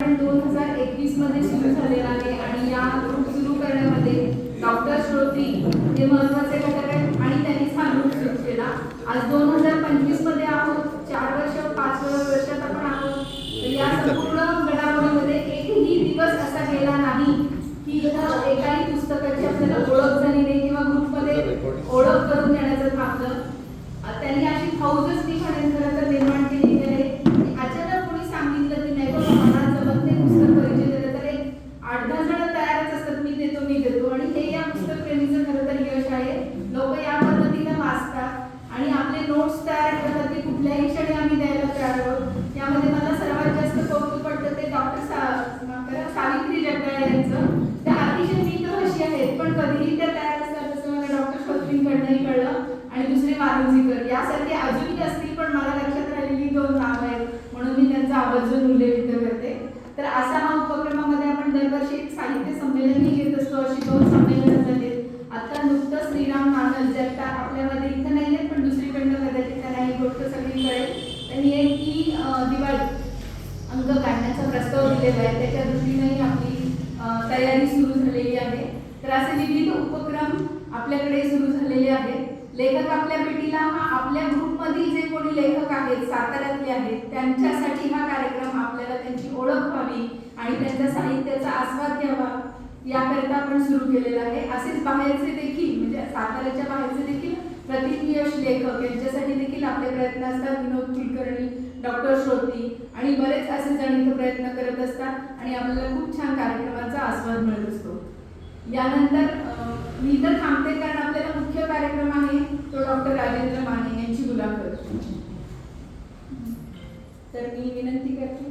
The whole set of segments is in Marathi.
पण 2021 मध्ये सुरू झालेला आहे आणि या ग्रुप सुरू करण्यामध्ये डॉक्टर श्रोत्री हे महत्त्वाचे घटक आहेत आणि त्यांनीच हा ग्रुप सुरू केला. आज 2025 मध्ये आहोत, 4 वर्ष 5 वर्षात आपण आहोत. तर या संपूर्ण घडामोडीमध्ये एकही दिवस असा गेला नाही की एकाही पुस्तकाची आपल्याला ओळख झाली नाही किंवा ग्रुपमध्ये ओळख करून देण्याचं थांबलं. त्यांनी अशी फौजच मी म्हणेन खरं तर निर्माण केलेली आहे. अचानक कोणी सांगितलं की नाही बाबा मला जमत नाही पुस्तक परिचय दिलं तर एक 8-10 जण तयारच असतात, मी देतो आणि हे या पुस्तक प्रेमीचं खरं तर यश आहे. लोक या पद्धतीने वाचतात आणि आपले नोट्स तयार करतात की कुठल्याही क्षणी आम्ही द्यायला तयार आहोत. यामध्ये मला सर्वात जास्त कौतुक पडतं ते डॉक्टर सावित्री जगदाळे यांचं. त्या अतिशय मितभाषी आहेत पण कधीही त्या तयार असतात असं मला डॉक्टर श्रोत्रींकडनंही कळलं. आणि दुसरे मारुंजीकर यासारखे अजूनही असतील पण मला लक्षात राहिलेली 2 नाव आहेत म्हणून मी त्यांचा आवर्जून उल्लेख करते. तर असा हा उपक्रमामध्ये आपण दरवर्षी एक साहित्य संमेलनही घेत असतो. अशी 2 संमेलनं झालीत. आता नुकतंच श्रीराम नानल जे आता आपल्यामध्ये इथं नाही आहेत पण दुसरीकडनं कदाचित त्यांना ही गोष्ट सगळी कळेल. त्यांनी एक की दिवाळी अंक काढण्याचा प्रस्ताव दिलेला आहे. त्याच्या दृष्टीनेही आपली तयारी सुरू झालेली आहे. तर असे विविध उपक्रम आपल्याकडे सुरू झालेले आहेत. लेखक आपल्या भेटीला हा आपल्या ग्रुपमधील जे कोणी लेखक आहेत साताऱ्यातले आहेत त्यांच्यासाठी हा कार्यक्रम आपल्याला त्यांची ओळख व्हावी आणि त्यांच्या साहित्याचा आस्वाद घ्यावा याकरिता आपण सुरू केलेला आहे. असेच बाहेरचे देखील म्हणजे साताऱ्याच्या बाहेरचे देखील प्रतिज्ञयश लेखक यांच्यासाठी देखील आपले प्रयत्न असतात. विनोद कुलकर्णी, डॉक्टर श्रोती आणि बरेच असे जण इथे प्रयत्न करत असतात आणि आपल्याला खूप छान कार्यक्रमाचा आस्वाद मिळत असतो. यानंतर मी तर थांबते कारण आपल्याला मुख्य कार्यक्रम आहे तो डॉक्टर राजेंद्र माने यांची मुलाखत. तर मी विनंती करते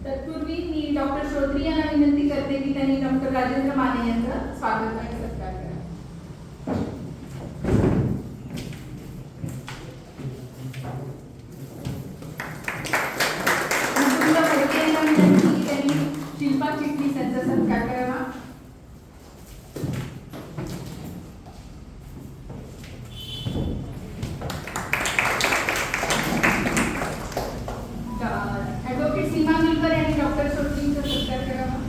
तत्पूर्वी मी डॉक्टर श्रोत्री यांना विनंती करते की त्यांनी डॉक्टर राजेंद्र माने यांचं स्वागत आणि सत्कार करा. शिल्पा चिटणीस यांचा सत्कार करावा. ॲडव्होकेट सीमा मिलकर यांनी डॉक्टर श्रोत्रींचा सत्कार करावा.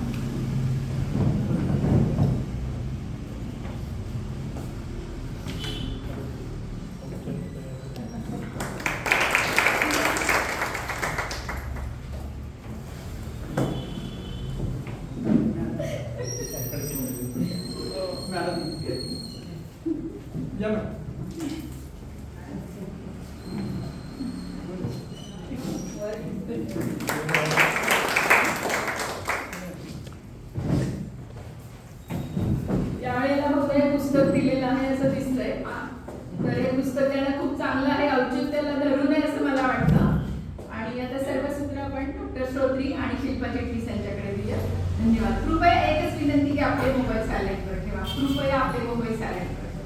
यावेळेला फक्त हे पुस्तक दिलेलं आहे असं दिसतंय. तर हे पुस्तक त्यांना खूप चांगलं आहे, औचित्याला धरून आहे असं मला वाटतं. आणि आता सर्व सूत्र आपण डॉक्टर श्रोत्री आणि शिल्पा चिटणीस यांच्याकडे दिल्या. धन्यवाद. कृपया एकच विनंती की आपले मोबाईल सायलेंट वर ठेवा. कृपया आपले मोबाईल सायलेंट वर ठेवा.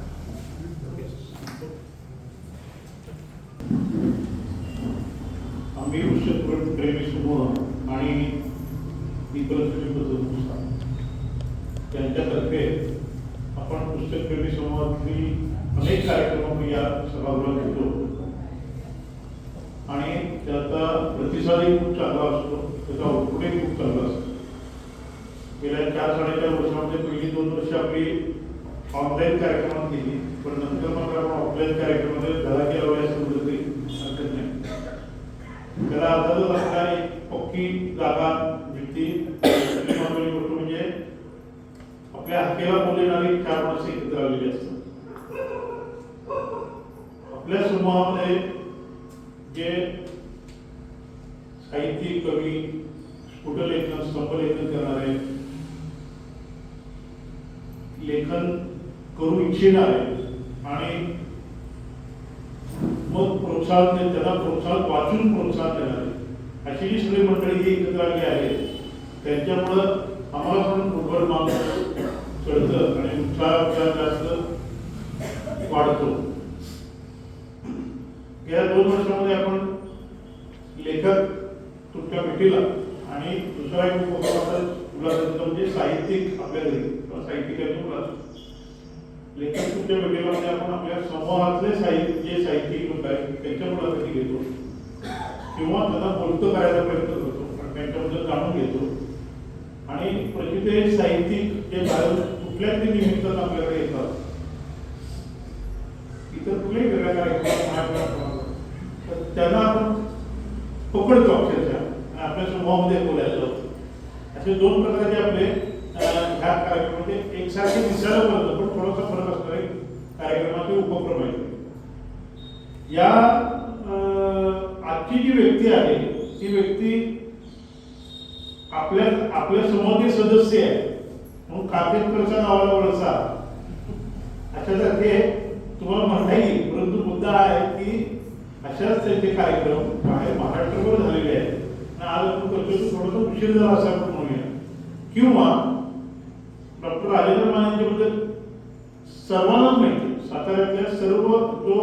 आम्ही पुस्तक प्रेमी समूह आणि इतर संस्था त्यांच्यातर्फे आपण पुस्तक प्रेमी समूहातली अनेक कार्यक्रम या सभागृहात घेतो आणि त्याचा प्रतिसादही खूप चांगला असतो, त्याचा आउटपुटही खूप चांगला असतो. गेल्या 4-4.5 वर्षामध्ये पहिली 2 वर्ष आपली ऑनलाईन कार्यक्रमात केली पण नंतर मग आपण ऑफलाईन कार्यक्रमामध्ये धडाके लावले असं बोलत तरी हरकत नाही. त्याला अर्थातच आपल्याला एक पक्की जागा मिळते. महत्त्वाची गोष्ट म्हणजे आपल्या हक्केला बोलणारी 4 माणसं एकत्र आलेली असतात. आपल्या समूहामध्ये जे साहित्यिक, कवी, स्फुटलेखन, स्तंभलेखन करणारे, लेखन करू इच्छिणारे आणि मग प्रोत्साहन त्यांना वाचून प्रोत्साहन देणारे अशी जी सगळी मंडळी जी एकत्र आली आहेत त्यांच्यामुळं आम्हाला पण उभर माग चढतं आणि उत्साह जास्त वाढतो. गेल्या 2 वर्षामध्ये आपण लेखक तुमच्या भेटीला आणि दुसरा एक मुलाखत म्हणजे साहित्यिक आपल्या घरी किंवा साहित्यिकांची मुलाखत. लेखक तुमच्या भेटीला म्हणजे आपण आपल्या समूहातले जे साहित्यिक लोक आहेत त्यांच्या मुलाखती घेतो. किंवा त्यांना बोलतं करायचा प्रयत्न करतो आणि त्यांच्याबद्दल जाणून घेतो. आणि प्रचित साहित्यिक जे बाहेर कुठल्या तरी निमित्तानं आपल्याकडे येतात, इतर कुठल्याही वेगळ्या कार्यक्रमात तर त्यांना आपण पकडतो अक्षरशः आणि आपल्या स्वभावामध्ये बोलायला लावतो. असे दोन प्रकारचे आपले ह्या कार्यक्रमामध्ये एकसारखे दिसायला बोलतो पण थोडासा फरक असणारे कार्यक्रमाचे उपक्रम आहेत. या आजची जी व्यक्ती आहे ती व्यक्ती आपल्या समूहातील सदस्य आहे म्हणून काकेतकरच्या नावाला वळसा अशासारखे तुम्हाला म्हणता येईल. परंतु मुद्दा आहे की अशाच त्यांचे कार्यक्रम बाहेर महाराष्ट्रभर झालेले आहेत आणि आज आपण करतो थोडासा उशीर झाला असं आपण म्हणूया. किंवा डॉक्टर राजेंद्र मानेंच्याबद्दल सर्वांनाच माहिती, साताऱ्यातल्या सर्व जो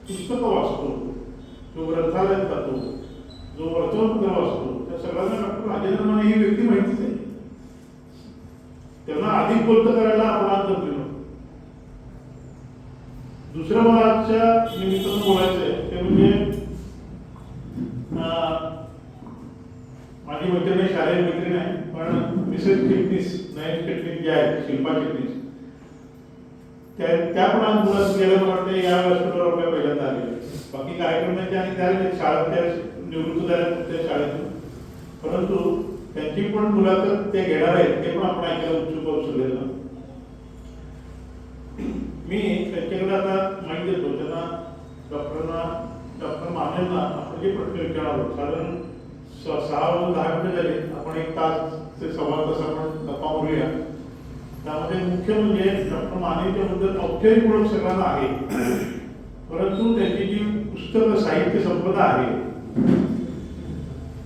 पुस्तकं वाचतो, जो ग्रंथालयात जातो, जो वर्तमानपत्र वाचतो, त्या सगळ्यांना डॉक्टर राजेंद्र माने ही व्यक्ती माहितीच आहे. त्यांना अधिक बोलतं करायला आपण आज जमलो. दुसरं मला आजच्या निमित्तानं बोलायचं आहे ते म्हणजे माझी मैत्रीण शालेय मैत्रीण आहे पण मिसेस चिटणीस नयन चिटणीस जे आहेत शिल्पा चिटणीस त्या पण आज मुलात गेल्या मला वाटतं या व्यासपीठावर आपल्या पहिल्यांदा आलेले. बाकी कार्यक्रमाचे आणि त्या शाळेत त्या निवृत्त झाल्या त्या शाळेतून, परंतु त्यांची पण मुलाखत ते घेणार आहेत ते पण आपण ऐकायला उत्सुक होऊ सगळ्यांना. मी त्यांच्याकडे आता माहिती देतो त्यांना डॉक्टर मानेंना आपण जे प्रश्न विचारणार साधारण 6 वाजून 10 मिनिटं झाली. आपण 1 तास ते सव्वा तास आपण गप्पा मारूया. त्यामध्ये मुख्य म्हणजे डॉक्टर मानेच्या बद्दल औपचारिक ओळख सगळ्यांना आहे, परंतु त्यांची जी पुस्तक साहित्य संपदा आहे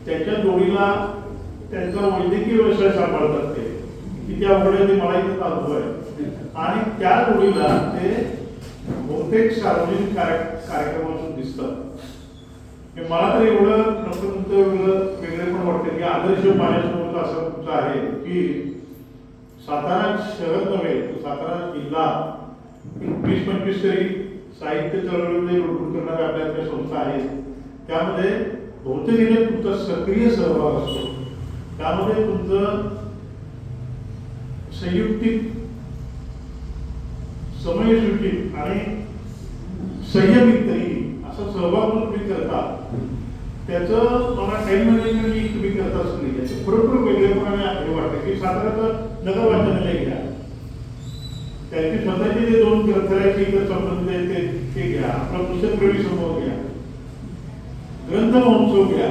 त्याच्या जोडीला त्यांचा वैद्यकीय व्यवसाय सांभाळतात ते किती अवघड आहे ते मला इथं अनुभव आहे. आणि त्या जोडीला ते बहुतेक सार्वजनिक कार्यक्रमातून दिसतात. मला तर एवढं डॉक्टर वेगळे पण वाटतं की आदर्श माझ्यासमोर असं तुमचं आहे की सातारा शहर नव्हे तर सातारा जिल्हा 20-25 तरी साहित्य चळवळीमध्ये रोडून करणाऱ्या आपल्या संस्था आहेत. त्यामध्ये बहुतेक तुमचा सक्रिय सहभाग असतो. त्यामध्ये तुमचं संयुक्तिक समयसूचित आणि संयमित तरी असा सहभाग तुम्ही करता त्याचं मला टाइम मॅनेजमेंट तुम्ही करता असं त्याचं खरोखर वेगळेपणाने हे वाटतं की साताऱ्याचं नगर वाचनालय घ्या, त्यांची स्वतःचे जे 2 ग्रंथालयाचे इतर संबंध आहेत ते घ्या, आपला पुस्तकप्रेमी समूह घ्या, ग्रंथ महोत्सव घ्या,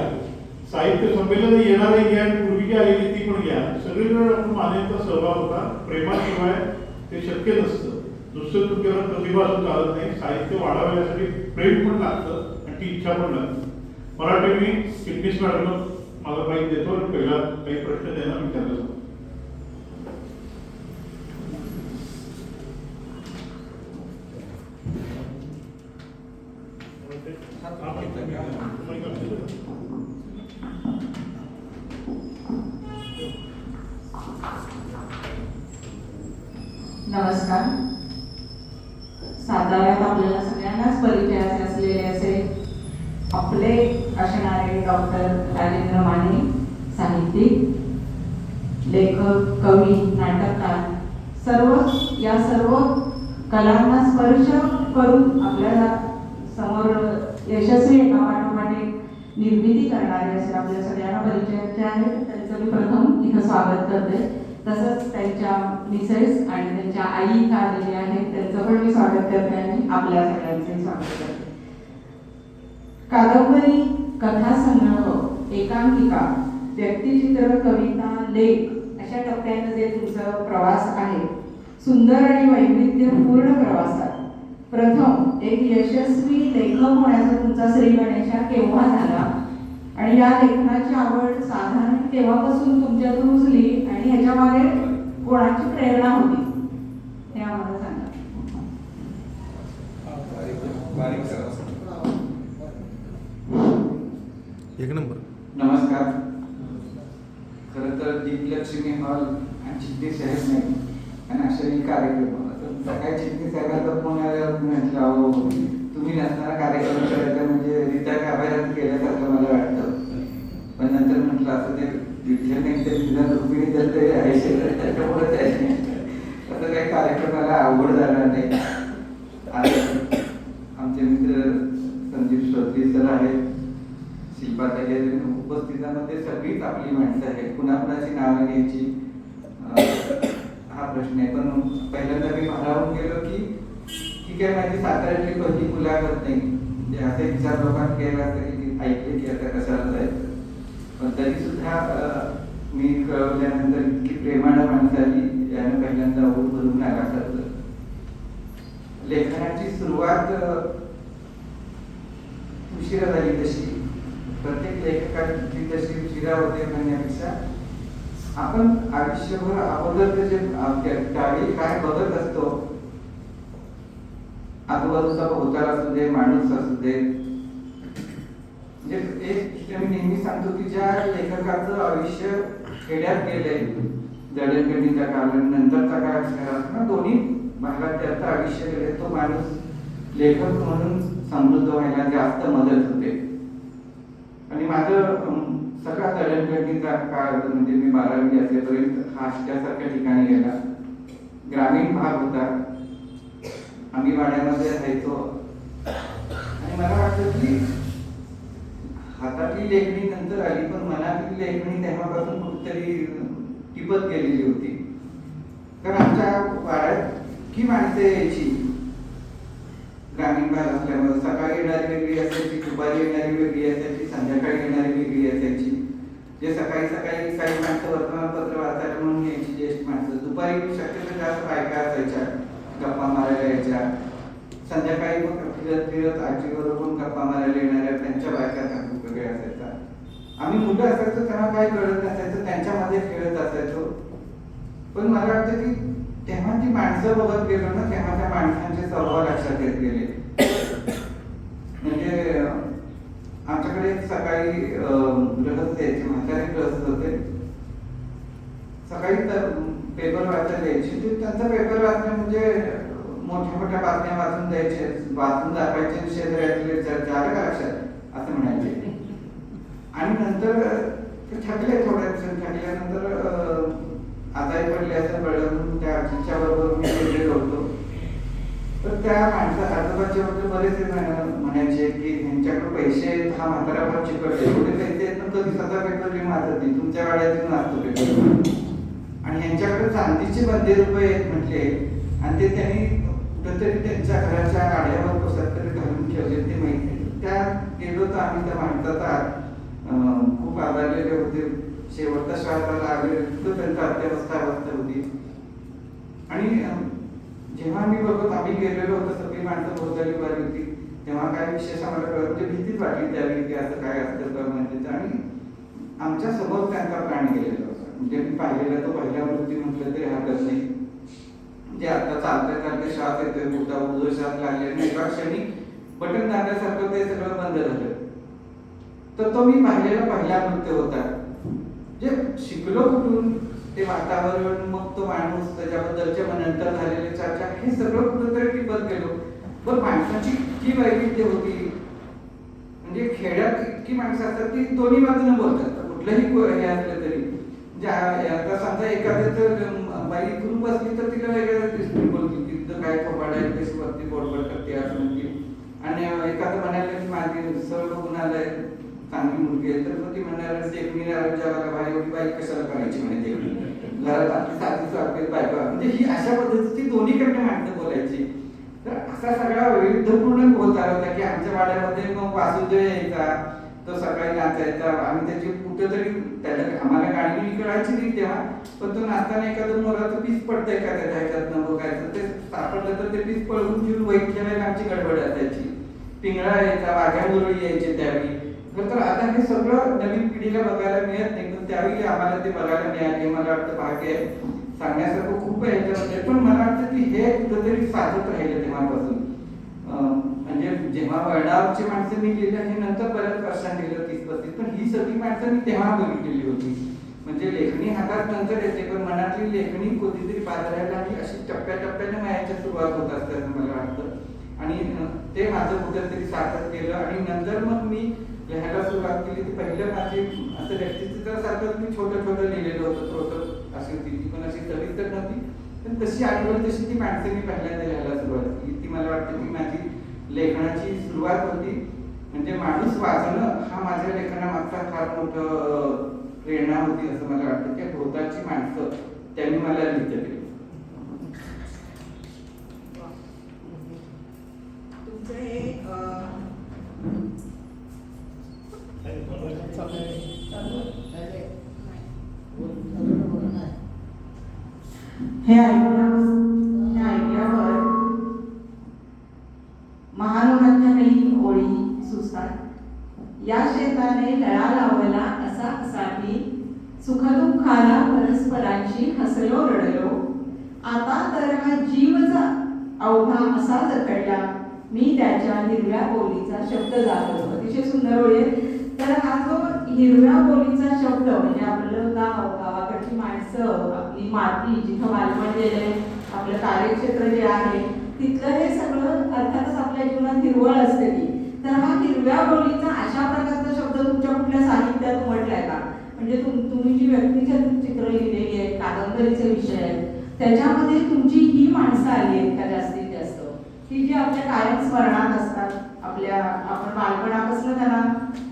साहित्य संमेलन येणारे घ्या आणि पूर्वीची आलेली ती पण घ्या. सगळीकडे डॉक्टर मानेंचा सहभाग होता. प्रेमाशिवाय ते शक्य नसतं. नुसतं तुमच्याकडे प्रतिभा असून चालत नाही, साहित्य वाढावं यासाठी प्रेम पण लागतं आणि ती इच्छा पण लागते. मला वाटतं मी चिटणीस मॅडम मला माहिती देतो आणि पहिला काही प्रश्न त्यांना विचारला. नमस्कार. साताऱ्यात आपल्याला सगळ्यांनाच परिचयाचे असलेले असे आपले असणारे डॉक्टर राजेंद्र माने, साहित्यिक, लेखक, कवी, नाटककार, सर्व कलांना स्पर्श करून आपल्याला समोर यशस्वी एका पाठोपाठ निर्मिती करणारे असे आपल्या सगळ्यांना परिचयाचे आहेत. त्यांचं मी प्रथम इथं स्वागत करते. तसंच त्यांच्या मिसेस आणि त्यांच्या आई इथं आलेल्या आहेत, त्यांचं पण मी स्वागत करते आणि आपल्या सगळ्यांचे स्वागत करते. कादंबरी, कथासंग्रह, एकांकिका, व्यक्तिचित्र, कविता, लेख अशा टप्प्यानं जे तुमचा प्रवास आहे, सुंदर आणि वैविध्यपूर्ण प्रवासात प्रथम एक यशस्वी लेखक होण्याचा तुमचा श्रीगणेशा केव्हा झाला आणि या लेखनाची आवड साधारण केव्हापासून तुमच्यात रुजली आणि ह्याच्या मागे कोणाची प्रेरणा होती हे आम्हाला सांगा. एक नंबर. नमस्कार. खरं तर दीपलक्ष्मी हॉल आणि चिठ्ठी साहेब नाही आणि अशाही कार्यक्रम आता सकाळी चिठ्ठी साहेबांचा फोन आल्यावर म्हटलं अहो तुम्ही नसताना कार्यक्रम करायचा म्हणजे रित्या गाभाऱ्यात केल्यासारखं मला वाटतं. पण नंतर म्हटलं असं ते विठ्ठल नाही तर निदान रुक्मिणी तर ते आहे त्याच्यामुळे असं काही कार्यक्रमाला आवड झाला नाही. आज आमचे मित्र संदीप श्रोत्री सर आहेत, शिल्पाताई आहेत, उपस्थितांमध्ये सगळीच आपली माणसं आहेत. कुणाकुणाची नावं घ्यायची हा प्रश्न आहे. पण पहिल्यांदा मी भारावून गेलो की ठीक आहे, माझी साताऱ्यातली पहिली मुलाखत नाही, म्हणजे असे विचार लोकांनी केला तरी ऐकले की आता कशाला जायचं. पण तरी सुद्धा मी कळवल्यानंतर इतकी प्रेमानं माणसाली यानं पहिल्यांदा ओढ भरून आला ठरलं. लेखनाची सुरुवात उशिरा झाली, तशी प्रत्येक लेखकाची तशी उशिरा होते म्हणण्यापेक्षा आपण आयुष्यभर अगोदर जे त्यावेळी काय बघत असतो, आजूबाजूचा भोवताल असू दे, माणूस असू दे, म्हणजे एक मी नेहमी सांगतो की ज्या लेखकाचं आयुष्य खेड्यात गेलंय, जडणघडणीच्या काळानंतरचा काळ शहरात ना दोन्ही भागात त्याचं आयुष्य गेले, तो माणूस लेखक म्हणून समृद्ध व्हायला जास्त मदत होते. आणि माझं सगळा जडणघडणीचा काळ म्हणजे मी 12वी असेपर्यंत हा अशासारख्या ठिकाणी गेला. ग्रामीण भाग होता, आम्ही वाड्यामध्ये राहायचो. आणि मला वाटतं की हातातली लेखणी नंतर आली, पण मनातली लेखणी तेव्हापासून कुठेतरी टिपत गेलेली होती. कारण आमच्या वाड्यात की माणसं यायची, ग्रामीण भाग असल्यामुळे सकाळी येणारी वेगळी असायची, दुपारी येणारी वेगळी असायची, संध्याकाळी येणारी वेगळी असायची. जे सकाळी सकाळी काही माणसं वर्तमानपत्र वाचायला म्हणून यायची, ज्येष्ठ माणसं. दुपारी शक्यतो जास्त बायका असायच्या, गप्पा मारायला यायच्या. संध्याकाळी मग फिरत फिरत आजीबरोबर गप्पा मारायला येणाऱ्या त्यांच्या बायका वेगळ्या असायच्या. आम्ही मुलं असायचो तेव्हा काही कळत नसायचं, त्यांच्यामध्ये खेळत असायचो. पण मला वाटतं की तेव्हा ती माणसं बघत गेलो ना, तेव्हा त्या माणसांचे स्वभाव लक्षात येत गेले. म्हणजे आमच्याकडे सकाळी गृहस्थ यायचे, म्हातारे गृहस्थ होते. सकाळी पेपर वाचायला यायचे, ते त्यांचा पेपर वाचणं म्हणजे मोठ्या मोठ्या बातम्या वाचून द्यायचे, वाचून दाखवायचे, शेजाऱ्यातले झालं का लक्षात असं म्हणायचे. आणि नंतर ते थकले, थोड्या दिवसांनी थकल्यानंतर आजारी पडले असं कळलं म्हणून त्या आजीच्या बरोबर मी गेलेलो होतो. तर त्या माणसा आजोबाच्या बरोबर बरेचसे म्हणायचे की ह्यांच्याकडे पैसे हा म्हातारा फार चिकटले, एवढे पैसे आहेत ना कधी स्वतः पेपर घेऊन वाचत नाही, तुमच्या वाड्यातून वाचतो पेपर. आणि ह्यांच्याकडे चांदीचे 100 रुपये आहेत म्हटले, आणि ते त्यांनी कुठेतरी त्यांच्या घराच्या आड्यावर कशात तरी घालून ठेवले, ते माहिती. त्या गेलो तर आम्ही त्या माणसाचा खूप आधारलेले होते. शेवटचा श्वासाला आले तर त्यांचा अवस्था होती. आणि जेव्हा आम्ही बघत आम्ही गेलेलो होतो, सगळी माणसं भोवताली उभारली होती, तेव्हा काय विशेष आम्हाला कळत, म्हणजे भीतीच वाटली त्यावेळी की असं काय असतं का म्हणजे. आणि आमच्या समोर त्यांचा प्राण गेलेला होता. म्हणजे मी पाहिलेला तो पहिला मृत्यू म्हटलं तरी हरकत नाही. म्हणजे आता चालता चालता श्वास येतोय, मोठा उजो श्वास लागले, एका क्षणी बटन दाबल्यासारखं ते सगळं बंद झालं. तर तो मी पाहिलेला पहिला मृत्यू होता. जे शिकलो कुठून, ते वातावरण, मग तो माणूस, त्याच्याबद्दलच्या नंतर झालेले चर्चा, हे सगळं कुठंतरी टिपत गेलो. पण माणसाची इतकी वैविध्य होती, म्हणजे खेड्यात इतकी माणसं असतात ती दोन्ही बाजूने बोलतात, कुठलंही हे असलं तरी. आता समजा एखाद्याचं बाई इकडून बसली तर तिला वेगळ्या दृष्टीने बोलतील, तिथं काय फोपाडायला कशी वरती बोडबड करते असं म्हणतील. आणि एखादं म्हणायला की माझी सरळ बघून आलाय, चांगली मुलगी आहे, तर ती म्हणणार देखणीला भाई एवढी बाई कशाला करायची म्हणे, देखणी घरात आपली साधी स्वागत बायका, म्हणजे ही अशा पद्धतीची दोन्हीकडे माणसं बोलायची. तर असा सगळा वैविध्यपूर्ण होत आला होता की आमच्या वाड्यामध्ये मग वासुदेव यायचा, तो सकाळी नाचायचा. आम्ही त्याची कुठेतरी त्याला आम्हाला गाणी कळायची नाही तेव्हा, पण तो नाचताना एखादं मोराचं पीस पडतं एखाद्या ह्याच्यातनं बघायचं, ते सापडलं तर ते पीस पळवून घेऊन वैट ठेवायला आमची गडबड असायची. पिंगळा यायचा, वाघ्या मुरळी यायचे त्यावेळी. तर आता हे सगळं नवीन पिढीला बघायला मिळत नाही, पण त्यावेळी आम्हाला ते बघायला मिळाले. मला वाटतं भाग्य सांगण्यासारखं खूप आहे याच्यामध्ये. पण मला वाटतं की हे कुठेतरी साधत राहिलं तेव्हापासून. म्हणजे जेव्हा वळणावरची माणसं मी गेले, हे नंतर बऱ्याच वर्षांनी गेलं, 30-35, पण ही सगळी माणसं मी तेव्हा बघितलेली होती. म्हणजे लेखणी हातात नंतर येते, पण मनातली लेखणी कधीतरी बाजारायला लागली, अशी टप्प्याटप्प्याने मायाच्या सुरुवात होत असते असं मला वाटतं. आणि ते माझं कुठेतरी सार्थक केलं. आणि नंतर मग मी लिहायला सुरुवात केली. ती पहिलं माझी असं व्यक्तिचित्रासारखं मी छोटं लिहिलेलं होतं. स्रोत अशी होती ती, पण अशी सविस्तर नव्हती, पण तशी आठवण तशी ती माणसं मी पहिल्यांदा लिहायला सुरुवात केली. ती मला वाटतं की माझी लेखनाची सुरुवात होती. म्हणजे माणूस वाचणं हा माझ्या लेखनामागचा फार मोठं प्रेरणा होती असं मला वाटतं. की भोवताची माणसं त्यांनी मला लिहित केली. तुमचं हे ऐकल्यावर महानोरांच्या काही ओळी सुचतात. या शेताने लळा लावला असा असाही, सुखदुःखाला परस्परांशी हसलो रडलो, आता तर हा जीवच अवघा असा जखडला, मी त्याच्या हिरव्या बोलीचा शब्द जाणवतो. अतिशय सुंदर ओळी आहे. तर हा जो हिरव्या बोलीचा शब्द म्हणजे आपलं गाव, गावाकडची माणसं, आपली माती, जिथं बालपण गेले, आपलं कार्यक्षेत्र जे आहे तिथलं हे सगळं अर्थातच आपल्या जीवनात हिरवळ असते ती. तर हा हिरव्या बोलीचा अशा प्रकारचा शब्द तुमच्या कुठल्या साहित्यात उमटलाय का? म्हणजे तुम्ही जी व्यक्तिचित्र लिहिलेली आहेत, कादंबरीचे विषय आहेत, त्याच्यामध्ये तुमची ही माणसं आली आहेत का जास्तीत जास्त, की जी आपल्या कायम स्मरणात असतात, आपण बालपणापासून त्यांना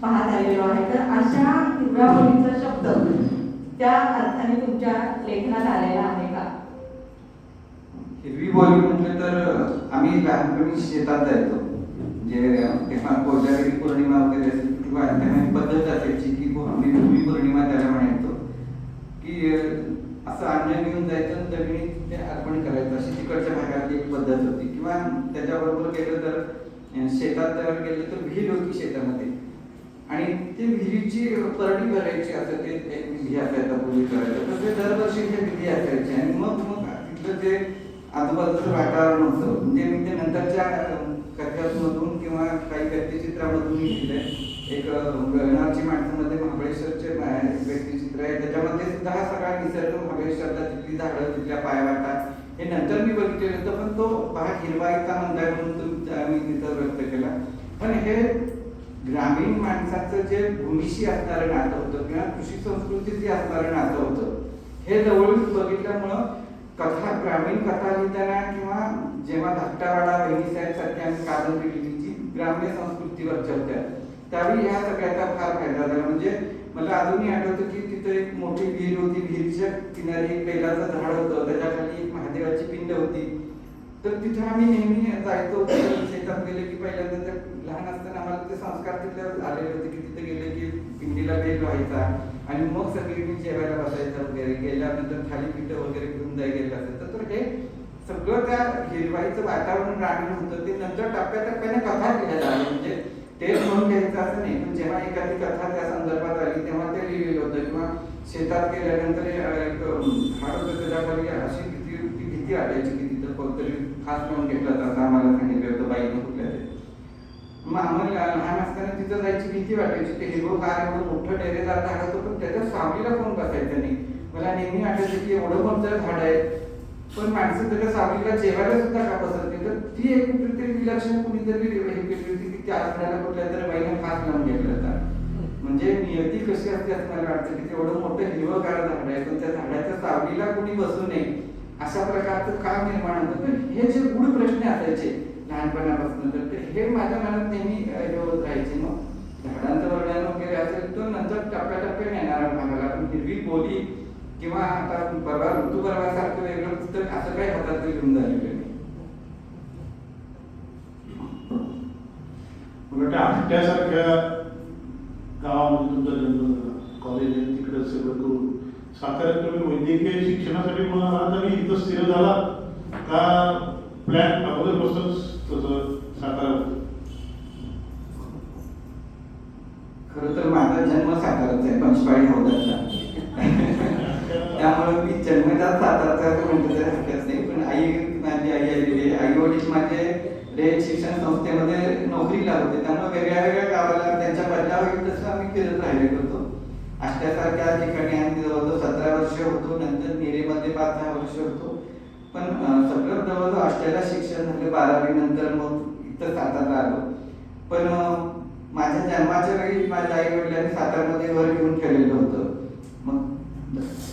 पाहत आलेलो आहे. तर अशा हिरव्या बोलीचा शब्द त्या अर्थाने तुमच्या लेखनात आलेला आहे का? हिरवी बोली म्हटलं तर आम्ही लहानपणी शेतात जायचो. म्हणजे तेव्हा कोजागिरी पौर्णिमा वगैरे असेल किंवा तेव्हा पद्धत असायची की आम्ही हिरवी पौर्णिमा त्याला म्हणायचो, की असं अन्न घेऊन जायचं जमिनीत ते अर्पण करायचं, अशी तिकडच्या भागातली एक पद्धत होती. किंवा त्याच्याबरोबर गेलं तर शेतात गेलं तर विहीर होती शेतामध्ये, आणि ती विहिरीची परडी भरायची असं ते एक विधी असायचा पूर्वी करायचं. तर ते दरवर्षी हे विधी असायचे. आणि मग तिथलं जे आजूबाजूचं वातावरण होतं, म्हणजे मी ते नंतरच्या कथांमधून किंवा काही व्यक्तिचित्रामधून मी लिहिलंय. एक गगनाची माणसामध्ये महाबळेश्वरचे व्यक्तिचित्र आहे, त्याच्यामध्ये सुद्धा हा सगळा निसर्ग, महाबळेश्वरला तिथली झाडं, तिथल्या पायवाटा हे नंतर मी बघितलेलं होतं. पण तो भाग हिरवाईचा मंदार म्हणून मी तिथं व्यक्त केला. पण हे ग्रामीण माणसाचं जे भूमीशी असणारं नातं होतं किंवा कृषी संस्कृतीशी असणारं नातं होतं, हे जवळून बघितल्यामुळं ग्रामीण कथा लिहिताना किंवा जेव्हा धाकटावाडा, बहिणीसाहेब सारखी आम्ही कादंबरी लिहिली जी ग्राम्य संस्कृतीवरच्या होत्या, त्यावेळी ह्या सगळ्याचा फार फायदा झाला. म्हणजे मला अजूनही आठवतं की तिथे एक मोठी विहीर होती, विहिरीच्या किनारी एक बेलाचं झाड होतं, त्याच्याखाली एक महादेवाची पिंड होती. तर तिथे आम्ही नेहमी जायचो. शेतात गेले की पहिल्यांदा लहान असताना आम्हाला ते संस्कार तिथले आलेले होते की तिथे गेले की पिंडीला बेल व्हायचा आणि मग सगळी मी जेवायला बसायचं वगैरे. गेल्यानंतर थालीपीठ वगैरे घेऊन गेलं असायचं. तर हे सगळं त्या हिरवाईचं वातावरण ग्रामीण होतं. ते नंतर टप्प्याटप्प्याने कथा लिहायला आली. म्हणजे तेच म्हणून घ्यायचं असं नाही, पण जेव्हा एखादी कथा त्या संदर्भात आली तेव्हा ते लिहिलेलं होतं. किंवा शेतात गेल्यानंतर एक झाड होतं, त्याच्याखाली अशी भीती वाटायची की तिथं कोणतरी खास म्हणून घेतला जातं. आम्हाला सांगितलं होतं बाईनं कुठल्या ते. मग आम्हाला लहान असताना तिथं जायची भीती वाटायची. ते हिरवंगार एवढं मोठं डेरेदार झाड होतं, पण त्याच्या सावलीला कोण बसायचं नाही. मला नेहमी आठवायचं की एवढं मोठं झाड आहे, पण माणसं त्याच्या सावलीला जेवायला सुद्धा का बसत नाही. तर ती एक कुठेतरी विलक्षण कुणीतरी हे केली होती की त्या झाडाला कुठल्या तरी बाईनं खास लावून घेतलं होतं. म्हणजे नियती कशी असते असं मला वाटतं की तेवढं मोठं हिरवंगार झाड आहे, पण त्या झाडाच्या सावलीला कुणी बसू नये अशा प्रकारचं का निर्माण होतं. तर हे जे गूढ प्रश्न असायचे लहानपणापासून, तर हे माझ्या मनात नेहमी हे होत राहायचे. मग झाडांचं वर्णन वगैरे असेल तर नंतर टप्प्याटप्प्याने येणारा भागाला, पण हिरवी बोली किंवा आता परवा ऋतुपर्वासारखं वेगळं पुस्तक असं काही हातात घेऊन झालेलं नाही. उलट आष्ट्यासारख्या गावामध्ये तुमचा जन्म झाला, कॉलेज आहे तिकडे सगळं करून साताऱ्यात तुम्ही वैद्यकीय शिक्षणासाठी म्हणून आलात आणि इथं स्थिर झाला का प्लॅन अगोदरपासूनच तसं सातारा? खरं तर माझा जन्म साताराचा आहे, पंचपाळी हौदाचा. त्यामुळे मी जन्मजात साताराचा असं म्हणतो तरी हरकत नाही. पण माझी आई आलेली आहे. आई वडील माझे रयत शिक्षण संस्थेमध्ये नोकरीला होते, त्यामुळे वेगळ्या वेगळ्या गावाला त्यांच्या बदला होईल तसं आम्ही फिरत राहिले होतो. आष्ट्यासारख्या ठिकाणी आम्ही जवळजवळ 17 वर्ष होतो, नंतर निरेमध्ये 5-6 वर्ष होतो. पण सगळं जवळजवळ आष्ट्याला शिक्षण झालं. 12वी नंतर मग इथं सातारला आलो. पण माझ्या जन्माच्या वेळी माझ्या आई वडिलांनी सातारमध्ये घर घेऊन ठेवलेलं होतं. मग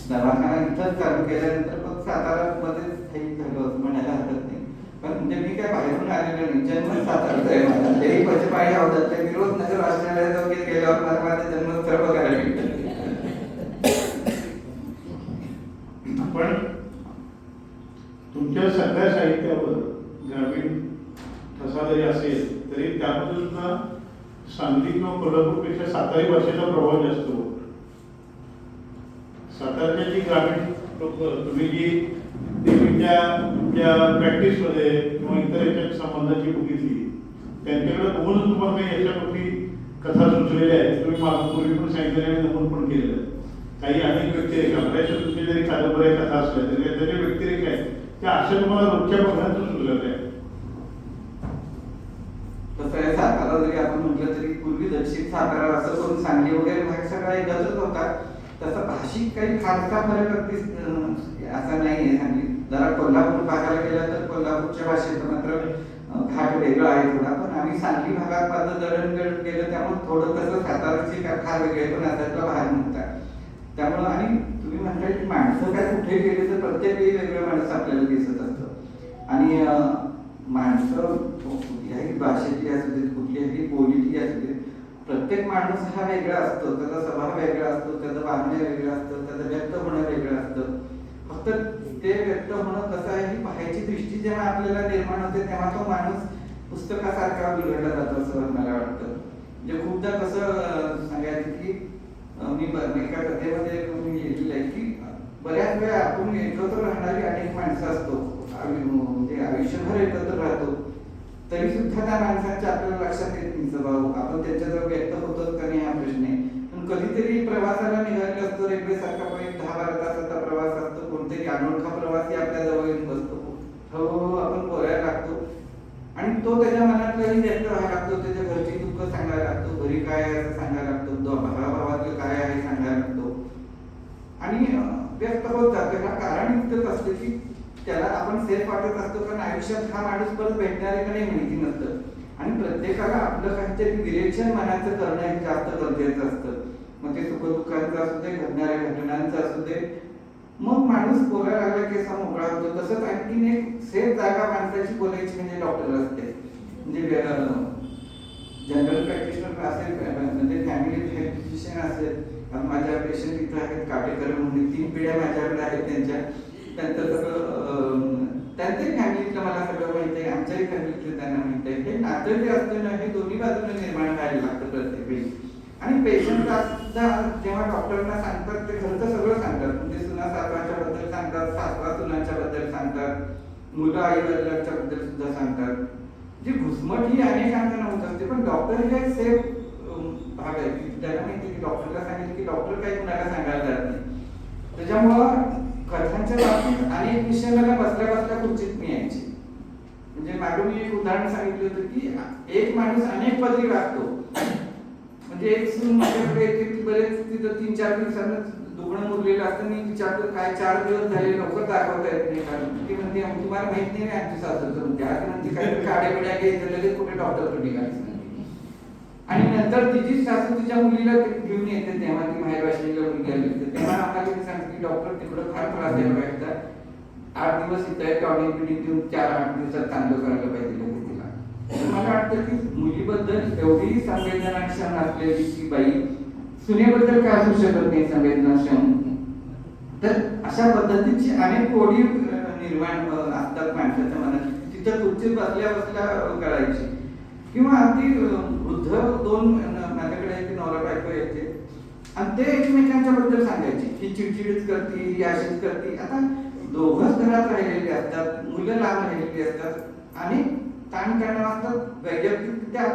दवाखाना इथंच चालू केल्यानंतर मग सातारामध्ये स्थायिक झालो असं म्हणायला हरकत नाही. पण म्हणजे मी काय बाहेरून आलेलो नाही, जन्म साताराचा आहे माझा. तेही पचपाळी आवडत मी रोज नगर वाचनालयात वगैरे गेल्यावर मला माझं जन्मस्थळ बघायला भेटतं. पण तुमच्या सगळ्या साहित्यावर ग्रामीण ठसा जरी असेल तरी त्यामध्ये सुद्धा सांगली किंवा कोल्हापूरपेक्षा सातारी भाषेचा प्रभाव जास्त होतो. सातारच्या जी ग्रामीण लोक तुम्ही जी नेहमीच्या तुमच्या प्रॅक्टिसमध्ये किंवा इतर याच्या संबंधाची बघितली, त्यांच्याकडे बघूनच तुम्हाला काही अशा गोष्टी कथा सुचलेल्या आहेत. तुम्ही पूर्वी पण सांगितलेल्या आणि नमूद पण केलेलं आहे. काही अनेक व्यक्तिरेखा बऱ्याचशा तुमच्या जरी कादंबऱ्या कथा असल्या तरी त्याच्या व्यक्तिरेखा आहेत त्या अशा तुम्हाला रोजच्या बघण्याचं सुचलेलं आहे. तसं आहे, सातारा जरी आपण म्हटलं तरी पूर्वी दक्षिण सातारा असं करून सांगली वगैरे भाग सगळा एकत्रच होता. तसा भाषिक काही फारसा फरक अगदी असा नाही आहे सांगली. जरा कोल्हापूर भागाला गेला तर कोल्हापूरच्या भाषेचं मात्र घाट वेगळा आहे थोडा. पण आम्ही सांगली भागात माझं दळणवळण केलं त्यामुळे थोडं तसं साताराची काय फार वेगळे पण असायला भाग नव्हता. त्यामुळं आणि तुम्ही म्हणताय की माणसं काय कुठे गेले तर प्रत्येक वेळी वेगळं माणसं आपल्याला दिसत असतं. आणि माणसं कुठल्याही भाषेची असू देत, कुठल्याही बोलीची असू देत, प्रत्येक माणूस हा वेगळा असतो. त्याचा स्वभाव वेगळा असतो, त्याचं वागणं वेगळं असतं, त्याचं व्यक्त होणं वेगळं असतं. फक्त ते व्यक्त होणं कसं आहे ही पाहायची दृष्टी जेव्हा आपल्याला निर्माण होते तेव्हा तो माणूस पुस्तकासारखा बिघडला जातो असं मला वाटतं. म्हणजे खूपदा कसं सांगायचं की मी एका कथेमध्ये मी लिहिलेलं आहे की बऱ्याच वेळा आपण एकत्र राहणारी अनेक माणसं असतो, म्हणजे आयुष्यभर एकत्र राहतो, तरी सुद्धा त्या माणसांच्या आपल्याला लक्षात येत नाही स्वभाव. आपण त्यांच्याजवळ व्यक्त होतो का नाही हा प्रश्न आहे. पण कधीतरी प्रवासाला निघालेलो असतो, रेल्वे सारखा पण 10-12 तासाचा प्रवास असतो, कोणतरी अनोळखा प्रवासी आपल्या जवळ येऊन बसतो, हळूहळू आपण बोलायला लागतो आणि तो त्याच्या मनातलंही व्यक्त व्हायला लागतो, त्याच्या घरची दुःख सांगायला लागतो, घरी काय आहे असं सांगायला लागतो, भावाभावातलं काय आहे सांगायला लागतो आणि व्यक्त होत जातो. ह्याला कारण इतकंच असतं की त्याला आपण सेफ वाटत असतो, कारण आयुष्यात हा माणूस परत भेटणार आहे का नाही माहिती नसतं. आणि प्रत्येकाला आपलं काहीतरी विरेचन मनाचं करणं हे जास्त गरजेचं असतं. मग ते सुखदुःखांचं असू दे, घडणाऱ्या घटनांचं असू दे, मग माणूस बोलायला लागला की असा मोकळा होतो. तसंच आणखीन एक सेफ जागा माणसाची बोलायची म्हणजे डॉक्टर असते. म्हणजे जनरल प्रॅक्टिशनर असेल, म्हणजे फॅमिली हेल्थ फिजिशियन असेल. माझ्या पेशंट इथं आहेत काटेकर म्हणून 3 पिढ्या माझ्याकडे आहेत. त्यांचं सगळं त्यांच्याही फॅमिलीतलं मला सगळं माहिती आहे, आमच्याही फॅमिलीतलं त्यांना माहिती आहे. हे नातं जे असतं ना हे दोन्ही बाजूने निर्माण व्हायला लागतं प्रत्येक वेळी. आणि पेशंटला सुद्धा जेव्हा डॉक्टरांना सांगतात ते खरं तर सगळं सांगतात. म्हणजे सुना सासवांच्या बद्दल सांगतात, सासवा सुनांच्या बद्दल सांगतात, मुलं आई वडिलांच्या बद्दल सुद्धा सांगतात. जी घुसमट ही अनेकांना होत असते, पण डॉक्टर हे सेफ भाग आहे की त्याला माहिती की डॉक्टरला सांगितलं की डॉक्टर काही कुणाला सांगायला जात नाही. त्याच्यामुळं कथांच्या बाबतीत अनेक विषय मला बसल्या बसल्या खुर्चीत मिळायचे. म्हणजे मागं मी एक उदाहरण सांगितलं होतं की एक माणूस अनेक पदरी वागतो. म्हणजे एक सून माझ्याकडे येते की बरेच तिथं 3-4 दिवसांना दुखणं मुरलेलं असतं. मी विचारतो काय 4 दिवस झाले लवकर दाखवता येत नाही कारण ती म्हणते तुम्हाला माहित नाही आमची सासू म्हणते आज म्हणजे काही काड्याबिड्या घ्यायचं लगेच कुठे डॉक्टरकडे निघायचं. आणि नंतर तिची सासू तिच्या मुलीला घेऊन येते तेव्हा ती माहेरवाशीला मुलगी आली तेव्हा आम्हाला ती सांगते की डॉक्टर तिकडं फार त्रास द्यायला पाहिजे, 8 दिवस इथं आहे टॉनिक बिनिक देऊन 4-8 दिवसात चांगलं करायला पाहिजे लगेच तिला. मला वाटतं की मुलीबद्दल एवढी संवेदनाक्षम असलेली ती बाई सुनेबद्दल काय असू शकत नाही संवेदनाक्षम. तर अशा पद्धतीची अनेक कोडी निर्माण असतात माणसाच्या मनात. तिथं खुर्चीत बसल्या बसल्या कळायची. किंवा अगदी वृद्ध 2 माझ्याकडे एक नवरा बायको यायचे आणि ते एकमेकांच्या बद्दल सांगायचे की चिडचिडच करते, ही अशीच करते. आता दोघंच घरात राहिलेले असतात, मुलं लांब राहिलेली असतात, अनेक ताणतणाव असतात, वैयक्तिकरित्या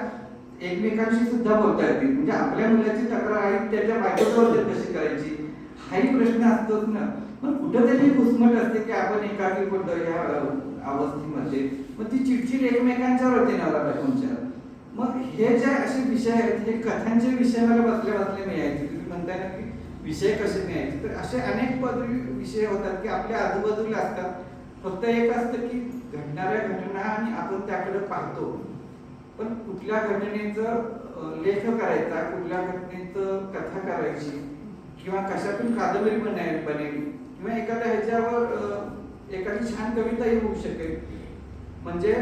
एकमेकांशी सुद्धा बोलता येते. म्हणजे आपल्या मुलाची तक्रार आहे त्याच्या बायकोबद्दल कशी करायची हाही प्रश्न असतोच ना. पण कुठंतरी घुसमट असते की आपण एकाकी पडतो या अवस्थेमध्ये. मग ती चिडचिड एकमेकांच्यावर होते नवरा बायकोंच्या. मग हे जे असे विषय आहेत हे कथांचे विषय मला बसल्या बसल्या मिळायचे. तुम्ही म्हणताय ना की विषय कसे मिळायचे, तर असे अनेक विषय होतात की आपल्या आजूबाजूला असतात. फक्त एक असतं की घडणाऱ्या घटना आणि आपण त्याकडे पाहतो पण कुठल्या घटनेचं लेख करायचा, कुठल्या घटनेचं कथा करायची किंवा कशातून कादंबरी बनेल किंवा एखाद्या ह्याच्यावर एखादी छान कविताही होऊ शकेल. म्हणजे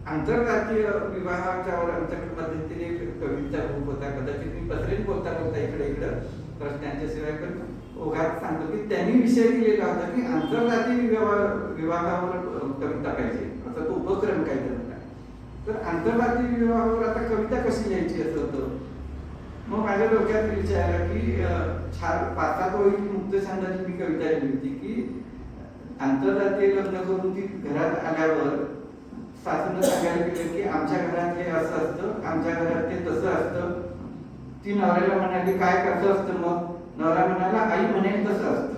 आंतरराष्ट्रीय विवाहाच्यावर आमच्याकडे मध्यंतरी कविता रूप होता. कदाचित मी पत्रेन बोलता बोलता इकडं प्रश्नांच्या शिवाय पण ओघात सांगतो की त्यांनी विषय दिलेला होता की आंतरराष्ट्रीय विवाहावर कविता पाहिजे, असा तो उपक्रम काय होता. तर आंतरराष्ट्रीय विवाहावर आता कविता कशी लिहायची असं होतं. मग माझ्या डोक्यात विचार आला की 5-7 ओळी मुक्त छंदाची मी कविता लिहिली होती की आंतरराष्ट्रीय लग्न करून ती घरात आल्यावर सासूनं सांगायला गेलं की आमच्या घरात हे असं असतं, आमच्या घरात ते तसं असतं. ती नवऱ्याला म्हणाली काय कसं असतं, मग नवरा म्हणाला आई म्हणेल तसं असतं.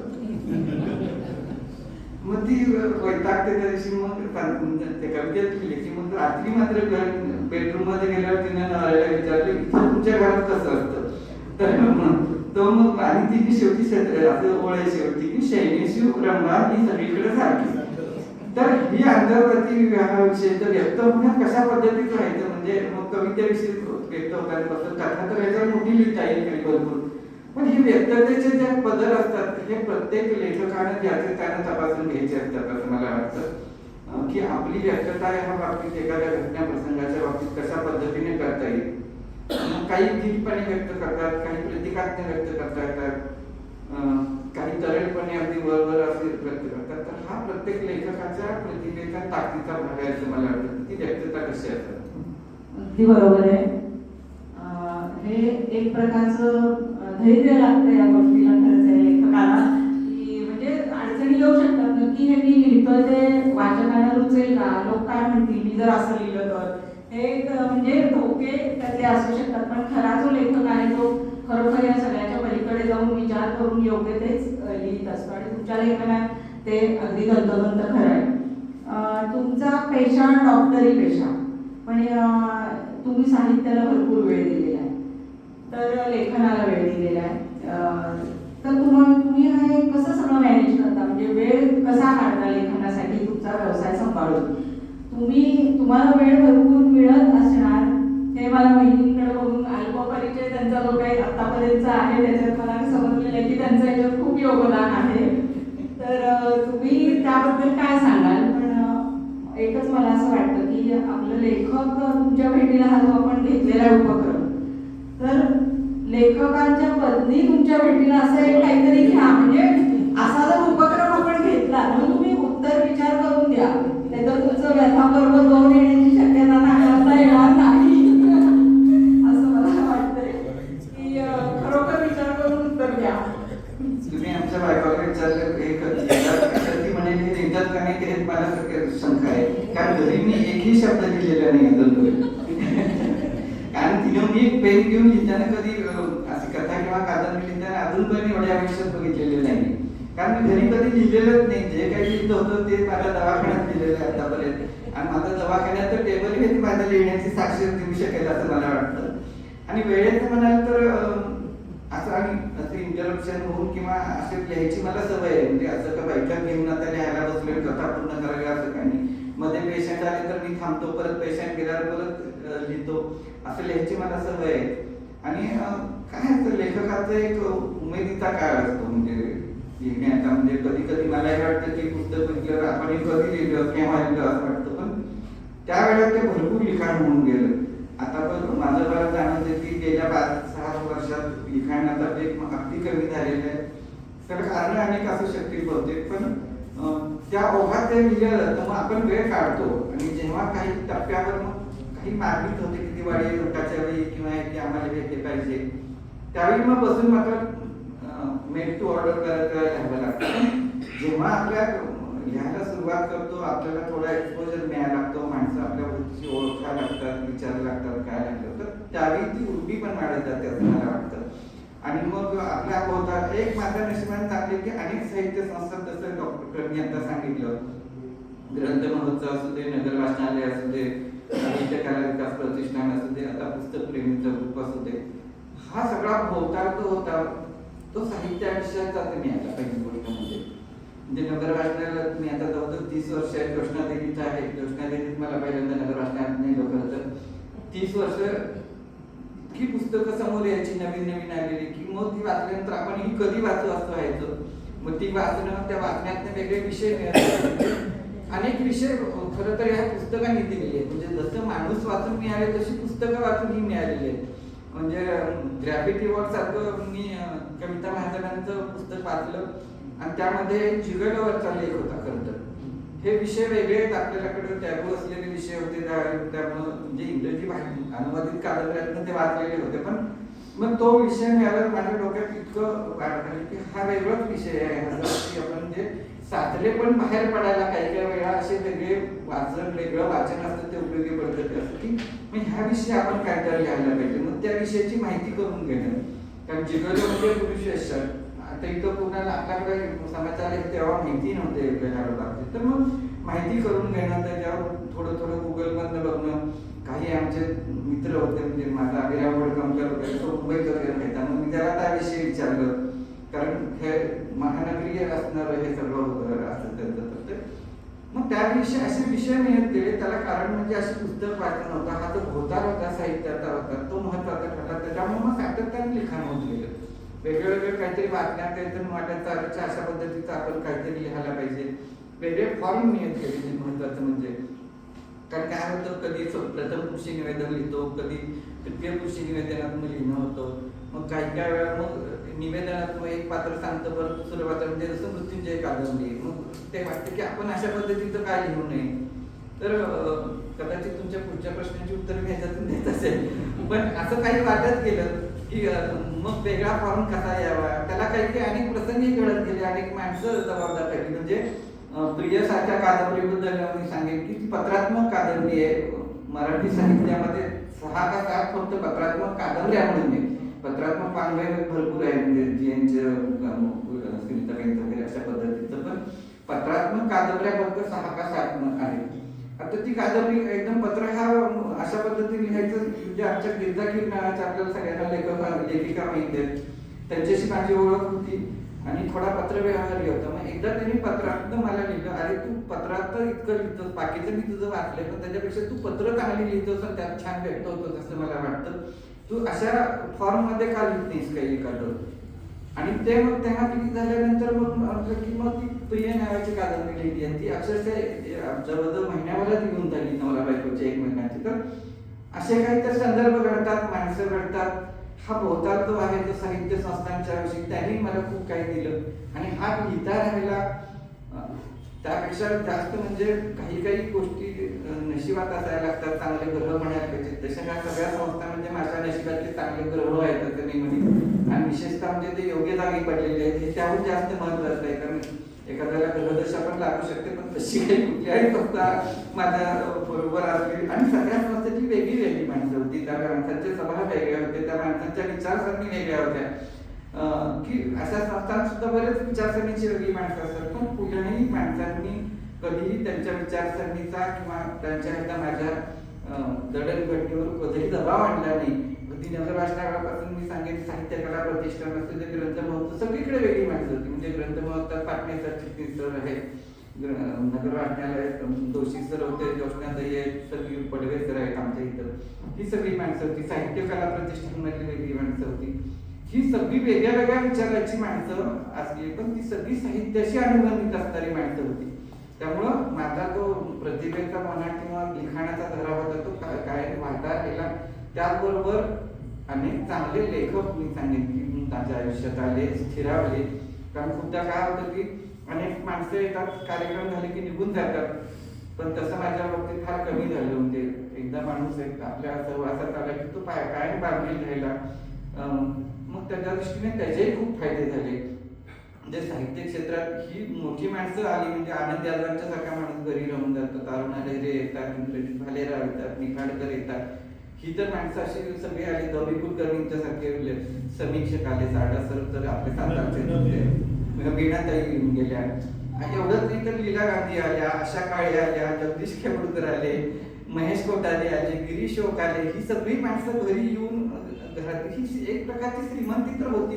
मग ती वैतागते त्या दिवशी मग ते कवितेत लिहिली की मग रात्री मात्र बेडरूम मध्ये गेल्यावर तिने नवऱ्याला विचारले इथं तुमच्या घरात कसं असतं. तर मग आणि तिने शेवटी असं ओळे शेवटी की शैलेशिव रंगा ही सगळीकडे सारखी. तर ही आंतरराष्ट्रीय विवाहाविषयी तर व्यक्त होण्यात कशा पद्धतीचं व्हायचं, म्हणजे मग कवितेविषयी व्यक्त होण्यापासून कथा तर याच्यावर मोठी लिहिता येईल काही भरपूर. पण ही व्यक्ततेचे जे पदर असतात हे प्रत्येक लेखकानं ज्याचे त्यानं तपासून घ्यायचे असतात असं मला वाटतं की आपली व्यक्तता ह्या बाबतीत एखाद्या घटना प्रसंगाच्या बाबतीत कशा पद्धतीने करता येईल. काही धीटपणे व्यक्त करतात, काही प्रतिकात्मक व्यक्त करता येतात, काही तरळपणे अगदी वरवर असे व्यक्त करतात. तर हा प्रत्येक लेखकाच्या प्रतिभेचा ताकदीचा भाग आहे असं मला वाटतं. ती व्यक्तता कशी असतात. अगदी बरोबर आहे. हे एक प्रकारचं धैर्य लागतं या गोष्टीला खरंच आहे लेखकाला की म्हणजे अडचणी येऊ शकतात नक्की हे मी लिहितोय ते वाचकांना रुचेल का, लोक काय म्हणतील मी जर असं लिहिलं तर. हे एक म्हणजे धोके त्यातले असू शकतात. पण खरा जो लेखक आहे तो खरोखर या सगळ्याच्या पलीकडे जाऊन विचार करून योग्य तेच लिहित असतो आणि तुमच्या लेखनात ते अगदी गंतगंत खरं आहे. तुमचा पेशा डॉक्टरी पेशा, पण तुम्ही साहित्याला भरपूर वेळ दिलेला आहे, तर लेखनाला वेळ दिलेला आहे. तर तुम्ही हे कसं सगळं मॅनेज करता, म्हणजे वेळ कसा काढता लेखनासाठी तुमचा व्यवसाय सांभाळून. तुम्हाला वेळ भरपूर मिळत असणार हे मला वहिनींकडे बघून अल्पपरिचय त्यांचा जो काही आतापर्यंत आहे त्याच्यात मला समजलेलं आहे की त्यांचं याच्यात खूप योगदान आहे. तर तुम्ही त्याबद्दल काय सांगाल. पण एकच मला असं वाटतं की आपलं लेखक तुमच्या भेटीला हा जो आपण घेतलेला उपक्रम, तर लेखकांच्या पत्नी तुमच्या भेटीला असं एक काहीतरी घ्या. म्हणजे असा जर उपक्रम आपण घेतला तर तुम्ही उत्तर विचार करून द्या, नाहीतर तुमचं व्यथाबरोबर जाऊन येण्याची शक्यता नाकारता येणार नाही असं मला वाटतंय की खरोखर विचार करून उत्तर द्या. तुम्ही आमच्या बायकोला विचारलं ती म्हणेल हे लिहितात का नाही ते मला शंका आहे. कारण घरी मी एकही शब्द लिहिलेला नाही अजून. कारण तिने मी पेन घेऊन लिहिताना कधी अशी कथा किंवा कादंबरी लिहिताना अजून पण एवढे आयुष्यात बघितलेले नाही. कारण मी घरी कधी लिहिलेलंच नाही. जे काही लिहिलं होतं ते मला दवाखान्यात लिहिलेलं आहे आतापर्यंत. आणि माझं दवाखान्यात तर टेबल हे माझ्या लिहिण्याची साक्ष देऊ शकेल असं मला वाटतं. आणि वेळेत म्हणाल तर असं आणि असं इंटरप्शन होऊन किंवा असे लिहायची मला सवय आहे. म्हणजे असं का बैठक घेऊन आता लिहायला बसलोय कथा पूर्ण करावी असं काही नाही. मध्ये पेशंट आले तर मी थांबतो, परत पेशंट गेल्यावर परत लिहितो, असं लिहायची मला सवय आहे. आणि काय असतं लेखकाचा एक उमेदीचा काळ असतो म्हणजे लिहिण्याचा. म्हणजे कधी कधी मलाही वाटतं की पुस्तक लिहिल्यावर आपण कधी लिहिलं केव्हा लिहिलं असं वाटतं, पण त्यावेळेला ते भरपूर लिखाण होऊन गेलं. आता पण माझं बरं जाणवतं की गेल्या 5-6 वर्षात लिखाणाचा वेग अगदी कमी झालेला आहे. त्याला कारण अनेक असू शकतील बहुतेक, पण त्या ओघात ते लिहिलं तर मग आपण वेळ काढतो. आणि जेव्हा काही टप्प्यावर मग काही मागणी होते की दिवाळी रोटाच्या वेळी किंवा की आम्हाला भेटले पाहिजे, त्यावेळी मग बसून मात्र मेड टू ऑर्डर करत लिहावं लागतं. जेव्हा आपल्या लिहायला सुरुवात करतो आपल्याला थोडा एक्सपोजर मिळायला लागतो, माणसं आपल्या गोष्टी ओळखायला लागतात, विचारायला लागतात काय लागलं, तर त्यावेळी ती उर्मी पण वाढत जाते असं मला वाटतं. आणि मग आपल्या होतात एक मात्र नशिबाने चांगले की अनेक साहित्य संस्था जसं डॉक्टर आता सांगितलं, ग्रंथ महोत्सव असू दे, नगर वाचनालय असू दे, साहित्य कला विकास प्रतिष्ठान असू दे, आता पुस्तक प्रेमीचा ग्रुप असू दे, हा सगळा भोवताल तो होता तो साहित्याविषयाचा मिळाला पहिली गोष्ट म्हणजे. म्हणजे नगर वाचनालयात मी आता जवळजवळ 30 वर्ष आहे, ज्योत्स्नादेवीचा आहे. ज्योत्स्नादेवीत मला पहिल्यांदा नगर वाचनालयात नेलं खरं तर. 30 वर्ष की पुस्तकं समोर यायची नवीन नवीन आलेली, की मग ती वाचल्यानंतर आपण ही कधी वाचू असं व्हायचं. मग ती वाचणं, त्या वाचण्यातनं वेगळे विषय मिळाले. अनेक विषय खरं तर ह्या पुस्तकांनी दिलेले आहेत. म्हणजे जसं माणूस वाचून मिळाले तशी पुस्तकं वाचून ही मिळालेली आहेत. म्हणजे ग्रॅव्हिटी वॉर सारखं मी कविता महाजनांचं पुस्तक वाचलं आणि त्यामध्ये जिगलवरचा लेख होता. खरं तर हे विषय वेगळे आहेत, आपल्याकडे टॅबू असलेले विषय होते. त्यामुळं म्हणजे इंग्रजी अनुवादित कादंबऱ्यातनं ते वाचलेले होते. पण मग तो विषय मिळाला माझ्या डोक्यात इतकं वाढलं की हा वेगळाच विषय आहे. आपण म्हणजे साचले पण बाहेर पडायला काही काही वेळा असे वेगळे वेगळं वाचन असतं ते उपयोगी पडतं. असं की मग ह्या विषयी आपण काहीतरी घ्यायला पाहिजे. मग त्या विषयाची माहिती करून घेणं, कारण जिगलं म्हणजे पुरुष यश. आता इथं कोणाला आपल्याकडे समाचार आहे तेव्हा माहिती नव्हते ह्या बाबतीत. तर मग माहिती करून घेणं, त्याच्यावर थोडं थोडं गुगलमधनं बघणं. काही आमचे मित्र होते, म्हणजे माझा अभिराम वडकमकर वगैरे, तो मुंबईत वगैरे राहायचा. मग मी त्याला त्याविषयी विचारलं, कारण हे महानगरीय असणारं हे सगळं असं त्यांचं. मग त्याविषयी असे विषय मिळत गेले. त्याला कारण म्हणजे असे पुस्तक वाचन होता, हा जो भोतार होता साहित्याचा होता, तो महत्वाचा ठरला. त्याच्यामुळे मग सातत्याने लिखाण होत गेलं. वेगवेगळे काहीतरी वाचण्यात काहीतरी वाटत अशा पद्धतीचं आपण काहीतरी लिहायला पाहिजे. वेगळे फॉर्म मिळत गेले. महत्वाचं म्हणजे कारण काय होतं, कधी प्रथम पुरुषी निवेदन लिहितो, कधी तृतीय पुरुषी निवेदनात मग लिहिणं होतं. मग काही वेळा मग निवेदनात मग एक पात्र सांगतं, परत दुसरं पात्र, म्हणजे जसं मृत्युंजय कादंबरी. मग ते वाटतं की आपण अशा पद्धतीचं काय लिहू नये. तर कदाचित तुमच्या पुढच्या प्रश्नाची उत्तर मी ह्याच्यातून देत असेल. पण असं काही वाटत गेलं की मग वेगळा फॉर्म कसा यावा. त्याला काही काही अनेक प्रसंगी घडत गेले, अनेक माणसं जबाबदार ठरली. म्हणजे प्रिय सारख्या कादंबरीबद्दल मी सांगेन की ती पत्रात्मक कादंबरी आहे. मराठी साहित्यामध्ये 6 का 7 फक्त पत्रात्मक कादंबऱ्या म्हणून आहे. पत्रात्मक पानवय भरपूर आहे, म्हणजे वगैरे अशा पद्धतीचं. पण पत्रात्मक कादंबऱ्या फक्त 6 का 7 आहेत. आता ती कादंबरी एकदम पत्र हा अशा पद्धतीने लिहायचं, म्हणजे आमच्या गिरजा कीर नावाच्या आपल्याला सगळ्यांना लेखिका माहिती आहेत, त्यांच्याशी माझी ओळख होती आणि थोडा पत्रव्यवहारही होता. मग एकदा त्यांनी पत्रात मला लिहिलं, अरे तू पत्रात तर इतकं लिहितोस, बाकीचं मी तुझं वाचलंय, पण त्याच्यापेक्षा तू पत्र चांगली लिहितोस आणि त्यात छान व्यक्त होतोस असं मला वाटतं. तू अशा फॉर्म मध्ये का लिहित नाहीस काही एखादं. आणि ते मग तेव्हा किती झाल्यानंतर मग की मग ती प्रिय नावाची कादंबरी लिहिली आणि ती अक्षरशः जवळजवळ महिन्याभरात लिहून झाली नवरा बायकोची, 1 महिन्याची. तर असे काही तर संदर्भ घडतात, माणसं घडतात. हा भोवताल जो आहे तो साहित्य संस्थांच्या विषयी त्यांनी मला खूप काही दिलं आणि हा लिहिता राहिला. त्यापेक्षा जास्त म्हणजे काही काही गोष्टी नशिबात असायला लागतात, चांगले ग्रह म्हणायला पाहिजे. तशा ह्या सगळ्या संस्था म्हणजे माझ्या नशिबातले चांगले ग्रह आहेत असं मी म्हणेन. आणि विशेषतः म्हणजे ते योग्य जागी पडलेले आहेत हे त्याहून जास्त महत्वाचं आहे. कारण एखाद्याला ग्रहदशा पण लागू शकते, पण तशी काही कुठल्याही संस्था माझ्या बरोबर असली. आणि सगळ्या संस्थेची वेगळी वेगळी माणसं होती, त्या माणसांचे स्वभाव वेगळे होते, त्या माणसांच्या विचारसरणी वेगळ्या होत्या. की अशा संस्थांत सुद्धा बरेच विचारसरणीची वेगळी माणसं असतात. पण कुठल्याही माणसांनी कधीही त्यांच्या विचारसरणीचा किंवा त्यांच्या ह्याच्या माझ्या दडणघडणीवर कधीही दबाव आणला नाही. ती नगर वाचनालयापासून मी सांगेन साहित्य कला प्रतिष्ठान असते, ते ग्रंथ महोत्सव सगळीकडे वेगळी माणसं होती. म्हणजे ग्रंथ महोत्सवात पाटणे सर, चिटणीस सर आहे, नगर वाचनालय दोषी सर होते, ज्योत्स्नाताई आहेत, सगळी पडवे सर आहेत आमच्या इथं. ही सगळी माणसं होती. साहित्य कला प्रतिष्ठान मधली वेगळी माणसं होती. ही सगळी वेगळ्या वेगळ्या विचाराची माणसं असली, पण ती सगळी साहित्याशी अनुबंधित असणारी माणसं होती. त्यामुळं माझा जो प्रतिभेचा म्हणा किंवा लिखाणाचा धरा होता तो काय वाढता गेला. त्याचबरोबर अनेक चांगले लेखक मी सांगेन की माझ्या आयुष्यात आले, स्थिरावले. कारण खूपदा काय होतं की अनेक माणसं येतात, कार्यक्रम झाले की निघून जातात, पण तसं माझ्या बाबतीत फार कमी झालं. म्हणजे एकदा माणूस आपल्या सहवासात आला की तो काय बांधील राहिला. मग त्याच्या दृष्टीने त्याचेही खूप फायदे झाले. म्हणजे साहित्य क्षेत्रात ही मोठी माणसं आली, म्हणजे आनंद यादवांच्या सारखा माणूस घरी राहून जातो, तारुणा लहरे येतात, इंद्रजित भालेराव येतात, निखाडकर येतात. ही तर माणसं अशी सगळी आली. दवी कुलकर्णींच्या सारखे समीक्षक आले, सारडा सर तर आपले सातारचे, वीणाताई गेल्या. एवढंच नाही तर लीला गांधी आल्या, आशा काळे आल्या, जगदीश खेमडकर आले, महेश कोठारे आले, गिरीश ओक आले. ही सगळी माणसं घरी येऊन घरात ही एक प्रकारची श्रीमंती तर होती,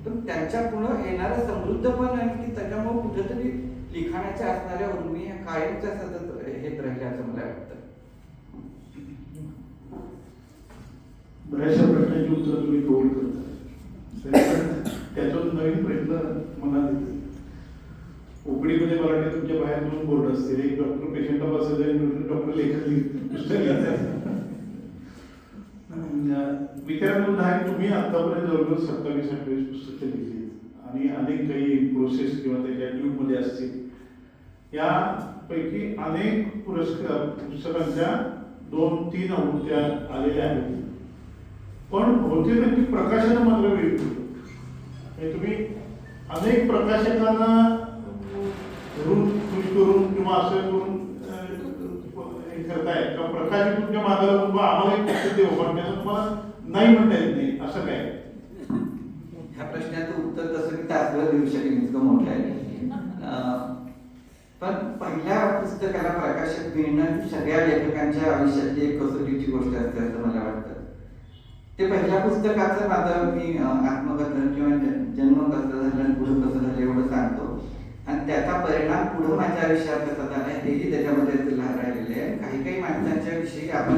पण त्यांच्या पुढं येणारं समृद्ध पण आणि की त्याच्यामुळे कुठेतरी लिखाणाच्या असणाऱ्या उर्मी ह्या कायमच्या सतत हेच राहिल्या असं मला वाटतं. बऱ्याचशा प्रश्नांची उत्तर तुम्ही कव्हर करता, त्यातून नवीन प्रश्न मनात येते. ओपडीमध्ये मराठी तुमच्या बाहेर 2 बोर्ड असतील, एक डॉक्टर पेशंटला बसायचं आणि डॉक्टर लेखन पुस्तक लिहायचं. विचारातून आहे, तुम्ही आतापर्यंत जवळजवळ 27-28 पुस्तकं लिहिली आणि अनेक काही प्रोसेस किंवा त्याच्या ट्यूबमध्ये असतील. यापैकी अनेक पुरस्कार पुस्तकांच्या 2-3 आवृत्त्या आलेल्या आहेत, पण होते नक्की प्रकाशनं मात्र वेगळी. तुम्ही अनेक प्रकाशकांना धरून खुश करून किंवा असं करून हे करताय का, प्रकाशित तुमच्या मागाला आम्हाला एक पुस्तक देऊ पण त्याचं तुम्हाला नाही म्हणता येत नाही असं काय? ह्या प्रश्नाचं उत्तर तसं मी तासभर देऊ शकेन, इतकं मोठं आहे. पण पहिल्या पुस्तकाला प्रकाशक मिळणं ही सगळ्या लेखकांच्या आयुष्यातली एक कसोटीची गोष्ट असते असं मला वाटतं. ते पहिल्या पुस्तकाचं माझं मी आत्मकथन किंवा जन्म कसं झालं, पुढं कसं झालं एवढं सांगतो, आणि त्याचा परिणाम पुढं माझ्या आयुष्यात कसा झाला हेही त्याच्यामध्ये राहिलेले आहे. काही माणसांच्या विषयी आपण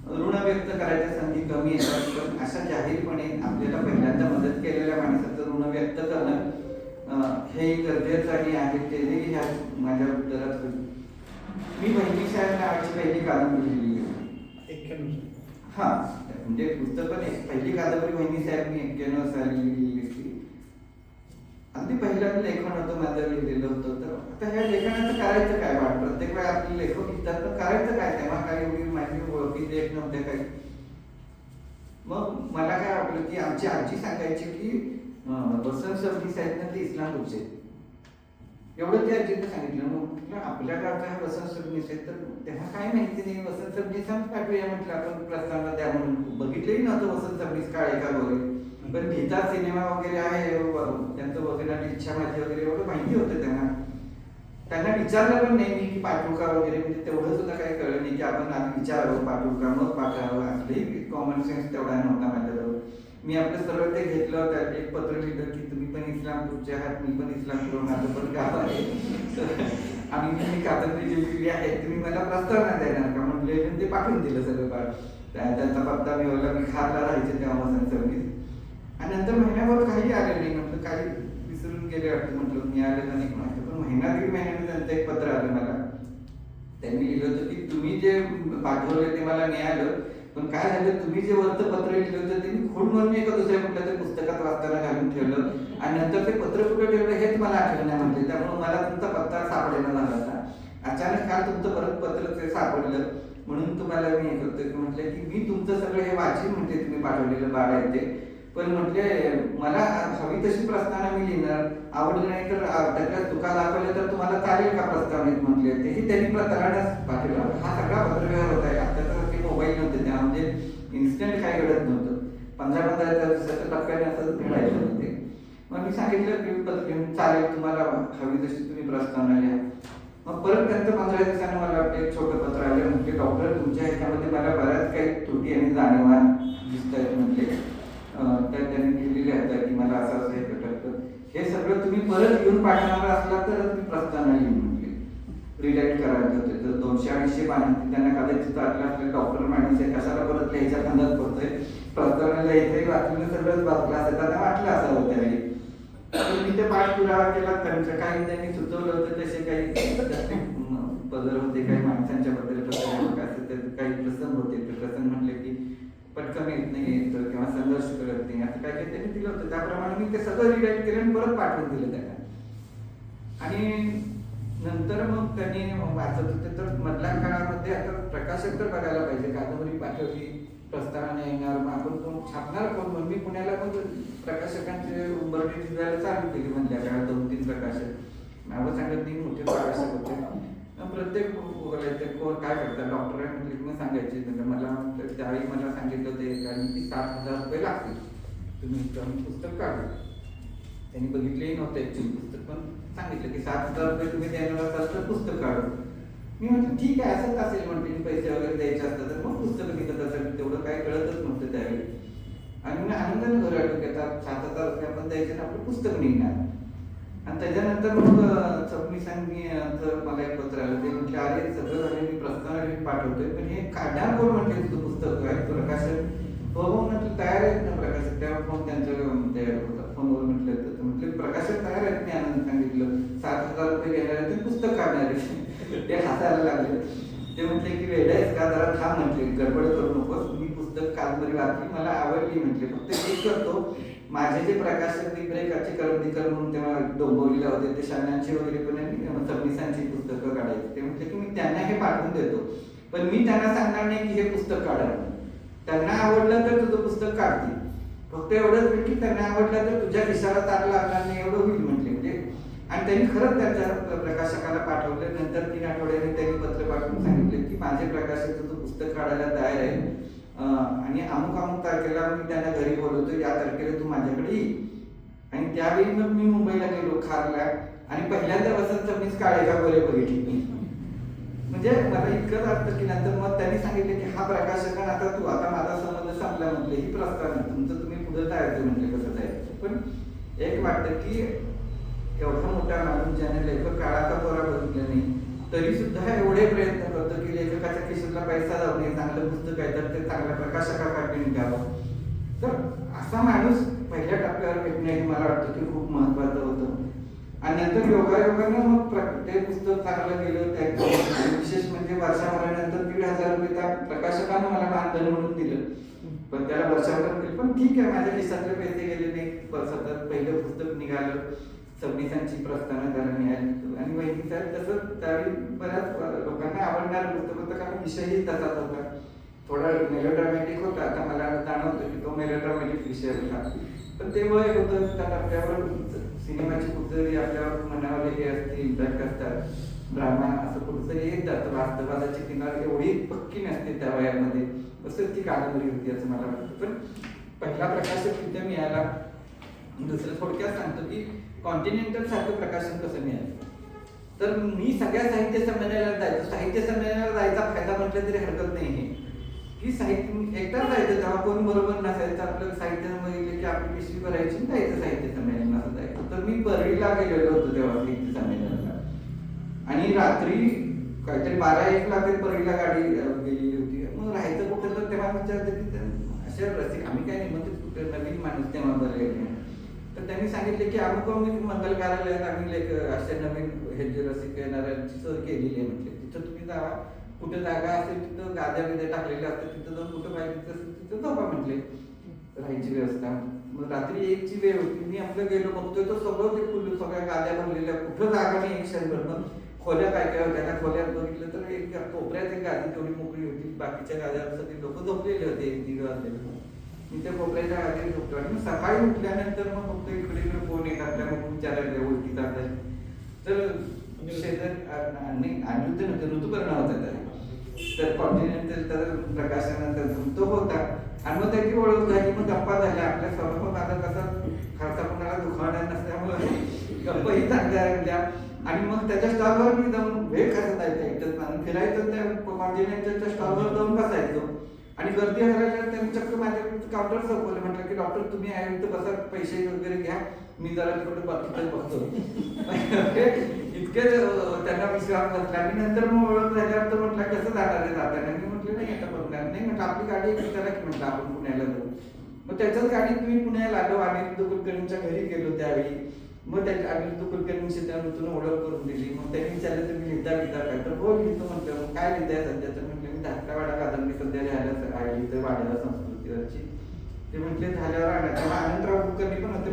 ऋण व्यक्त करायच्या संधी कमी येतात, पण अशा जाहीरपणे आपल्याला पहिल्यांदा मदत केलेल्या माणसाचं ऋण व्यक्त करणं हे गरजेचं आणि आहे. तेही ह्या माझ्या उत्तरात होईल. मी बहिणी साहेब नावाची पहिली कादंबरी लिहिली होती. हा म्हणजे पुस्तक पण पहिली कादंबरी बहिणी साहेब मी 91 साली लिहिली होती. अगदी पहिलं लेखन होतं माझं, लिहिलेलं होतं. तर आता ह्या लेखनाचं करायचं काय वाट, प्रत्येक वेळा आपले लेखक लिहितात तर करायचं काय, तेव्हा काही एवढी माझी ओळखी लेख नव्हते काही. मग मला काय वाटलं की आमची आजी सांगायची की वसंत सबनीस आहेत ना ते इस्लामपूरचे, एवढं त्या आजीनं सांगितलं. मग म्हटलं आपल्या गावचा हा वसंत सबनीस आहे, तर तेव्हा काय माहिती नाही, वसंत सबनीसांच पाठवूया म्हटलं आपण प्रस्तावना द्या म्हणून. बघितलंही नव्हतं वसंत सबनीस काळे का गोरे, पण गीता सिनेमा वगैरे आहे त्यांचं वगैरे इच्छा माझी वगैरे एवढं माहिती होतं तेव्हा. त्यांना विचारलं पण नाही मी की पाठवू का वगैरे, म्हणजे तेवढं सुद्धा काही कळलं नाही की आपण आधी विचारावं पाठवू का मग पाठवावं, असलंही कॉमन सेन्स तेवढा नव्हता माझ्याजवळ. मी आपलं सरळ ते घेतलं, त्यात एक पत्र लिहिलं की तुम्ही पण इस्लामपूरचे आहात, मी पण इस्लामपूर, माझं पण गाव आहे आणि मी कादंबरी लिहिलेली आहे, तुम्ही मला प्रस्तावना देणार का म्हटले. ते पाठवून दिलं सगळं पाठ. त्यांचा पत्ता मिळवला, मी खारला राहायचे तेव्हा वसंत सबनीस. आणि नंतर महिन्याभर काही आले नाही, म्हटलं काही विसरून गेले वाटतं, म्हटलं मी आलं नाही कोणाचं. पण 1-1.5 महिन्याने त्यांचं एक पत्र आलं मला. त्यांनी लिहिलं होतं की तुम्ही जे पाठवले ते मला मिळालं, पण काय झालं तुम्ही जे वरचं पत्र लिहिलं होतं ते मी खूण म्हणून एका दुसऱ्या कुठल्या तरी पुस्तकात वाचताना घालून ठेवलं, आणि नंतर ते पत्र कुठं ठेवलं हेच मला आठवण नाही म्हटले. त्यामुळे मला तुमचा पत्ता सापडेना झाला होता. अचानक काल तुमचं परत पत्र ते सापडलं, म्हणून तुम्हाला मी हे करतो की म्हटलं की मी तुमचं सगळं हे वाचीन, म्हणजे तुम्ही पाठवलेलं बाळ आहे ते, पण म्हटले मला हवी तशी प्रस्तावना मी लिहिणार, आवडलं नाही तर त्यातल्या चुका दाखवल्या तर तुम्हाला चालेल का प्रस्तावनेत म्हटले. तेही त्यांनी प्रतारणाच पाठवलं. हा सगळा पत्रव्यवहार होता. आत्तासारखे मोबाईल नव्हते तेव्हा, म्हणजे इन्स्टंट काय घडत नव्हतं. 15-15 दिवसाच्या टप्प्याने असं घडायचं होते. मग मी सांगितलं की पत्र चालेल, तुम्हाला हवी तशी तुम्ही प्रस्तावना लिहा. मग परत त्यांचं 15 दिवसानं मला वाटतं एक छोटं पत्र आलं, म्हणजे डॉक्टर तुमच्या ह्याच्यामध्ये मला बऱ्याच काही त्रुटी आणि जाणीवा दिसत आहेत म्हटले. त्या त्यांनी लिहिलेल्या आहेत की मला असं असं हे करतं, हे सगळं तुम्ही परत घेऊन पाठवणार असला तर मी प्रस्तावना लिहून म्हटले. रिडायरेक्ट करायचे होते तर 200-250 पाणी त्यांना कदाचित वाटलं असले डॉक्टर माणूस आहे कशाला परत लिहायच्या खांदात पडतोय, प्रस्तावना लिहायचंही वाचलं सगळंच वाचलं असं त्यांना वाटलं असावं त्यावेळी. मी ते पाठपुरावा केला, त्यांचं काही त्यांनी सुचवलं होतं तसे काही पदर होते, काही माणसांच्या बद्दल काही प्रसंग होते. ते प्रसंग म्हटले की पटकन येत नाही येतं किंवा संघर्ष करत नाही असं काय काही त्यांनी दिलं होतं. त्याप्रमाणे मी ते सगळं रिडायरेक्ट केलं आणि परत पाठवून दिलं त्यांना. आणि नंतर मग त्यांनी वाचत होते तर मधल्या काळामध्ये आता प्रकाशक तर बघायला पाहिजे, कादंबरी पाठवली, प्रस्तावना येणार, मग आपण कोण छापणार कोण. मग मी पुण्याला मग प्रकाशकांचे उंबरठे शिजायला चालू केली मधल्या काळात. 2-3 प्रकाशक नावं सांगत नाही, मोठे प्रकाशक होते. प्रत्येक बोलायचे कोण काय करतात, डॉक्टर आहे म्हटले की मग सांगायचे. मला त्यावेळी मला सांगितलं होते की 60,000 रुपये लागतील, तुम्ही पुस्तक काढू. त्यांनी बघितलेही नव्हतं ऍक्च्युअली पुस्तक, पण सांगितलं की 60,000 रुपये तुम्ही देणार असाल तर पुस्तक काढू. मी म्हटलं ठीक आहे असंच असेल म्हटले, पैसे वगैरे द्यायचे असतात तर मग पुस्तकं निघत असेल, तेवढं काही कळतच नव्हतं त्यावेळी. आणि मी आनंदाने घर आलो की आता 7,000 रुपये आपण द्यायचे ना आपलं पुस्तक निघणार. आणि त्याच्यानंतर मग सबनीसांनी तर मला एक पत्र आलं. ते म्हटले अरे सगळं झाले, मी प्रस्तावना पाठवतोय, पण हे काढणार कोण म्हटले तुझं पुस्तक आहे प्रकाशन? हो हो म्हटलं तयार आहेत ना प्रकाशक. त्यावर फोन त्यांचं तयार होता, फोनवर म्हटलं तर म्हटलं प्रकाशक तयार आहेत. मी आनंद सांगितलं 7,000 रुपये घेणार आहे, ते पुस्तक काढणार आहे. ते हसायला लागले. ते म्हटले की वेळ आहेस का, जरा थांब म्हटले, गडबड करू नकोस, मी पुस्तक कादंबरी वाचली, मला आवडली म्हटले, फक्त एक करतो, माझे जे प्रकाशक दिग्दर्शकाचे करंदीकर म्हणून तेव्हा डोंबिवलीला होते, ते शाळांची वगैरे पण सबनीसांची पुस्तकं काढायची. ते म्हटले की मी त्यांना हे पाठवून देतो, पण मी त्यांना सांगणार नाही की हे पुस्तक काढा. त्यांना आवडलं तर तुझं पुस्तक काढतील, फक्त एवढंच की त्यांना आवडलं तर तुझ्या खिशाला तार लागणार नाही एवढं होईल म्हटले. म्हणजे आणि त्यांनी खरंच त्यांच्या प्रकाशकाला पाठवलं. नंतर 3 आठवड्याने त्यांनी पत्र पाठवून सांगितले की माझे प्रकाशक तुझं पुस्तक काढायला तयार आहे आणि अमुक तारखेला मी त्यांना घरी बोलवतो, या तारखेला तू माझ्याकडे ये. आणि त्यावेळी मग मी मुंबईला गेलो खारला आणि पहिल्यांदा वसंत सबनीस काळेगा गोरे बघितली. म्हणजे मला इतकं वाटतं की नंतर मग त्यांनी सांगितले की हा प्रकाशक आता तू, आता माझा संबंध संपला म्हटले, ही प्रस्तावना तुमचं तुम्ही पुढे जायचं म्हटले, कसं जायचं. पण एक वाटतं की एवढा मोठा माणूस ज्याने लेखक काळाचा कोरा बघितला नाही तरी सुद्धा एवढे प्रयत्न करतो की लेखकाच्या खिशातला पैसा जाऊ नये, चांगलं पुस्तक आहे तर ते चांगल्या प्रकाशकाकडे निघावं. तर असा माणूस पहिल्या टप्प्यावर भेटणं हे मला वाटतं की खूप महत्वाचं होतं. आणि नंतर योगायोगानं मग ते पुस्तक चांगलं गेलं. त्या विशेष म्हणजे वर्षाभरानंतर 1,500 रुपये त्या प्रकाशकानं मला मानधन म्हणून दिलं. पण त्याला वर्षाभर दिलं, पण ठीक आहे, माझ्या खिशातले पैसे गेले नाही. सतत पहिलं पुस्तक निघालं, सबनीसांची प्रस्तावना त्याला मिळाली. आणि वैदिक साहेब तसं त्यावेळी बऱ्याच लोकांना आवडणारं पुस्तक होतं, कारण विषयही तसाच होता, थोडा मेलोड्रामॅटिक होता. आता मला जाणवतं की तो मेलोड्रामॅटिक विषय होता, पण ते वय होतं. त्या टप्प्यावर सिनेमाची कुठेतरी आपल्यावर मनावर हे असते, इम्पॅक्ट असतात. ड्रामा असं कुठंतरी येत जातं, वास्तवाची किनार एवढी पक्की नसते त्या वयामध्ये. तसंच ती कादंबरी होती असं मला वाटतं. पण पहिला प्रकाशक तिथे मिळाला. दुसरं थोडक्यात सांगतो की कॉन्टिनेंटल सारखं प्रकाशन कसं मिळालं. तर मी सगळ्या साहित्य संमेलनाला जायचो. साहित्य संमेलनाला जायचा फायदा म्हटलं तरी हरकत नाही आहे की साहित्य एकटाच जायचं, तेव्हा कोण बरोबर नसायचं. आपलं साहित्य बघितलं की आपली पिशवी भरायची जायचं साहित्य संमेलन असं जायचं. तर मी परळीला गेलेलो होतो तेव्हा साहित्य संमेलनाला, आणि रात्री काहीतरी 12-1 ला ते परळीला गाडी गेलेली होती. मग राहायचं कुठं, तर तेव्हा विचारलं की अशा रसिक आम्ही काय निमंत्रित कुठे नवीन माणूस तेव्हा बरे. तर त्यांनी सांगितले की अमुक मंगल कार्यालयात आम्ही अशा नवीन हे जे रसिक येणाऱ्यांची सोय केलेली आहे म्हटले, तिथं तुम्ही जावा, कुठे जागा असेल तिथं गाद्या बिद्या टाकलेल्या असतात, तिथं जाऊन कुठं पाहिजे तिथं झोपा म्हटले, राहायची व्यवस्था. मग रात्री 1ची वेळ होती, मी आपलं गेलो, बघतोय तो सगळं ते फुल सगळ्या गाद्या भरलेल्या, कुठं जागा नाही. 1 क्षणभर मग खोल्या काय होत्या, त्या खोल्यात बघितलं तर एक कोपऱ्यात एक गादी तेवढी मोकळी होती, बाकीच्या गाद्यावर सगळे लोक झोपलेले होते 1-1 वाजलेले. मी त्या कोपऱ्याच्या गादीवर झोपतो. आणि मग सकाळी उठल्यानंतर मग फक्त इकडे फोन येतात, त्या मग विचारायला ओळखी जातात. तर शेजारी अनिरुद्ध नव्हते, ऋतुपर्ण होता त्याला. तर कॉन्टिनेंटल तर प्रकाशनानंतर तो होता, आणि मग त्याची ओळख झाली. मग गप्पा झाल्या आपल्या स्वभाव. माझा कसा खर्चा कोणाला दुखावणार नसल्यामुळे गप्पाही चांगल्या लागल्या. आणि मग त्याच्या स्टॉलवर मी जाऊन वेळ कसं जायचं एकटंच फिरायचं, त्या कॉन्टिनेंटलच्या स्टॉलवर जाऊन बसायचो. आणि गर्दी व्हायला त्यांनी चक्क माझ्या काउंटर सोपवलं. म्हटलं की डॉक्टर तुम्ही आहे इथं बसा, पैसे वगैरे घ्या, मी जरा तिकडे बाकीचं बघतो. इतके त्यांना विश्वास बसला. आणि नंतर मग ओळख झाल्यावर तर म्हटलं कसं जाणार आहे जाताना. मी म्हटलं नाही आता बघणार नाही, म्हटलं आपली गाडी विचारा की म्हटलं आपण पुण्याला जाऊ. मग त्याच्याच गाडीत मी पुण्याला आलो. अनिरुद्ध कुलकर्णींच्या घरी गेलो त्यावेळी. मग त्या अनिरुद्ध कुलकर्णींशी त्या ऋतून ओळख करून दिली. मग त्यांनी विचारलं तर मी लिहिता काय, तर हो लिहितो म्हटलं. मग काय लिहिताय सध्या, तर म्हटलं मी धाकटावाडा कादंबरी सध्या लिहायला आहे इथं वाड्याला संस्कृतीवरची. ते म्हटले झाल्यावर आणा. तेव्हा अनंतराव कुलकर्णी पण होते,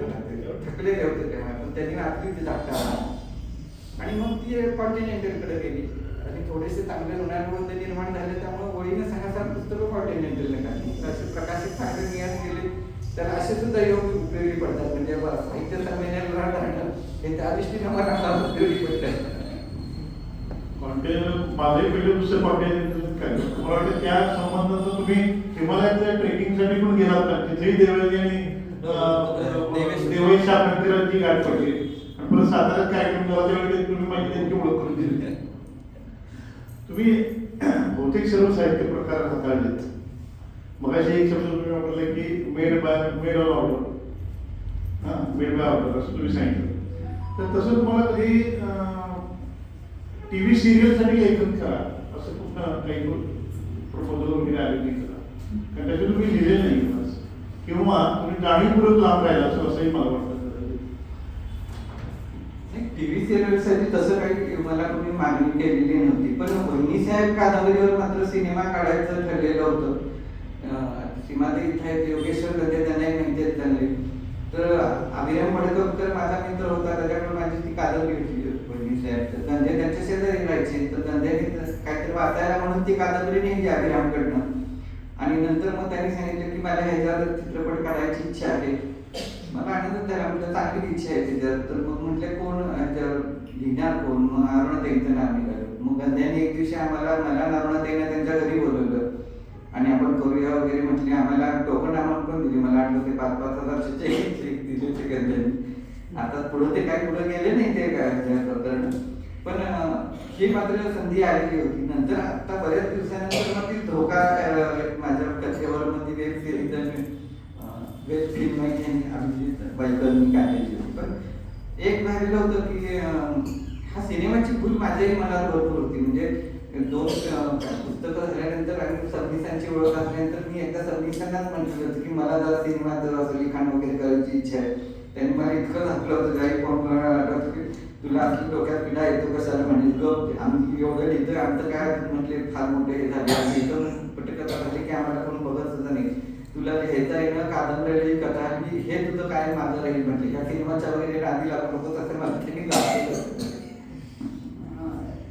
थकलेले होते तेव्हा, पण त्यांनी वाचली होती धाकटावाडा. आणि मग ती कॉन्टिनेंटलकडे गेली. आणि थोडेसे चांगले ऋणानुबंध निर्माण झाले, त्यामुळे ओळीनं 6-7 पुस्तकं कॉन्टिनेंटलने काढली. असे प्रकाशित चांगले नियात गेले. त्याला असे सुद्धा योग उपयोगी पडतात. म्हणजे साहित्य संमेलनाला राहणं हे त्या दृष्टीने मला उपयोगी पडतं. माझंही पहिलं दुसरं कॉन्टेंट काय मला वाटतं त्या संबंधात तुम्ही हिमालयाच्या ट्रेकिंगसाठी पण गेलात का? तिथेही देवळी आणि देवेश मंदिराची गाठ पडली, आणि परत साताऱ्यात कार्यक्रम झाला त्यावेळी तुम्ही माझी त्यांची ओळख करून दिली. तुम्ही बहुतेक सर्व साहित्य प्रकार हाताळलेत. मगाशी एक शब्द तुम्ही वापरले की made by order, made by order असं तुम्ही सांगितलं. तर तसं तुम्हाला कधी टीव्ही सिरियलसाठी लेखन करा असं कुठं काही प्रपोजल वगैरे आले नाही करा, कारण त्याच्यात तुम्ही लिहिले नाही बस, किंवा तुम्ही जाणीवपूर्वक लांब राहिला असंही मला वाटतं. टीव्ही सिरियलसाठी तसं काही मला कोणी मागणी केलेली नव्हती, पण वहिनी साहेब कादंबरीवर मात्र सिनेमा काढायचं ठरलेलं होतं. सीमाताई इथे आहेत, योगेश्वर गद्दे त्यांनाही माहिती आहेत त्यांनी. तर अभिराम पडकर तर माझा मित्र होता, त्याच्याकडे माझी ती कादंबरी होती वहिनी साहेब. तर धंदे त्यांच्या शेजारी राहायचे, तर धंद्याने काहीतरी वाचायला म्हणून ती कादंबरी नेली अभिरामकडनं. आणि नंतर मग त्यांनी सांगितलं की मला ह्याच्यावर चित्रपट काढायची इच्छा आहे. मला आनंद झाला, म्हणजे चांगली इच्छा आहे त्याच्यात. तर मग म्हटलं कोण ह्याच्यावर लिहिणार कोण? मग अरुणाताईंचं नाव निघालं. मग गंध्याने एक दिवशी मला अरुणाताईंना त्यांच्या घरी बोलवलं आणि आपण करूया वगैरे म्हटले. आम्हाला टोकन अमाऊंट पण दिली, मला आठवते 5,000-5,000 चेक दिले ते गंध्याने. आता पुढे ते काही पुढे गेले नाही ते प्रकरण, पण ही मात्र संधी आलेली होती. नंतर आता बऱ्याच दिवसानंतर मग ती धोका माझ्या कथेवर मध्ये web series web film Abhijit बाईकरनी काढलेली होती. पण एक राहिलेलं होतं की हा सिनेमाची भूल माझ्याही मनात भरपूर होती. म्हणजे 2 पुस्तकं झाल्यानंतर आणि सबनीसांची ओळख असल्यानंतर मी एकदा सबनीसांनाच म्हटलं होतं की मला जरा सिनेमात जरा असं लिखाण वगैरे करायची इच्छा आहे. त्यांनी मला इतकं झाकलं होतं, काही फोन मला आठवतं की तुला असली डोक्यात पिढा येतो कशाला म्हणेल आम्ही एवढं लिहितोय, आमचं काय म्हटले फार मोठे हे झाले आणि इथं पटकथा झाली की आम्हाला कोण बघत सुद्धा नाही. तुला लिहायचं आहे ना, कादंबरी कथा लिही, हे तुझं काय माझं राहील म्हटलं. ह्या सिनेमाच्या वगैरे आधी लागू नकोस असं मला त्यांनी लागलं.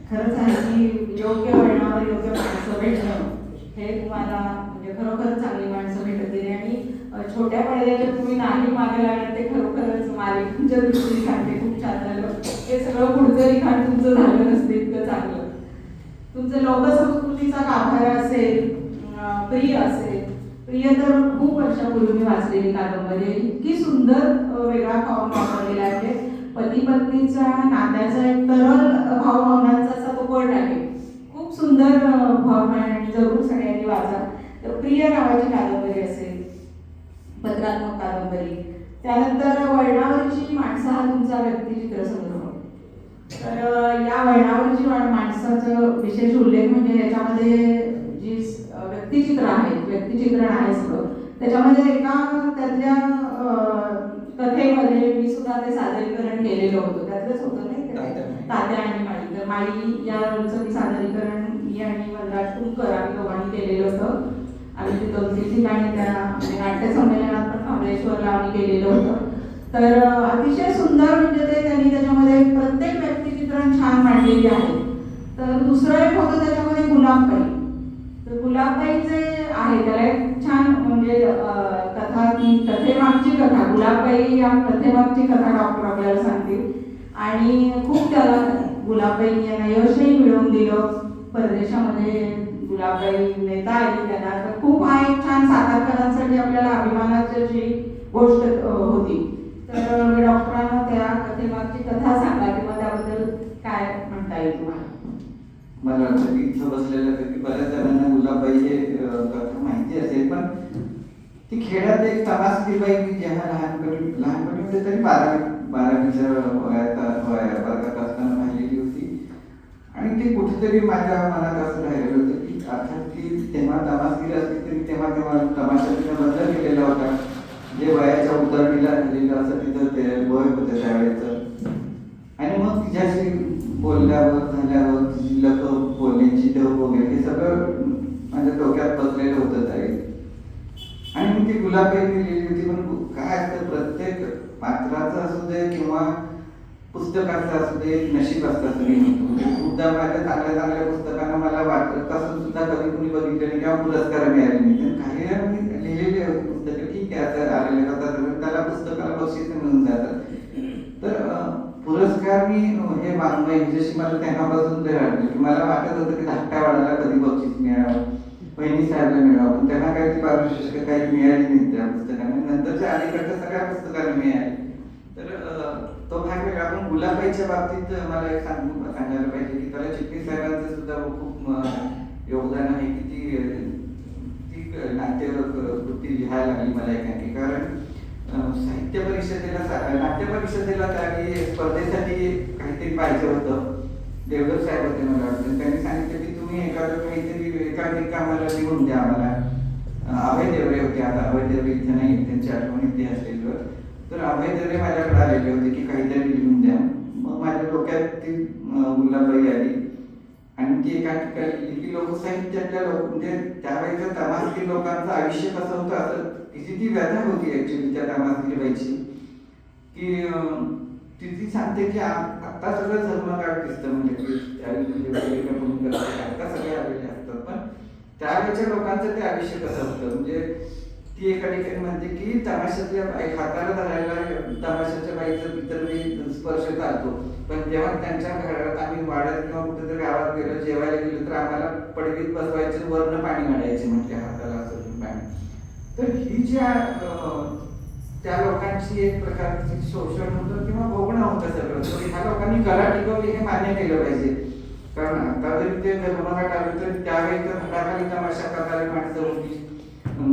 खरंच आहे की योग्य वळणावर योग्य माणसं भेटणं हे तुम्हाला म्हणजे खरोखरच चांगली माणसं भेटत गेली. आणि छोट्या पडद्याच्या तुम्ही नाही मागे लागणार ते खरोखरच मालिकांच्या दृष्टीने सांगते खूप छान झालं. हे सगळं पुढचं लिखाण तुमचं झालं नसतं इतकं चांगलं. तुमचं लोकसंस्कृतीचा गाभारा असेल, प्रिय असेल. प्रिय तर खूप वर्षापूर्वी मी वाचलेली कादंबरी, इतकी सुंदर वेगळा फॉर्म वापरलेला आहे. पती पत्नीच्या नात्याचा एक तरल भावभावनांचा असा तो पट आहे. खूप सुंदर भावना आहे आणि जरूर सगळ्यांनी वाचा. तर प्रिय नावाची कादंबरी असेल, पत्रात्मक कादंबरी. त्यानंतर वळणावरची माणसं हा तुमचा व्यक्तिचित्र संग्रह. तर या वळणावरची माणसाचं विशेष उल्लेख म्हणजे याच्यामध्ये जी व्यक्तिचित्र आहेत, व्यक्तिचित्रण आहे सगळं. त्याच्यामध्ये एका त्यातल्या कथेमध्ये मी सुद्धा ते सादरीकरण केलेलं होतं, त्यातलंच होतं नाही तात्या आणि माळी. तर माळी या रोलचं मी सादरीकरण मी आणि वनराज कुंकर आम्ही दोघांनी केलेलं होतं. आम्ही ते 2-3 ठिकाणी त्या नाट्य संमेलनात पण महाबळेश्वरला आम्ही केलेलं होतं. तर अतिशय सुंदर म्हणजे ते त्यांनी त्याच्यामध्ये प्रत्येक व्यक्तिचित्रण छान मांडलेली आहे. तर दुसरं एक होतं त्याच्यामध्ये गुलाबबाई. तर गुलाबबाई जे आहे त्याला एक छान म्हणजे कथा, ती कथेमागची कथा, गुलाबबाई या कथेमागची कथा डॉक्टर आपल्याला सांगतील. आणि खूप त्याला गुलाबबाईंनी यांना यशही मिळवून दिलं. परदेशामध्ये गुलाबबाई नेता आली त्यांना. तर खूप हा एक छान सातारकरांसाठी आपल्याला अभिमानाची गोष्ट होती. तर डॉक्टरांना त्या कथेमागची कथा सांगा किंवा त्याबद्दल काय म्हणता येईल तुम्हाला? मला वाटतं की इथं बसलेल्यापैकी बऱ्याच जणांना गुलाबबाई हे कथा माहिती असेल, पण ती खेड्यात एक तमासगी बाई मी जेव्हा लहानपणी होते तरी 12वीच्या वर्गात असताना पाहिलेली होती. आणि ती कुठेतरी माझ्या मनात असं राहिलेलं होतं की अर्थात ती तेव्हा तमासगीर असली तरी तेव्हा तमाशा तिनं बंद केलेला होता. जे वयाच्या उतरणीला झालेलं असं तिथं ते वय होतं त्यावेळेचं. आणि मग तिच्याशी बोलल्यावर झाल्यावर तिची लक बोलण्याची ढब वगैरे हे सगळं माझ्या डोक्यात बसलेलं होतं त्यावेळी. आणि मग ती गुलाबबाई लिहिली होती. पण काय असतं, प्रत्येक पात्राचं असू दे किंवा पुस्तकाचं असू दे नशीब असतं असं मी म्हणतो. खूपदा माझ्या चांगल्या पुस्तकांना मला वाटतं तसं सुद्धा कधी कुणी बघितलं नाही किंवा पुरस्कार मिळाले नाही. तर काही मी लिहिलेले पुस्तकं ठीक आहे आता आलेले होतात, त्याला पुस्तकाला बक्षीस मिळून जातात. तर पुरस्कार मी हे वाङ्मय ह्याच्याशी मला तेव्हापासून ते वाटलं की मला वाटत होतं की धाकट्या वाड्याला कधी बक्षीस मिळावं, वहिनी साहेबला मिळावं. पण तेव्हा काही पारितोषिक काही मिळाली नाही त्या पुस्तकाने. नंतरच्या अलीकडच्या सगळ्या पुस्तकांना मिळाली. तर तो भाग वेगळा. पण गुलाबबाईच्या बाबतीत मला एक सांगायला पाहिजे की त्याला चिटणीस साहेबांचं सुद्धा खूप योगदान आहे की ती नाट्यकृती लिहायला लागली मला एकांकी. कारण साहित्य परिषदेला नाट्य परिषदेला त्यावेळी स्पर्धेसाठी काहीतरी पाहिजे होतं. देवधर साहेब होते मला वाटतं. त्यांनी सांगितलं की तुम्ही एखादं काहीतरी एकांकिका आम्हाला लिहून द्या. आम्हाला अभय देवरे होते, आता अभय देवरे इथे नाही, त्यांची आठवण इथे असलेलं. तर अभय देवरे माझ्याकडे आलेले होते की काहीतरी लिहून द्या. मग माझ्या डोक्यात ती मुलाबाई आली आणि ती एकांकिका लिहिली की लोकसाहित्यातल्या म्हणजे त्यावेळेच्या तमासगीर लोकांचं आयुष्य कसं होतं असं तिची ती व्यथा होती ऍक्च्युली त्या तमासगीर बाईची की ती सांगते की आता सगळं झगमगाट दिसतं म्हणजे की आता सगळे आलेले असतात, पण त्यावेळेच्या लोकांचं ते आयुष्य कसं होतं. म्हणजे ती एका ठिकाणी म्हणते की तमाशातल्या बाई हाताला धरायला तमाशाच्या बाईचं इतर मी स्पर्श चालतो, पण जेव्हा त्यांच्या घरात आम्ही वाड्यात किंवा कुठेतरी गावात गेलो जेवायला गेलो तर आम्हाला पडवीत बसवायचे, वरनं पाणी मांडायचे म्हणजे हाताला असं पाणी. तर ही ज्या त्या लोकांची एक प्रकारची शोषण होतं किंवा भोगणं होतं सगळं. तर ह्या लोकांनी कला टिकवली हे मान्य केलं पाहिजे. कारण आता जरी ते धर्मघाट आले तर त्यावेळी तर घराखाली तमाशा करणारी माणसं होती,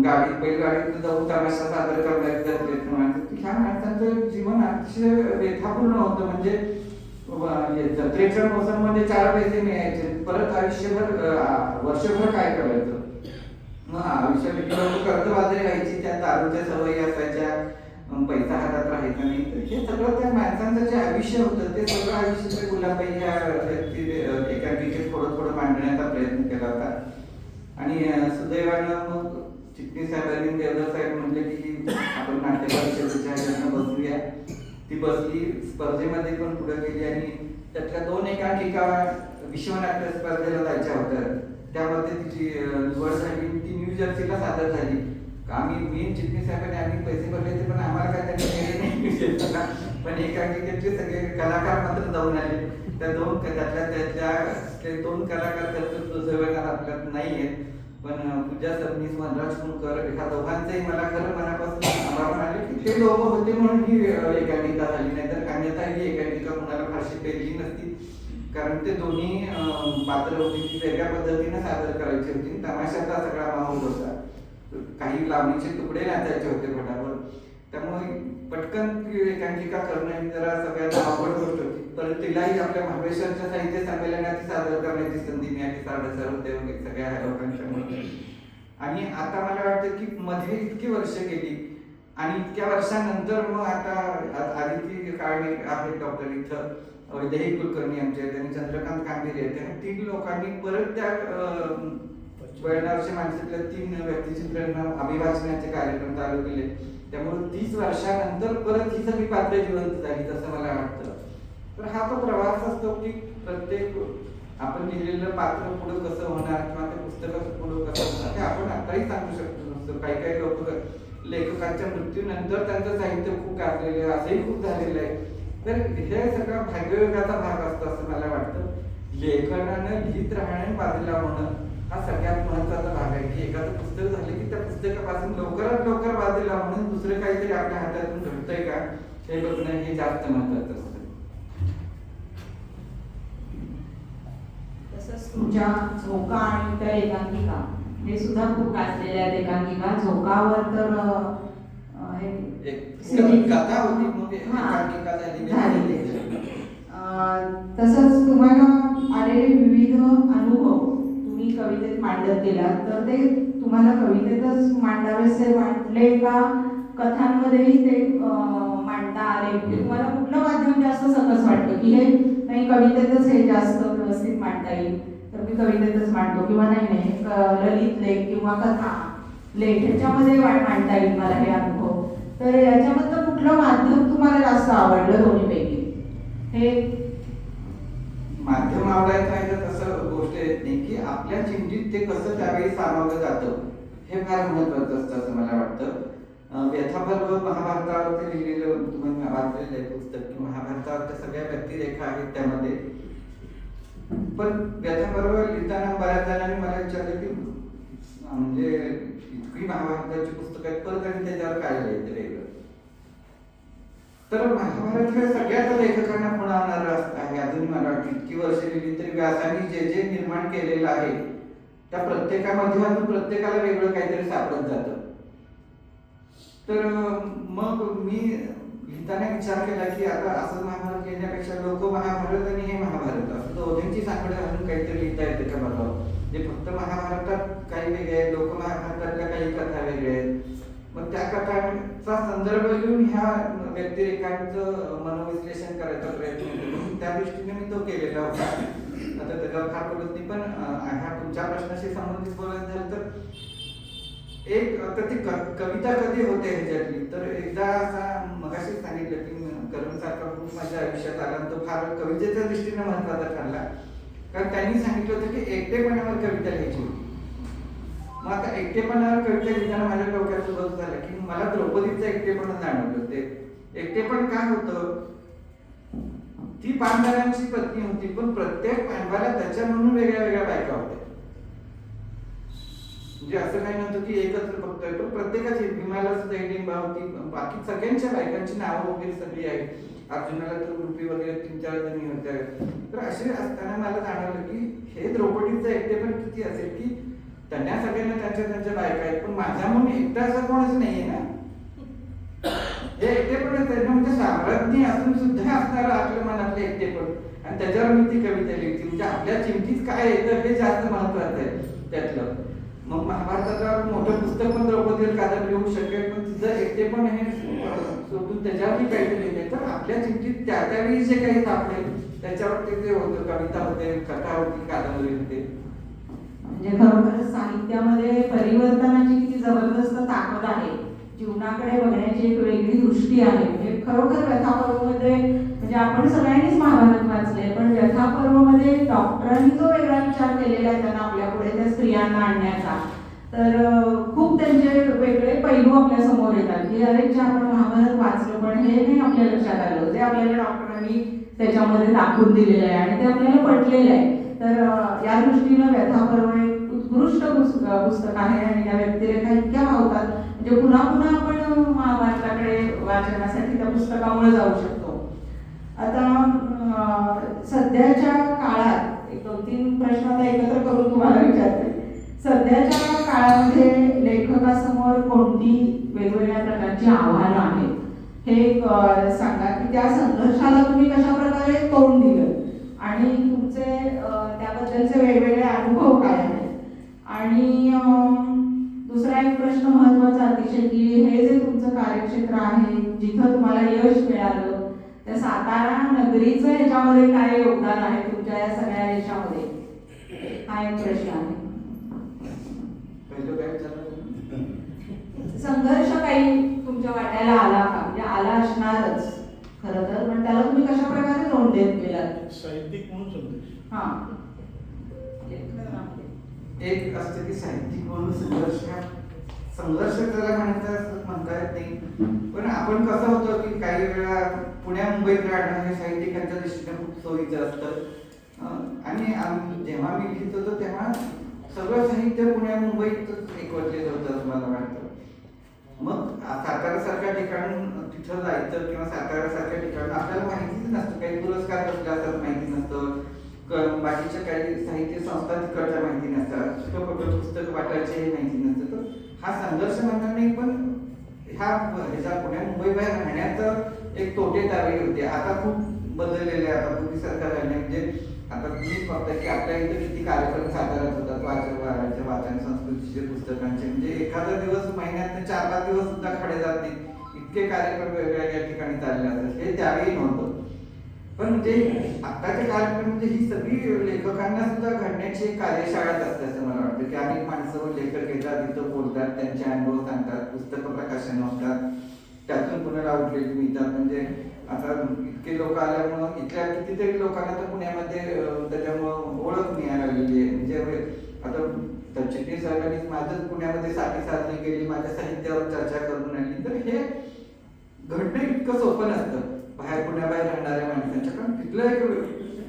गाडीत बैलगाडीत जाऊन तमाशा सादर करणारी माणसं. ह्या माणसांचं जीवन अतिशय व्यथापूर्ण होतं. म्हणजे जत्रेच्या मोसममध्ये 4 पैसे मिळायचे, परत आयुष्यभर वर्षभर काय करायचं. मग आयुष्यात कर्जबाजारी राहायची, त्या दारूच्या सवयी असायच्या, पैसा हातात राहायचा नाही. तर हे सगळं त्या माणसांचं जे आयुष्य होतं ते सगळं आयुष्य गुलाबाई ह्या एकांकिकेत थोडं थोडं मांडण्याचा प्रयत्न केला होता. आणि सुदैवानं मग चिटणीस साहेबांनी देवधर साहेब म्हणले की आपण नाट्य परिषदेच्या ह्याच्यानं बसूया. ती बसली, स्पर्धेमध्ये पण पुढे गेली आणि त्यातल्या 2 एकांकिका विश्वनाट्य स्पर्धेला जायच्या होत्या. त्यामध्ये तिची निवड झाली, ती न्यू जर्सीला सादर झाली. मी चिटणीस साहेबांनी आम्ही पैसे भरले होते पण आम्हाला काय त्यांनी नेले नाही. पण एकांकिकेतले सगळे कलाकार मात्र जाऊन आले. त्या 2 त्यातल्या 2 कलाकार त्याचं आपल्यात नाही आहेत, पण पूजा सबनीस, वनराज कुंकर ह्या दोघांचंही मला खरं मनापासून आभार मानले की ते लोक होते म्हणून ही एकांकिका झाली, नाहीतर अन्यथा ही एकांकिका कुणाला फारशी पेरली नसती. कारण ते दोन्ही पात्र होती ती वेगळ्या पद्धतीने सादर करायची होती. तमाशाचा सगळा माहोल होता, काही लावणीचे तुकडे नाचायचे होते फटाफट. त्यामुळे पटकन एकांकिका करणं ही जरा सगळ्यात अवघड गोष्ट होती. पण तिलाही आपल्या महाबळेश्वरच्या साहित्य संमेलनाची सादर करण्याची संधी मिळाली साडेसर होते वगैरे सगळ्या लोकांच्यामुळे. आणि आता मला वाटतं की मध्ये इतकी वर्ष गेली आणि इतक्या वर्षानंतर मग आता आदिती काळे आहेत डॉक्टर इथं, वैदेही कुलकर्णी आमचे, त्यांनी चंद्रकांत कांबेरे, त्या 3 लोकांनी परत त्या 52 वर्ष माणसातल्या 3 व्यक्तिचित्रांना अभिवाचनाचे कार्यक्रम चालू केले. त्यामुळे 30 वर्षानंतर परत ही सगळी पात्र जिवंत झाली असं मला वाटतं. तर हा तो प्रवास असतो की प्रत्येक आपण लिहिलेलं पात्र पुढे कसं होणार किंवा ते पुस्तकाचं पुढे कसं होणार हे आपण आताही सांगू शकतो नसतो. काही लोक लेखकांच्या मृत्यूनंतर त्यांचं साहित्य खूप गाजलेलं आहे, असंही खूप झालेलं आहे. तर हे सगळं भाग्ययोगाचा भाग असतो असं मला वाटतं. लेखनानं लिहित राहणं, बाजूला होणं हा सगळ्यात महत्वाचा भाग आहे की एखादं पुस्तक झालं की त्या पुस्तकापासून लवकरात लवकर बाजूला होणं, दुसरं काहीतरी आपल्या हातातून घडतंय का हे बघणं हे जास्त महत्वाचं असतं. तसंच तुमच्या झोका आणि त्या एकांकिका हे सुद्धा खूप गाजलेले आहेत. एकांकिका झोकावर तर कथा होती मग एकांकिका झाली. तसंच तुम्हाला आलेले विविध अनुभव तुम्ही कवितेत मांडत गेलात, तर ते तुम्हाला कवितेतच मांडावेसे वाटले का कथांमध्येही ते मांडता आले? तुम्हाला कुठलं माध्यम जास्त सकस वाटतं की हे नाही कवितेतच हे जास्त व्यवस्थित मांडता येईल तर मी कवितेतच मांडतो, किंवा नाही ललित लेख किंवा कथा लेख ह्याच्यामध्ये मांडता येईल मला हे अनुभव? तर याच्यामधलं कुठलं माध्यम तुम्हाला जास्त आवडलं दोन्हीपैकी? हे माध्यम आवडायचं आहे तर तसं गोष्ट येत नाही की आपल्या चिंतीत ते कसं त्यावेळी सामावलं जातं हे फार महत्वाचं असतं असं मला वाटतं. व्यथापर्व महाभारतावर ते लिहिलेलं तुम्ही वाचलेलं आहे पुस्तक की महाभारतावरच्या सगळ्या व्यक्तिरेखा आहेत त्यामध्ये. पण व्यथापर्व लिहिताना बऱ्याच जणांनी मला विचारलं की म्हणजे इतकी महाभारताची पुस्तकं आहेत परत आणि त्याच्यावर काय लिहायचं वेगळं. तर महाभारत हे सगळ्याच लेखकांना खुणावणारं आहे. अजून मला वाटतं इतकी वर्ष लिहिली तरी व्यासांनी जे जे निर्माण केलेलं आहे त्या प्रत्येकामध्ये अजून प्रत्येकाला वेगळं काहीतरी सापडत जातं. तर मग मी लिहिताना विचार केला की आता असं महाभारत लिहिण्यापेक्षा लोक महाभारत आणि हे महाभारत असं दोघांची साखळी घालून काहीतरी लिहिता येते का बघावं. म्हणजे फक्त महाभारतात काही वेगळे आहेत, लोक महाभारतातल्या काही कथा वेगळ्या आहेत. मग त्या कथांचा संदर्भ घेऊन ह्या व्यक्तिरेखांचं मनोविश्लेषण करायचा प्रयत्न केला. त्या दृष्टीने मी तो केलेला होता. आता त्याच्यावर फार बोलत नाही, पण ह्या तुमच्या प्रश्नाशी संबंधित बोलायचं झालं तर एक आता ती कविता कधी होते ह्याच्यातली, तर एकदा असा मगाशी सांगितलं की करणसारखा खूप माझ्या आयुष्यात आला. तो फार कवितेच्या दृष्टीने महत्वाचा ठरला, कारण त्यांनी सांगितलं होतं की एकटेपणावर कविता लिहायची होती. मग आता एकटेपणावर कविता लिहिताना माझ्या डोक्यात सुरुवात झालं की मला द्रौपदीचं एकटेपण जाणवलं. ते एकटेपण काय होतं, ती पांडवांची पत्नी होती, पण प्रत्येक पांडवाला त्याच्या म्हणून वेगळ्या वेगळ्या बायका होत्या. म्हणजे असं काही नव्हतं की एकच बघतोय, पण प्रत्येकाची भीमाला सुद्धा हिडिंबा होती, बाकी सगळ्यांच्या बायकांची नावं वगैरे सगळी आहेत. अर्जुनाला तर रुपी वगैरे 3-4 जणी होत्या. तर असे असताना मला जाणवलं की हे द्रौपदीचं एकटेपण किती असेल की त्यांना सगळ्यांना त्यांच्या बायका आहेत, पण माझ्या म्हणून एकटा असं कोणच नाहीये ना. हे एकटेपणच आहे ना, म्हणजे साम्राज्ञी असून सुद्धा असणारं आपल्या मनातलं एकटेपण, आणि त्याच्यावर मी ती कविता लिहिली. म्हणजे आपल्या चिंतीत काय येतं हे जास्त महत्वाचं आहे त्यातलं. मग महाभारताचं मोठं पुस्तक पण द्रौपदीवर कादंबरी होऊ शकेल, पण तिचं एकटेपण हे सोडून त्याच्यावरही काहीतरी लिहिले तर आपल्या चिंतीत त्यावेळी जे काही सापडेल त्याच्यावरती ते होतं. कविता होते, कथा होती, कादंबरी होते. म्हणजे खरोखरच साहित्यामध्ये परिवर्तनाची किती जबरदस्त ताकद आहे. जीवनाकडे बघण्याची एक वेगळी दृष्टी आहे. म्हणजे खरोखर व्यथापर्वमध्ये म्हणजे आपण सगळ्यांनीच महाभारत वाचले, पण व्यथापर्वमध्ये डॉक्टरांनी जो वेगळा विचार केलेला आहे त्यांना आपल्या पुढे त्या स्त्रियांना आणण्याचा, तर खूप त्यांचे वेगळे पैलू आपल्या समोर येतात की अरे जे आपण महाभारत वाचलं पण हे नाही आपल्या लक्षात आलं, जे आपल्याला डॉक्टरांनी त्याच्यामध्ये दाखवून दिलेलं आहे आणि ते आपल्याला पटलेलं आहे. तर या दृष्टीनं व्यथापर्व एक उत्कृष्ट पुस्तक आहे आणि त्या व्यक्तिरेखा इतक्या भावतात म्हणजे पुन्हा पुन्हा आपण महाभारताकडे वाचनासाठी त्या पुस्तकामुळे जाऊ शकतो. आता सध्याच्या काळात एक 2-3 प्रश्न आता एकत्र करून तुम्हाला विचारते. सध्याच्या काळामध्ये लेखकासमोर कोणती वेगवेगळ्या प्रकारची आव्हानं आहेत हे सांगा की त्या संघर्षाला तुम्ही कशा प्रकारे तोंड दिलं आणि तुमचे त्याबद्दलचे वेगवेगळे अनुभव काय आहेत. आणि दुसरा एक प्रश्न महत्त्वाचा अतिशय की हे जे तुमचं कार्यक्षेत्र आहे जिथं तुम्हाला यश मिळालं त्या सातारा नगरीचं ह्याच्यामध्ये काय योगदान आहे तुमच्या या सगळ्या यशामध्ये, हा एक प्रश्न आहे. संघर्ष काही तुमच्या वाट्याला आला का, म्हणजे आला असणारच खरं तर, पण त्याला तुम्ही कशा प्रकारे तोंड देत गेलात. साहित्यिक म्हणून संदेश एक असतं की साहित्यिक म्हणून संघर्ष त्याला म्हणता येत नाही, पण आपण कसं होतं की काही वेळा पुण्या मुंबईत राहणं हे साहित्यिकांच्या दृष्टीने खूप सोयीचं असतं. आणि जेव्हा मी लिहित होतो तेव्हा सगळं साहित्य पुण्या मुंबईतच एकवटलेलं होतं असं मला वाटतं. मग साताऱ्यासारख्या ठिकाण तिथं जायचं किंवा साताऱ्यासारख्या ठिकाण आपल्याला माहितीच नसतं, काही पुरस्कार कसले असतात माहिती नसतं, बाकीच्या काही साहित्य संस्था तिकडच्या माहिती नसतात, कुठं पुस्तक वाटायचे हे माहिती नसतं. तर हा संघर्ष म्हणणार नाही, पण ह्याच्या पुण्या मुंबई बाहेर राहण्याचं एक तोटे त्यावेळी होते. आता खूप बदललेले आहे, आता पूर्वीसारखं राहिले. म्हणजे आता तुम्हीच बघता की आपल्या इथं किती कार्यक्रम साताऱ्यात होतात वाचन संस्कृतीचे पुस्तकांचे. म्हणजे एखादा दिवस महिन्यात 4-5 दिवस सुद्धा खडे जात नाही, इतके कार्यक्रम वेगवेगळ्या ठिकाणी चालले असतात. हे त्यावेळी नव्हतं. पण म्हणजे आताचे कार्यक्रम म्हणजे ही सगळी लेखकांना सुद्धा घडण्याची एक कार्यशाळाच असते असं मला वाटतं की अनेक माणसं लेखक येतात, तिथं बोलतात, त्यांचे अनुभव सांगतात, पुस्तकं प्रकाशन होतात, त्यातून पुण्याला उठलेली मिळतात. म्हणजे आता इतके लोक आल्यामुळं इथल्या कितीतरी लोकांना तर पुण्यामध्ये त्याच्यामुळं ओळख मिळायला लागलेली आहे. म्हणजे आता चिटणीस साहेबांनी माझंच पुण्यामध्ये साठी साधने केली, माझ्या साहित्यावर चर्चा करून आणली. तर हे घडणं इतकं सोपं नसतं बाहेर पुण्याबाहेर राहणाऱ्या माणसांच्या, कारण तिथलं एक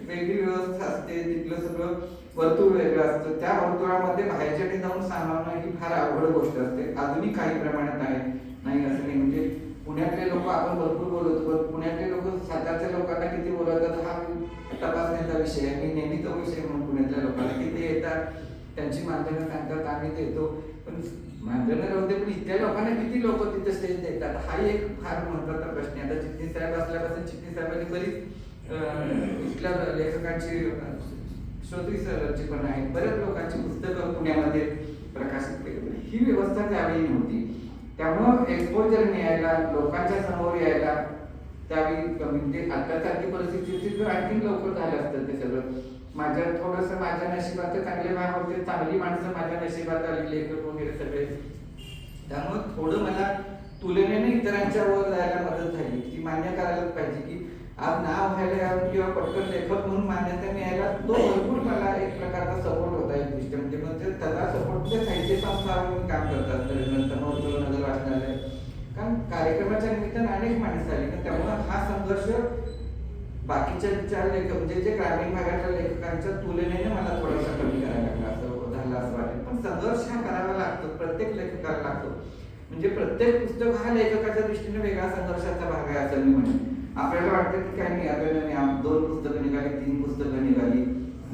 वेगळी व्यवस्था असते, तिथलं सगळं वर्तुळ वेगळं असतं. त्या वर्तुळामध्ये बाहेरच्या जाऊन सामावणं ही फार अवघड गोष्ट असते. अजूनही काही प्रमाणात आहे, नाही असं नाही. म्हणजे पुण्यातले लोक आपण भरपूर बोलतो, पण पुण्यातले लोक सातारच्या लोकांना किती बोलवतात हा तपासण्याचा विषय आहे. मी नेहमी तो विषय म्हणून पुण्यातल्या लोकांना किती येतात, त्यांची माध्यमं सांगतात, आम्ही देतो. पण मानधन राहू दे, पण इथल्या लोकांना किती लोक तिथे स्टेज देतात, हाही एक फार महत्वाचा प्रश्न आहे. आता चिटणीस साहेब असल्यापासून चिटणीस साहेबांनी बरीच इथल्या लेखकांची श्रोत्री सरची पण आहेत, बऱ्याच लोकांची पुस्तकं पुण्यामध्ये प्रकाशित केली. ही व्यवस्था त्यावेळी नव्हती. त्यामुळं एक्सपोजर मिळायला, लोकांच्या समोर यायला त्यावेळी म्हणजे आतासारखी परिस्थिती जर आणखी लवकर झालं असतं ते सगळं. थोडंसं माझ्या नशिबात चांगले भाग होते, चांगली माणसं माझ्या नशिबात आली, लेखक वगैरे सगळे. त्यामुळे थोडं मला तुलनेने इतरांच्या वर जायला मदत झाली. ती मान्य करायलाच पाहिजे की आज नाव व्हायला किंवा पटकन लेखक म्हणून मान्यता मिळायला तो भरपूर मला एक प्रकारचा सपोर्ट होता. एक दृष्टी म्हणजे त्याला सपोर्ट साहित्य संस्थांवर काम करतात, ग्रंथमहोत्सव, नगर वाचनालय, कारण कार्यक्रमाच्या निमित्तानं अनेक माणसं आली ना. त्यामुळे हा संघर्ष बाकीच्या लेखक म्हणजे जे ग्रामीण भागातल्या लेखकांच्या तुलनेने मला थोडासा कमी करायला लागला असं झालं असं वाटेल. पण संघर्ष हा करावा लागतो, प्रत्येक लेखकाला लागतो. म्हणजे प्रत्येक पुस्तक हा लेखकाच्या दृष्टीने वेगळा संघर्षाचा भाग आहे असं मी म्हणेन. आपल्याला वाटतं की काही नाही, आपल्याला 2 पुस्तकं निघाली, 3 पुस्तकं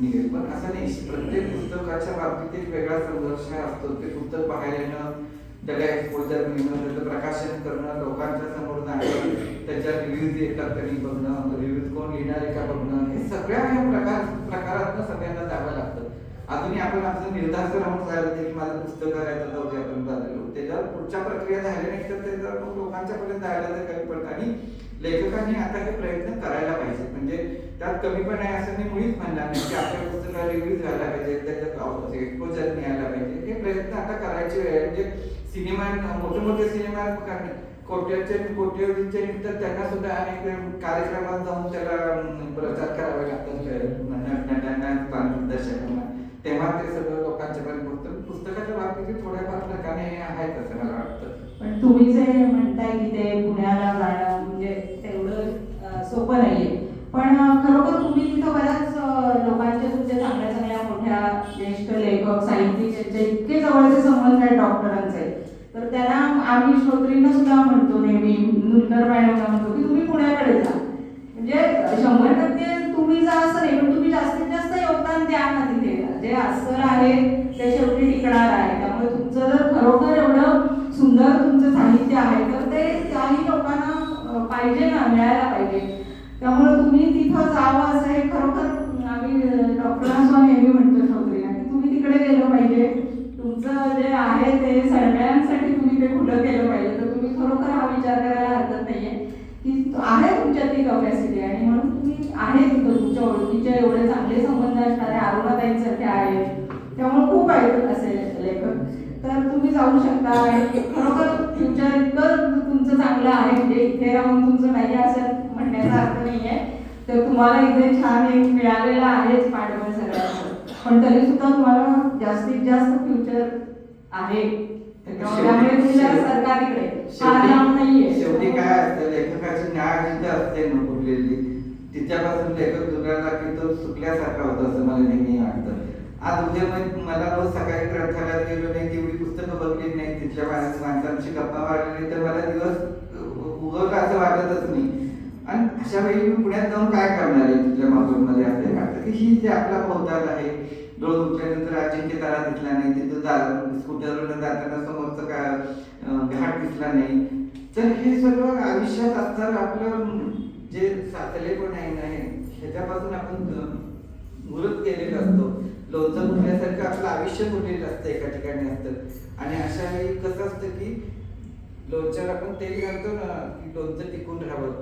निघेल, पण असं नाही. प्रत्येक पुस्तकाच्या बाबतीत एक वेगळा संघर्ष असतो. ते पुस्तक बाहेर येणं, त्याला एक्सपोजर मिळणं, त्याचं प्रकाशन करणं, लोकांच्या समोर जाणं, त्याच्या रिव्ह्यूज येतात तरी बघणं, रिव्ह्यूज कोण लिहिणारे का बघणं, हे सगळ्या प्रकारातनं सगळ्यांना जावं लागतं. अजूनही आपण आमचं निर्धार राहून झालं की माझं पुस्तक करायचं जाऊ दे, आपण झालेलो त्याच्यावर पुढच्या प्रक्रिया झाल्या नाही तर त्याच्यावर मग लोकांच्या पर्यंत जायला तर कमी पडतं. आणि लेखकांनी आता हे प्रयत्न करायला पाहिजे. म्हणजे त्यात कमी पण आहे असं मी मुळीच म्हणणार नाही की आपल्या पुस्तकाला रिव्ह्यूज घ्यायला पाहिजे, त्याच्यात एक्सपोजर मिळायला पाहिजे. हे प्रयत्न आता करायचे वेळ. म्हणजे सिनेमा, मोठे मोठे सिनेमा कोट्यवधींच्या निमित्त त्यांना सुद्धा अनेक कार्यक्रमात जाऊन त्याला प्रचार करावे लागतात नटांना, दर्शकांना, तेव्हा ते सगळं लोकांच्या पर्यंत पोहोचतं. पुस्तकाच्या बाबतीत थोड्याफार प्रकारे आहेत असं मला वाटतं. पण तुम्ही जे म्हणताय की ते पुण्याला जाणं म्हणजे तेवढं सोपं नाहीये, पण खरोखर तुम्ही तिथं बऱ्याच लोकांचे तुमचे चांगल्या चांगल्या मोठ्या ज्येष्ठ लेखक, साहित्यिक यांचे इतके जवळचे संबंध आहेत डॉक्टरांचे, तर त्यांना आम्ही श्रोत्रींना सुद्धा म्हणतो नेहमी, नुलकर मॅडमला म्हणतो की तुम्ही पुण्याकडे जा. म्हणजे 100% तुम्ही जा असं नाही, पण तुम्ही जास्तीत जास्त योगदान द्या ना तिथे. जे अस्सल आहे ते शेवटी टिकणार आहे. त्यामुळे तुमचं जर खरोखर एवढं सुंदर तुमचं साहित्य आहे तर ते त्याही लोकांना पाहिजे ना, मिळायला पाहिजे. त्यामुळे तुम्ही तिथं जावं असं हे खरोखर आम्ही डॉक्टरांना नेहमी म्हणतो श्रोत्रीला की तुम्ही तिकडे गेलं पाहिजे. तुमचं जे आहे ते सगळ्यांसाठी तुम्ही ते खुलं केलं पाहिजे. तर तुम्ही खरोखर हा विचार करायला हरकत नाहीये की आहे तुमच्यात ती कपॅसिटी आणि म्हणून तुम्ही आहे तिथं तुमच्या ओळखीचे एवढे चांगले संबंध असणारे अरुणाताईंसारखे आहेत. त्यामुळे खूप आहेत असे लेखक, तर तुम्ही जाऊ शकता. आणि खरोखर फ्युचर इतकं तुमचं चांगलं आहे म्हणजे इथे राहून तुमचं नाही असं म्हणण्याचा अर्थ नाहीये. तर तुम्हाला इथे छान एक मिळालेलं आहेच पाठबळ सगळ्यांचं, पण तरी सुद्धा तुम्हाला जास्तीत जास्त फ्युचर आहे. त्यामुळे तुम्ही जरा सरकारीकडे फार लांब नाहीये. शेवटी काय असतं, लेखकाची न्याय जिथे असते कुठलेली तिच्यापासून लेखक चुकायला की तो चुकल्यासारखा होतो असं मला नेहमी वाटतं. आज उद्या मला रोज सकाळी ग्रंथालयात गेलो नाही, तेवढी पुस्तकं बघली नाही, तिथल्या माणसांची गप्पा मारली नाही तर मला दिवस उगवला असं वाटतच नाही. आणि अशा वेळी मी पुण्यात जाऊन काय करणार आहे तिथल्या मागोमध्ये असं वाटतं की ही जे आपला भोवताल आहे, डोळ उठल्यानंतर अजिंक्य तारा दिसला नाही, तिथं स्कूटरवरून जाताना समोरचं काय घाट दिसला नाही. तर हे सर्व आयुष्यात असताना आपलं जे साचलेपण आहे ना ह्याच्यापासून आपण मुरत गेलेलो असतो. लोणचं फुटल्यासारखं आपलं आयुष्य फुटलेलं असतं, एका ठिकाणी असतं. आणि अशा वेळी कसं असतं की लोणच्यावर आपण तेल घालतो ना की लोणचं टिकून राहावं,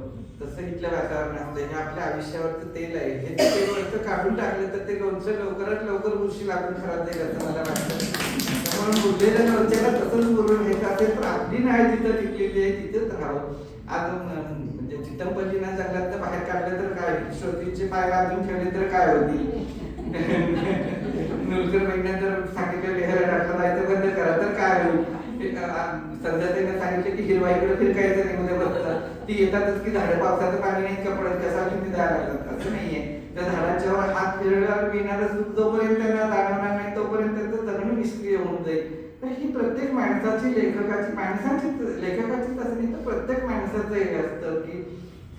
तसं इथलं वातावरण असतं. हे आपल्या आयुष्यावरचं तेल आहे, हे तेल वरचं काढून टाकलं तर ते लोणचं लवकरात लवकर बुरशी लागून खराब जाईल असं मला वाटतं. त्यामुळे बुडलेल्या लोणच्याला तसंच बुरून घ्यायचं असेल तर आपली नाळ जिथं टिकलेली आहे तिथेच राहावं. आज म्हणजे चितमपल्लीना जंगलात तर बाहेर काढलं तर काय, श्रोतीचे पाय बांधून ठेवले तर काय होतील. नुलकर वैज्ञानिक जर सांगितलं लेहरा टाकलं जायचं बंद करा तर काय होईल. सध्या त्यांना सांगितलं की हिरवाईकडे फिरकायचं नाही, मध्ये बसतात ती येतातच की झाडं पावसाचं पाणी नाही कपडत त्यासाठी ती जायला लागतात. असं नाहीये, त्या झाडाच्यावर हात फिरवल्यावर येणारं जोपर्यंत त्यांना जाणवणार नाही तोपर्यंत त्यांचं जगणं निष्क्रिय होऊन जाईल. तर ही प्रत्येक माणसाची लेखकाचीच असं नाही तर प्रत्येक माणसाचं हे असतं की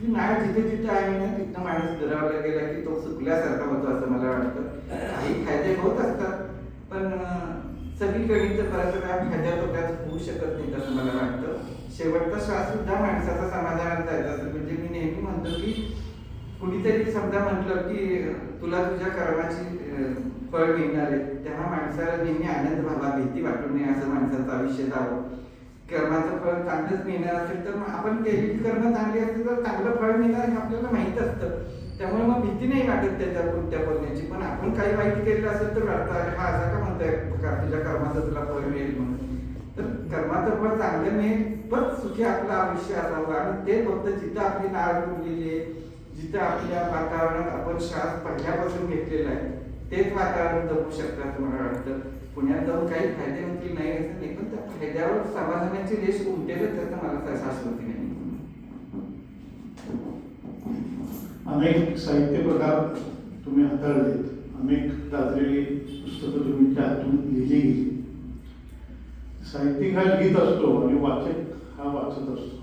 ती नाळ जिथे जिथे आहे ना तिथं माणूस दुरावला गेला की तो चुकल्यासारखा होतो असं मला वाटतं. काही फायदे होत असतात पण सगळी गणित परत फायद्या तोट्यात होऊ शकत नाही असं मला वाटतं. शेवटचा श्वास सुद्धा माणसाचा समाधानात जायचा असतो. म्हणजे मी नेहमी म्हणतो की कुणीतरी समजा म्हटलं की तुला तुझ्या कर्माची फळ मिळणार आहे, तेव्हा माणसाला नेहमी आनंद व्हावा, भीती वाटू नये असं माणसाचं आयुष्य जावं. कर्माचं फळ चांगलंच मिळणार असेल तर मग आपण केलेली कर्म चांगली असतील तर चांगलं फळ मिळणार हे आपल्याला माहित असतं. त्यामुळे मग भीती नाही वाटत त्याच्या कोणत्या बोलण्याची. पण आपण काही वाईट केलेलं असेल तर वाटतं हा असा का म्हणतोय तुझ्या कर्माचं तुला फळ मिळेल म्हणून. तर कर्माचं फळ चांगलं मिळेल पण सुखी आपलं आयुष्य असावं. आणि ते फक्त जिथं आपली नाळ उरलेली आहे, जिथं आपल्या वातावरणात आपण श्वास पहिल्यापासून घेतलेला आहे तेच वातावरण जगू शकतं असं मला वाटतं. पुण्यात जाऊन काही फायदे होतील नाही असं नाही, पण त्या फायद्यावर समाधानाची रेष उमटेलच त्याचं मला शाश्वती नाही. अनेक साहित्य प्रकार तुम्ही हाताळलेत, अनेक गाजलेली पुस्तकं तुम्ही त्यातून लिहिली गेली. साहित्यिक हा लिहित असतो आणि वाचक हा वाचत असतो.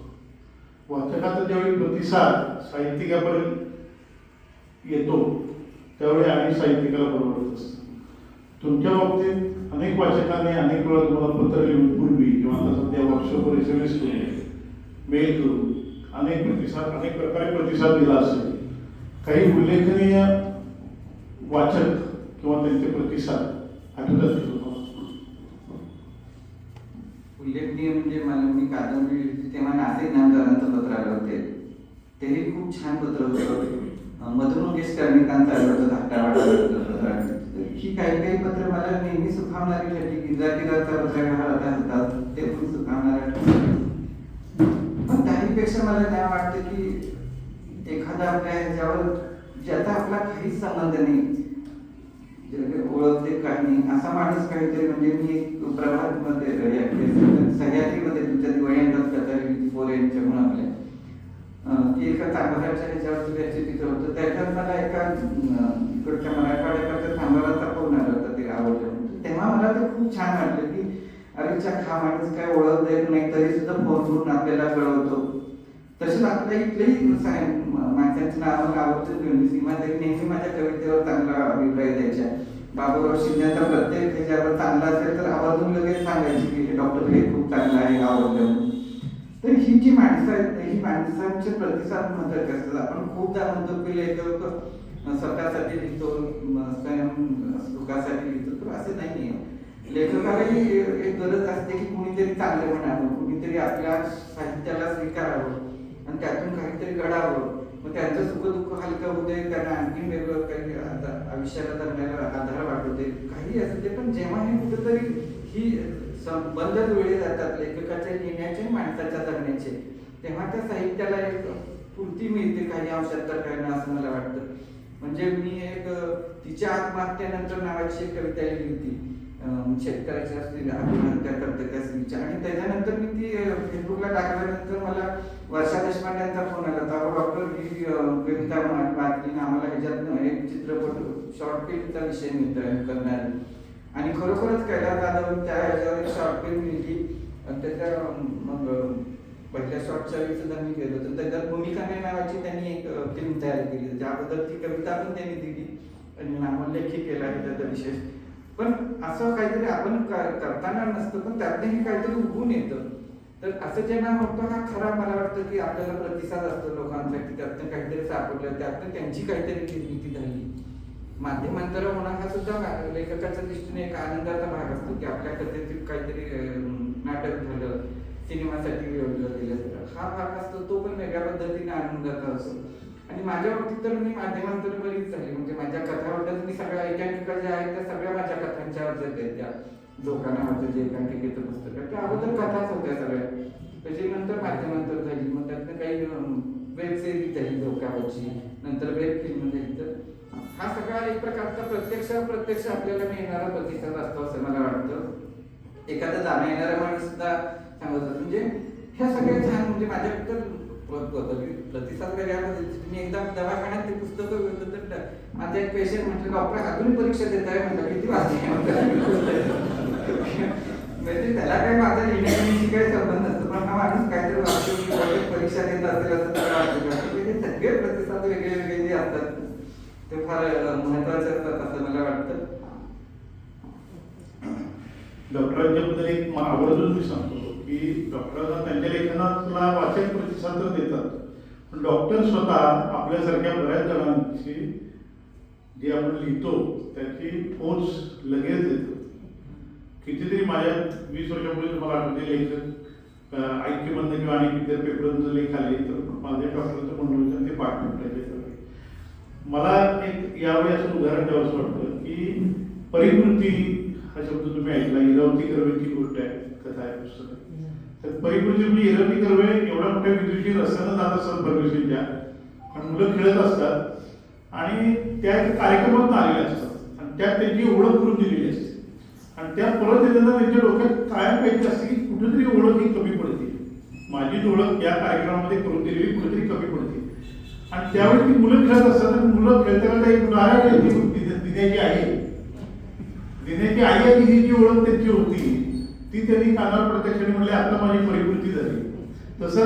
वाचकाचा ज्यावेळी प्रतिसाद साहित्यिकापर्यंत येतो त्यावेळी आणि साहित्यिकाला बरोबरच असतं. तुमच्या बाबतीत अनेक वाचकांनी अनेक वेळा तुम्हाला पत्र लिहून पूर्वी किंवा आता सध्या वर्कशॉपवर SMS करून, मेल करून अनेक प्रकारे प्रतिसाद दिला असेल. काही उल्लेखनीय वाचक किंवा त्यांचे प्रतिसाद आठवतात की तुम्हाला? उल्लेखनीय म्हणजे मी कादंबरी लिहिली तेव्हा नाशिक नामदारांचं पत्र आलं होते. तेही खूप छान पत्र होतं. मधुर मंगेश कर्णिकांचं आलं होतं धाकटा वाटा. ही काही पत्र मला नेहमी सुखावणारी ठरली. गिरजाचा पत्रव्यवहार होता ते पण सुखावणारा ठरले. पण त्याहीपेक्षा मला काय वाटतं की एखादा आपल्या ह्याच्यावर ज्याचा आपला काहीच संबंध नाही, ओळखते काही नाही असा माणूस काहीतरी. म्हणजे मी एक प्रभातमध्ये सह्याद्रीमध्ये तुमच्या दिवाळींदाज कथा लिहिली पोर यांच्याकडून आपल्या की एका चांभाराच्या ह्याच्यावर तिथं होतं. त्याच्यात मला एका इकडच्या मराठवाड्याकडच्या थांबाराचा फोन आला होता, ते आवडलं. तेव्हा मला ते खूप छान वाटलं की अरे हा माणूस काय ओळख देत नाही तरी सुद्धा फोन करून आपल्याला कळवतो. तसेच आपल्या इथलेही माणसांची नावं आवडतं घेऊन सीमाताई नेहमी माझ्या कवितेवर चांगला अभिप्राय द्यायच्या. बाबूराव शिंदेचा प्रत्येक ह्याच्यावर चांगला असेल तर आवर्जून लगेच सांगायची की हे डॉक्टर हे खूप चांगलं आहे, आवडलं. तर ही जी माणसं आहेत ही माणसांचे प्रतिसाद महत्वाचे असतात. आपण खूपदा म्हणतो की लेखक स्वतःसाठी लिहितो, स्वयं सुखासाठी लिहितो, तर असं नाही आहे. लेखकालाही एक गरज असते की कुणीतरी चांगलं म्हणावं, कुणीतरी आपल्या साहित्याला स्वीकारावं आणि त्यातून काहीतरी घडावं. मग त्यांचं सुखदुःख हलकं होते, त्यांना आणखी वेगळं काही आयुष्याला जगण्याला आधार वाटवते, काही असं ते. पण जेव्हा हे कुठेतरी ही बंद जुळले जातात लेखकाच्या लिहिण्याचे माणसाच्या जगण्याचे, तेव्हा त्या साहित्याला एक पूर्ती मिळते काही अंशात तर काही ना असं मला वाटतं. म्हणजे मी एक तिच्या आत्महत्येनंतर नावाची एक कविता लिहिली होती शेतकऱ्याच्या आत्महत्या करते त्या स्त्रीच्या. आणि त्याच्यानंतर मी ती फेसबुकला टाकल्यानंतर मला वर्षा देशपांड्यांचा फोन आला होता. डॉक्टर ही कविता वाचली ना, आम्हाला ह्याच्यात एक चित्रपट शॉर्ट फिल्मचा विषय मिळतोय करणार. आणि खरोखरच कैलास जाधव त्या ह्याच्यावर एक शॉर्ट फिल्म लिहिली. आणि त्याच्या मग पहिल्या शॉर्टच्या वेळी सुद्धा मी गेलो तर त्याच्यात भूमिकाने नावाची त्यांनी एक फिल्म तयार केली, ज्याबद्दल ती कविता पण त्यांनी दिली आणि नामोल्लेखही केला आहे त्याचा विशेष. पण असं काहीतरी आपण करताना नसतं, पण त्यातही काहीतरी उगून येतं. तर असं जेव्हा होतं हा खरा मला वाटतं की आपल्याला प्रतिसाद असतो लोकांसाठी, त्यातनं काहीतरी सापडलं, त्यातनं त्यांची काहीतरी निर्मिती झाली. माध्यमांतर होणं हा सुद्धा लेखकाच्या दृष्टीने एक आनंदाचा भाग असतो की आपल्या कथेतील काहीतरी नाटक झालं, सिनेमासाठी विरोधलं गेलं, हा भाग असतो तो पण वेगळ्या पद्धतीने आनंदाचा असतो. आणि माझ्या बाबतीत तर मी माध्यमांतर बरीच झाली. म्हणजे माझ्या कथाबद्दल मी सगळ्या एकांकिका ज्या आहेत त्या सगळ्या माझ्या कथांच्यावर आहेत. त्या लोकांना जे एकांकिकेचं पुस्तक आहे त्या अगोदर कथाच होत्या सगळ्या, त्याच्यानंतर माध्यमांतर झाली. मग त्यातनं काही वेब सिरीज झाली लोकांवरची, नंतर वेब फिल्म झाली. तर हा सगळा एक प्रकारचा प्रत्यक्ष आपल्याला मिळणारा प्रतिसाद असतो असं मला वाटतं. एखादा जाणं येणारा माणूस सुद्धा सांगत असतो. म्हणजे ह्या सगळ्या छान. म्हणजे माझ्याकडे प्रतिसाद वेगळ्या पद्धतीचे. मी एकदा दवाखान्यात ते पुस्तकं होतं तर माझा एक पेशंट म्हटलं डॉक्टर अजून परीक्षा देत आहे म्हटलं, किती वाजता म्हणजे त्याला काही माझा लिहिण्याशी काही संबंध नसतो, पण हा माणूस काहीतरी वाचून परीक्षा देत असेल असं त्याला वाटतं. म्हणजे सगळे प्रतिसाद वेगळे जे असतात ते फार महत्वाचे असतात असं मला वाटतं. डॉक्टरांच्याबद्दल एक आवर्जून मी सांगतो की डॉक्टरांना त्यांच्या लेखनाला वाचक प्रतिसाद तर देतात, पण डॉक्टर स्वतः आपल्यासारख्या बऱ्याच जणांची जे आपण लिहितो त्याची पोच लगेच देतो. कितीतरी माझ्या 20 वर्षापूर्वी तुम्हाला आठवते लेखक ऐक्यमधनं किंवा आणि इतर पेपरचं लेख आले तर माझ्या डॉक्टरचं म्हणून होतं ते पाठ म्हटलं. मला एक यावेळी असं उदाहरण द्यावंसं वाटतं की परिपूर्ती हा शब्द तुम्ही ऐकला. इरावती कर्वेची गोष्ट आहे, कथा आहे, पुस्तक. तर परिपूर्ती म्हणजे इरावती कर्वे एवढा मोठ्या विदुषी रस्त्यानं जात असतात परमिशनच्या, आणि मुलं खेळत असतात आणि त्या कार्यक्रमात आलेल्या असतात आणि त्यात त्यांची ओळख करून दिलेली असते आणि त्या परत येताना त्यांच्या डोक्यात कायम पाहिजे असते की कुठेतरी ओळख ही कमी पडते, माझी ओळख या कार्यक्रमामध्ये करून दिलेली कुठेतरी कमी पडते. आणि त्यावेळी ती मुलं खेळत असतात आणि मुलं खेळताना एक उदाहरण दिन्याची आई आणि ही जी ओळख त्यांची होती ती त्यांनी कानावर प्रत्यक्षाने म्हणले आता माझी परिपूर्ती झाली. तसं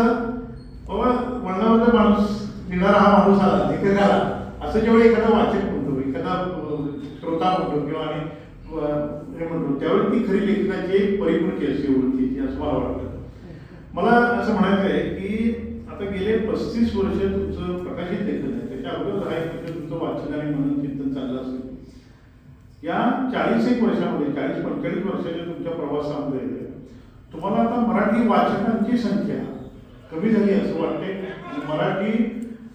बाबा वळणावरचा माणूस येणारा हा माणूस आला लेखकाला असं जेव्हा एखादा वाचक म्हणतो, एखादा श्रोता म्हणतो किंवा आणि हे म्हणतो, त्यावेळी ती खरी लेखकाची एक परिपूर्ती असते ओळखीची, असं मला वाटतं. मला असं म्हणायचं आहे की आता गेले 35 वर्ष तुमचं प्रकाशित लेखन आहे, त्याच्या अगोदर 10 वर्ष तुमचं वाचन आणि मनन चिंतन चाललं असेल. या 40 वर्षामध्ये 40-45 वर्षाच्या तुमच्या प्रवासामध्ये तुम्हाला आता मराठी वाचकांची संख्या कमी झाली असं वाटते. मराठी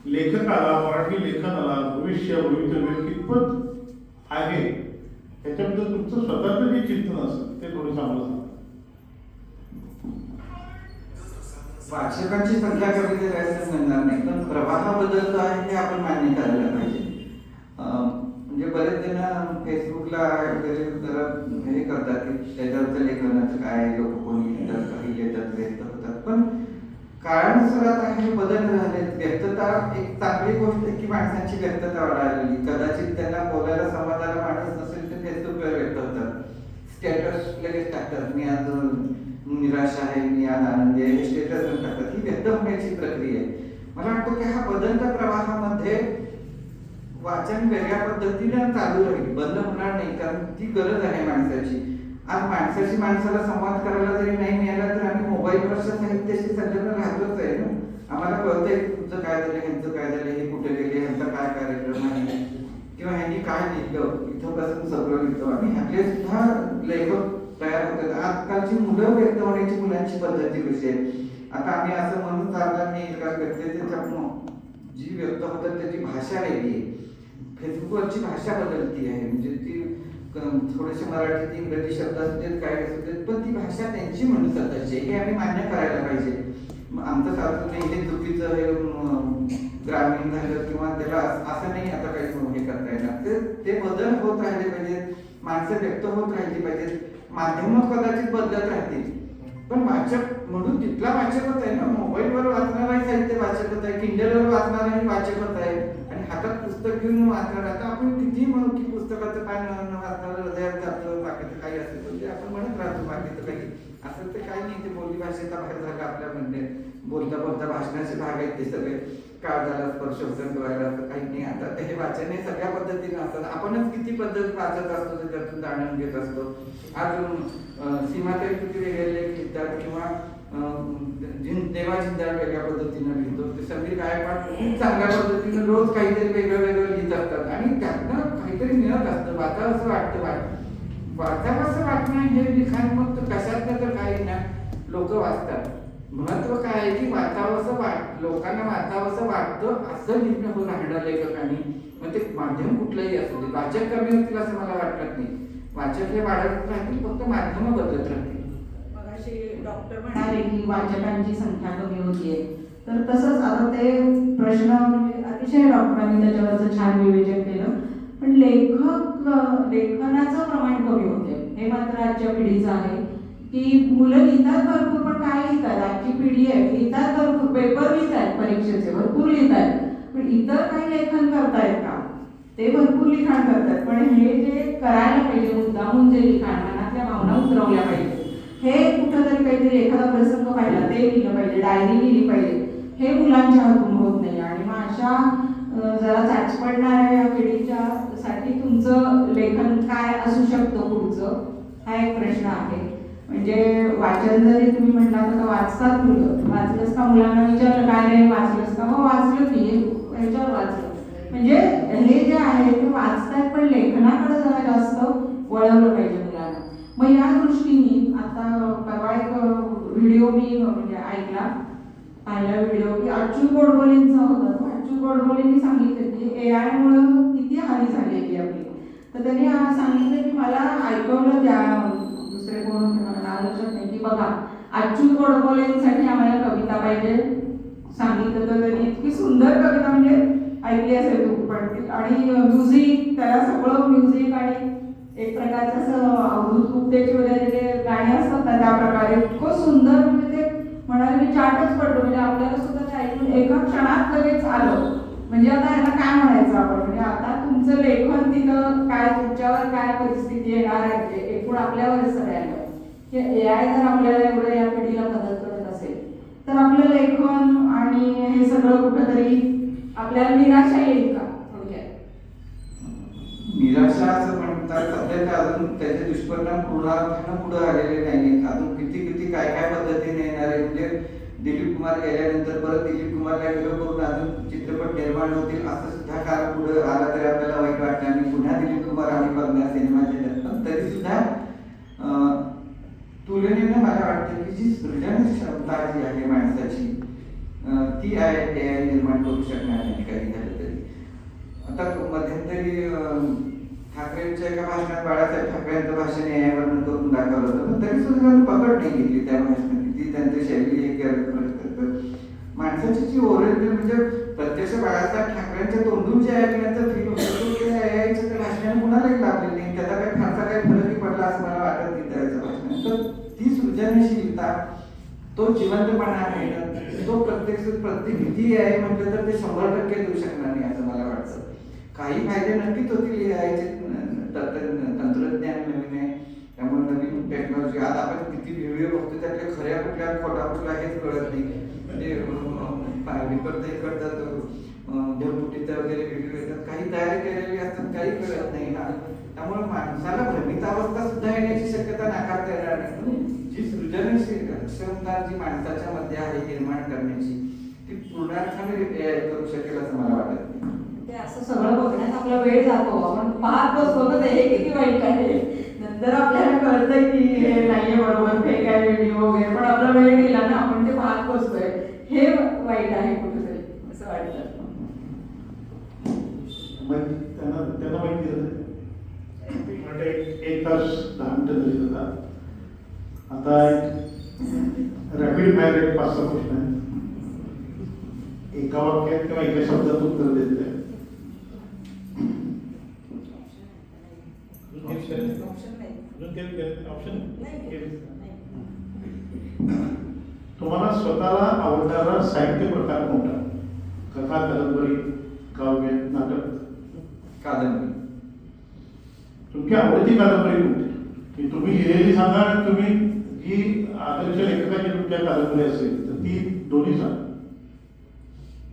लेखकाला, मराठी लेखनाला भवितव्य कितपत आहे त्याच्याबद्दल तुमचं स्वतःचं जे चिंतन असेल ते थोडं आम्हाला सांगा. वाचकांची संख्या कमी झाली असं म्हणणार नाही, पण प्रवाह बदलतो आहे हे आपण मान्य करायला पाहिजे. म्हणजे बरेच जण फेसबुकला वगैरे जरा हे करतात की त्याच्यावरचं लेखनाचं काय, लोक कोणी लिहितात, काही येतात, व्यक्त होतात, पण काळानुसार आता हे बदल झाले. व्यक्तता एक चांगली गोष्ट आहे की माणसांची व्यक्तता वाढायला. कदाचित त्यांना बोलायला संवादाला माणूस नसेल तर फेसबुकवर व्यक्त होतात, स्टेटस लगेच टाकतात, मी आज निराश आहे, मी आज आनंदी आहे, हे स्टेटस टाकतात. ही व्यक्त होण्याची प्रक्रिया आहे. मला वाटतं की हा बदलत्या प्रवाहामध्ये वाचन वेगळ्या पद्धतीने चालू राहील, बंद होणार नाही, कारण ती गरज आहे माणसाची. आज माणसाशी माणसाला संवाद करायला जरी नाही मिळाला तर आम्ही मोबाईलवरच्या साहित्याशी संलग्न राहतोच आहे ना. आम्हाला कळतंय तुमचं काय झालं, ह्यांचं काय झालं, हे कुठे गेले, ह्यांचा काय कार्यक्रम आहे किंवा ह्यांनी काय लिहिलं, इथं कसं सगळं लिहिलं, आणि ह्यातले सुद्धा लेखक तयार होतात. आजकालची मुलं व्यक्त होण्याची मुलांची पद्धती कशी आहे. आता आम्ही असं म्हणून चालणार नाही, एका व्यक्तीच्या जी व्यक्त होतात त्याची भाषा वेगळी आहे. फेसबुकवरची भाषा बदलती आहे, म्हणजे ती थोडेसे मराठीत इंग्रजी शब्द असतात, काय असतात, पण ती भाषा त्यांची म्हणून स्वतःची हे आम्ही मान्य करायला पाहिजे. आमचं सारखं नाही हे चुकीचं हे ग्रामीण झालं किंवा त्याला असं नाही आता काही हे करता येणार. ते बदल होत राहिले पाहिजेत, माणसं व्यक्त होत राहिली पाहिजेत, माध्यमं कदाचित बदलत राहतील, पण वाचक म्हणून तिथला वाचकच आहे ना. मोबाईलवर वाचणाराही साहित्य वाचकच आहे, किंडलवर वाचणाराही वाचकच आहे, आणि हातात पुस्तक घेऊन वाचणार. आता आपण किती म्हणू की पुस्तकाचं पान वाचणार हृदयात जातं, बाकीचं काही असेल म्हणजे आपण म्हणत राहतो, बाकीचं काही असं ते काही नाही. ते बोली भाषेचा भाग झाला आपल्या म्हणणे, बोलता बोलता भाषणाचे भाग आहेत ते सगळे. काळ झाला, स्पर्श होतं, डोळ्याला असं काही नाही. आता हे वाचन हे सगळ्या पद्धतीने असतात. आपणच किती पद्धत वाचत असतो, त्याच्यातून जाणून घेत असतो. अजून सीमाताई किती वेगळे लेख लिहितात, किंवा देवा जिंदाळ वेगळ्या पद्धतीनं लिहितो, ते सगळी गायपाठ खूप चांगल्या पद्धतीनं रोज काहीतरी वेगळं लिहित असतात, आणि त्यातनं काहीतरी मिळत असतं. वाचावं असं वाटणं हे लिखाण मग कशातनं तर काही ना लोक वाचतात. महत्व काय आहे की लोकांना वाचावंसं वाटतं असं लिहिणं हो राहणं लेखकांनी. मग ते माध्यम कुठलंही असू दे. वाचक कमी होतील असं मला वाटत नाही, वाचक हे वाढत राहतील, फक्त माध्यमं बदलत राहतील. डॉक्टर म्हणाले की वाचकांची संख्या कमी होतीये, तर तसंच आता ते प्रश्न म्हणजे अतिशय डॉक्टरांनी त्याच्यावरचं छान विवेचन केलं, पण लेखनाचं प्रमाण कमी होते हे मात्र आजच्या पिढीचं आहे. की मुलं लिहितात भरपूर, पण काय लिहितात, आजची पिढी आहे लिहितात भरपूर, पेपर लिहितात, परीक्षेचे भरपूर लिहितात, पण इतर काही लेखन करतायत का, ते भरपूर लिखाण करतात, पण हे जे करायला पाहिजे मुद्दामून जे लिखाण, मनातल्या भावना उतरवल्या पाहिजे, हे कुठंतरी काहीतरी एखादा प्रसंग पाहिला ते लिहिलं पाहिजे, डायरी लिहिली पाहिजे, हे मुलांच्या हातून होत नाही. आणि मग अशा जरा चाचपडणाऱ्या या पिढीच्या साठी तुमचं लेखन काय असू शकतं पुढचं, हा एक प्रश्न आहे. म्हणजे वाचन जरी तुम्ही म्हटलात तर वाचतात मुलं, वाचलंच का, मुलांना विचारलं काय रे वाचलंस का, हो वाचलं की ह्याच्यावर वाचलं. म्हणजे हे जे आहे ते वाचतात पण लेखनाकडे जरा जास्त वळवलं पाहिजे मुलांना. मग या दृष्टीने आता परवा एक व्हिडिओ मी म्हणजे ऐकला, पाहिला व्हिडिओ की अच्युत गोडबोलेंचा होता. तो अच्युत गोडबोलेंनी सांगितलं की AI मुळे किती हानी झालेली आपली. तर त्यांनी सांगितलं की मला ऐकवलं त्या दुसरे कोण होते मला नाव लक्षात नाही, की बघा अच्युत गोडबोलेंसाठी आम्हाला कविता पाहिजे. सांगितलं तर त्यांनी इतकी सुंदर कविता, म्हणजे ऐकली असेल तू पण, आणि म्युझिक, त्याला सगळं म्युझिक आणि एक प्रकारचं असं अवधूत गुप्तेचे वगैरे जे गाणी असतात ना त्या प्रकारे इतकं सुंदर, म्हणजे ते म्हणाले मी चाटच पडलो. म्हणजे आपल्याला सुद्धा ते ऐकून एका क्षणात लगेच आलं. म्हणजे आता याला काय म्हणायचं आपण, म्हणजे आता तुमचं लेखन तिथं काय, तुमच्यावर काय परिस्थिती येणार आहे, म्हणजे एकूण आपल्यावर सगळ्यांवर, की AI जर आपल्याला एवढं या पिढीला मदत करत असेल तर आपलं लेखन आणि हे सगळं कुठंतरी आपल्याला निराशा येईल का थोडक्यात? निराशा असं म्हणतात सध्याच्या अजून त्याचे दुष्परिणाम पूर्णार्थानं पुढे आलेले नाहीत. अजून किती किती काय काय पद्धतीने येणार आहे. म्हणजे दिलीप कुमार गेल्यानंतर परत दिलीप कुमारला हिरो करून अजून चित्रपट निर्माण होतील असं सुद्धा काळ पुढे आला तरी आपल्याला वाईट वाटतं. आणि पुन्हा दिलीप कुमार आणि बघणार सिनेमाचे, पण तरी सुद्धा तुलनेने मला वाटतं की जी सृजन क्षमता जी आहे माणसाची ती AI निर्माण करू शकणार नाही काही झालं तरी. आता मध्यंतरी ठाकरेंच्या एका भाषणात बाळासाहेब ठाकरेंचं भाषण AI वरून करून दाखवलं होतं, पण तरी सुद्धा त्यांनी पकड नाही घेतली त्या भाषणात. ती त्यांची शैली हे करत माणसाची जी ओरिजिनल, म्हणजे प्रत्यक्ष बाळासाहेब ठाकरेंच्या तोंडून जे ऐकण्याचं फील होतं ते AIच्या त्या भाषणाने कुणालाही लाभलेलं नाही. त्याचा काही फारसा काही फरकही पडला असं मला वाटत नाही त्याच्या भाषणात. तर ती सृजनशीलता, तो जिवंतपणा आहे, तो प्रत्येक किती AI म्हटलं तर ते 100% देऊ शकणार नाही असं मला वाटतं. काही फायदे नक्कीच होतील AIचे, तंत्रज्ञान नवीन आहे त्यामुळे नवीन टेक्नॉलॉजी. आज आपण किती व्हिडिओ बघतो त्यातल्या खऱ्या कुठल्या खोटा कुठला हेच कळत नाही. म्हणजे विकत करतात देवपुटीचा वगैरे व्हिडिओ येतात, काही तयारी केलेली असतात, काही कळत नाही ना. त्यामुळे माणसाला भ्रमित अवस्था सुद्धा येण्याची शक्यता नाकारता येणार नाही. जी सृजनशील क्षमता जी माणसाच्या मध्ये आहे निर्माण करण्याची, ती पूर्णार्थाने करू शकेल असं मला वाटत नाही. ते असं सगळं बघण्यात आपला वेळ जातो, आपण पाहत बसतो तर हे किती वाईट आहे. नंतर आपल्याला कळतंय की हे नाहीये बरोबर, फेक आहे व्हिडिओ वगैरे, पण आपला वेळ गेला ना, आपण ते पाहत बसतोय, हे वाईट आहे कुठेतरी असं वाटतं. त्यांना माहिती म्हणजे 1 तास 10 मिनिटं झाली होता. आता रॅपिड फायर एक 5-6 प्रश्न आहे. एका वाक्यात किंवा एका शब्दात उत्तर देत आहे. तुम्हाला स्वतःला आवडणारा साहित्य प्रकार कोणता? कथा, कादंबरी, काव्य, नाटक? कादंबरी. तुमची आवडती कादंबरी कोणती? की तुम्ही लिहिलेली सांगा आणि तुम्ही जी आदर्श लेखकाची तुमच्या कादंबरी असेल तर ती दोन्ही सांगा.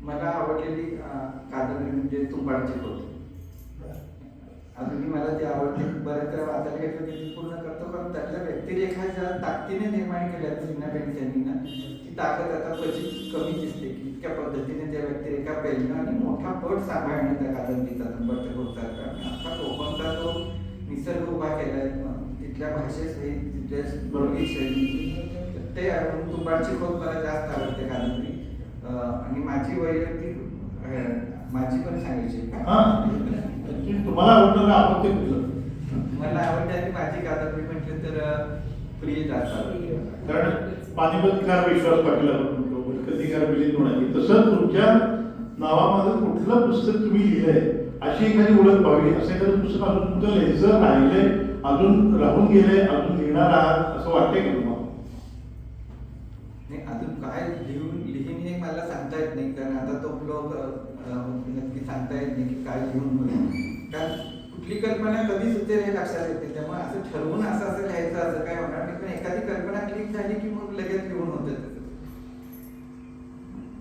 मला आवडलेली कादंबरी म्हणजे तुंबाडची होती. अजूनही मला ती आवडते. बऱ्याच वेळा वाचायला घेतलं की ती पूर्ण करतो, कारण त्यातल्या व्यक्तिरेखा ताकदीने निर्माण केल्या सीना पेंडसेंनी ना, ती ताकद आता क्वचित कमी दिसते की इतक्या पद्धतीने त्या व्यक्तिरेखा पेलणं आणि मोठा पट सांभाळणं त्या कादंबरीचा तुंबाडच्या होता. अख्खा कोकणचा तो निसर्ग उभा केलाय, तिथल्या भाषेसहित तिथल्या बरोबर शैली, ते तुंबाडची खोत मला जास्त आवडते कादंबरी. आणि माझी वैयक्तिक माझी पण सांगायची तुम्हाला आवडतं का? आवडते कुठलं? मला आवडते आणि माझी कादंबरी म्हटली तर प्रिय दासा. कारण पानिपतकार विश्वास पाटील आपण म्हणतो, कधीकार मिलिंद म्हणाली, तसं तुमच्या नावामध्ये कुठलं पुस्तक तुम्ही लिहिलंय अशी एखादी ओळख व्हावी, असं एखादं पुस्तक अजून तुमचं लिहायचं राहिलंय, अजून राहून गेलंय, अजून लिहिणार आहात असं वाटतंय का तुम्हाला? नाही, अजून काय लिहीन हे मला सांगता येत नाही, कारण आता तो ब्लॉग नक्की सांगता येत नाही की काय लिहून होईल. कारण कुठली कल्पना कधी सुचेल हे लक्षात येते, त्यामुळे असं ठरवून असं लिहायचं असं काय होणार नाही. पण एखादी कल्पना क्लिक झाली की मग लगेच लिहून होतं.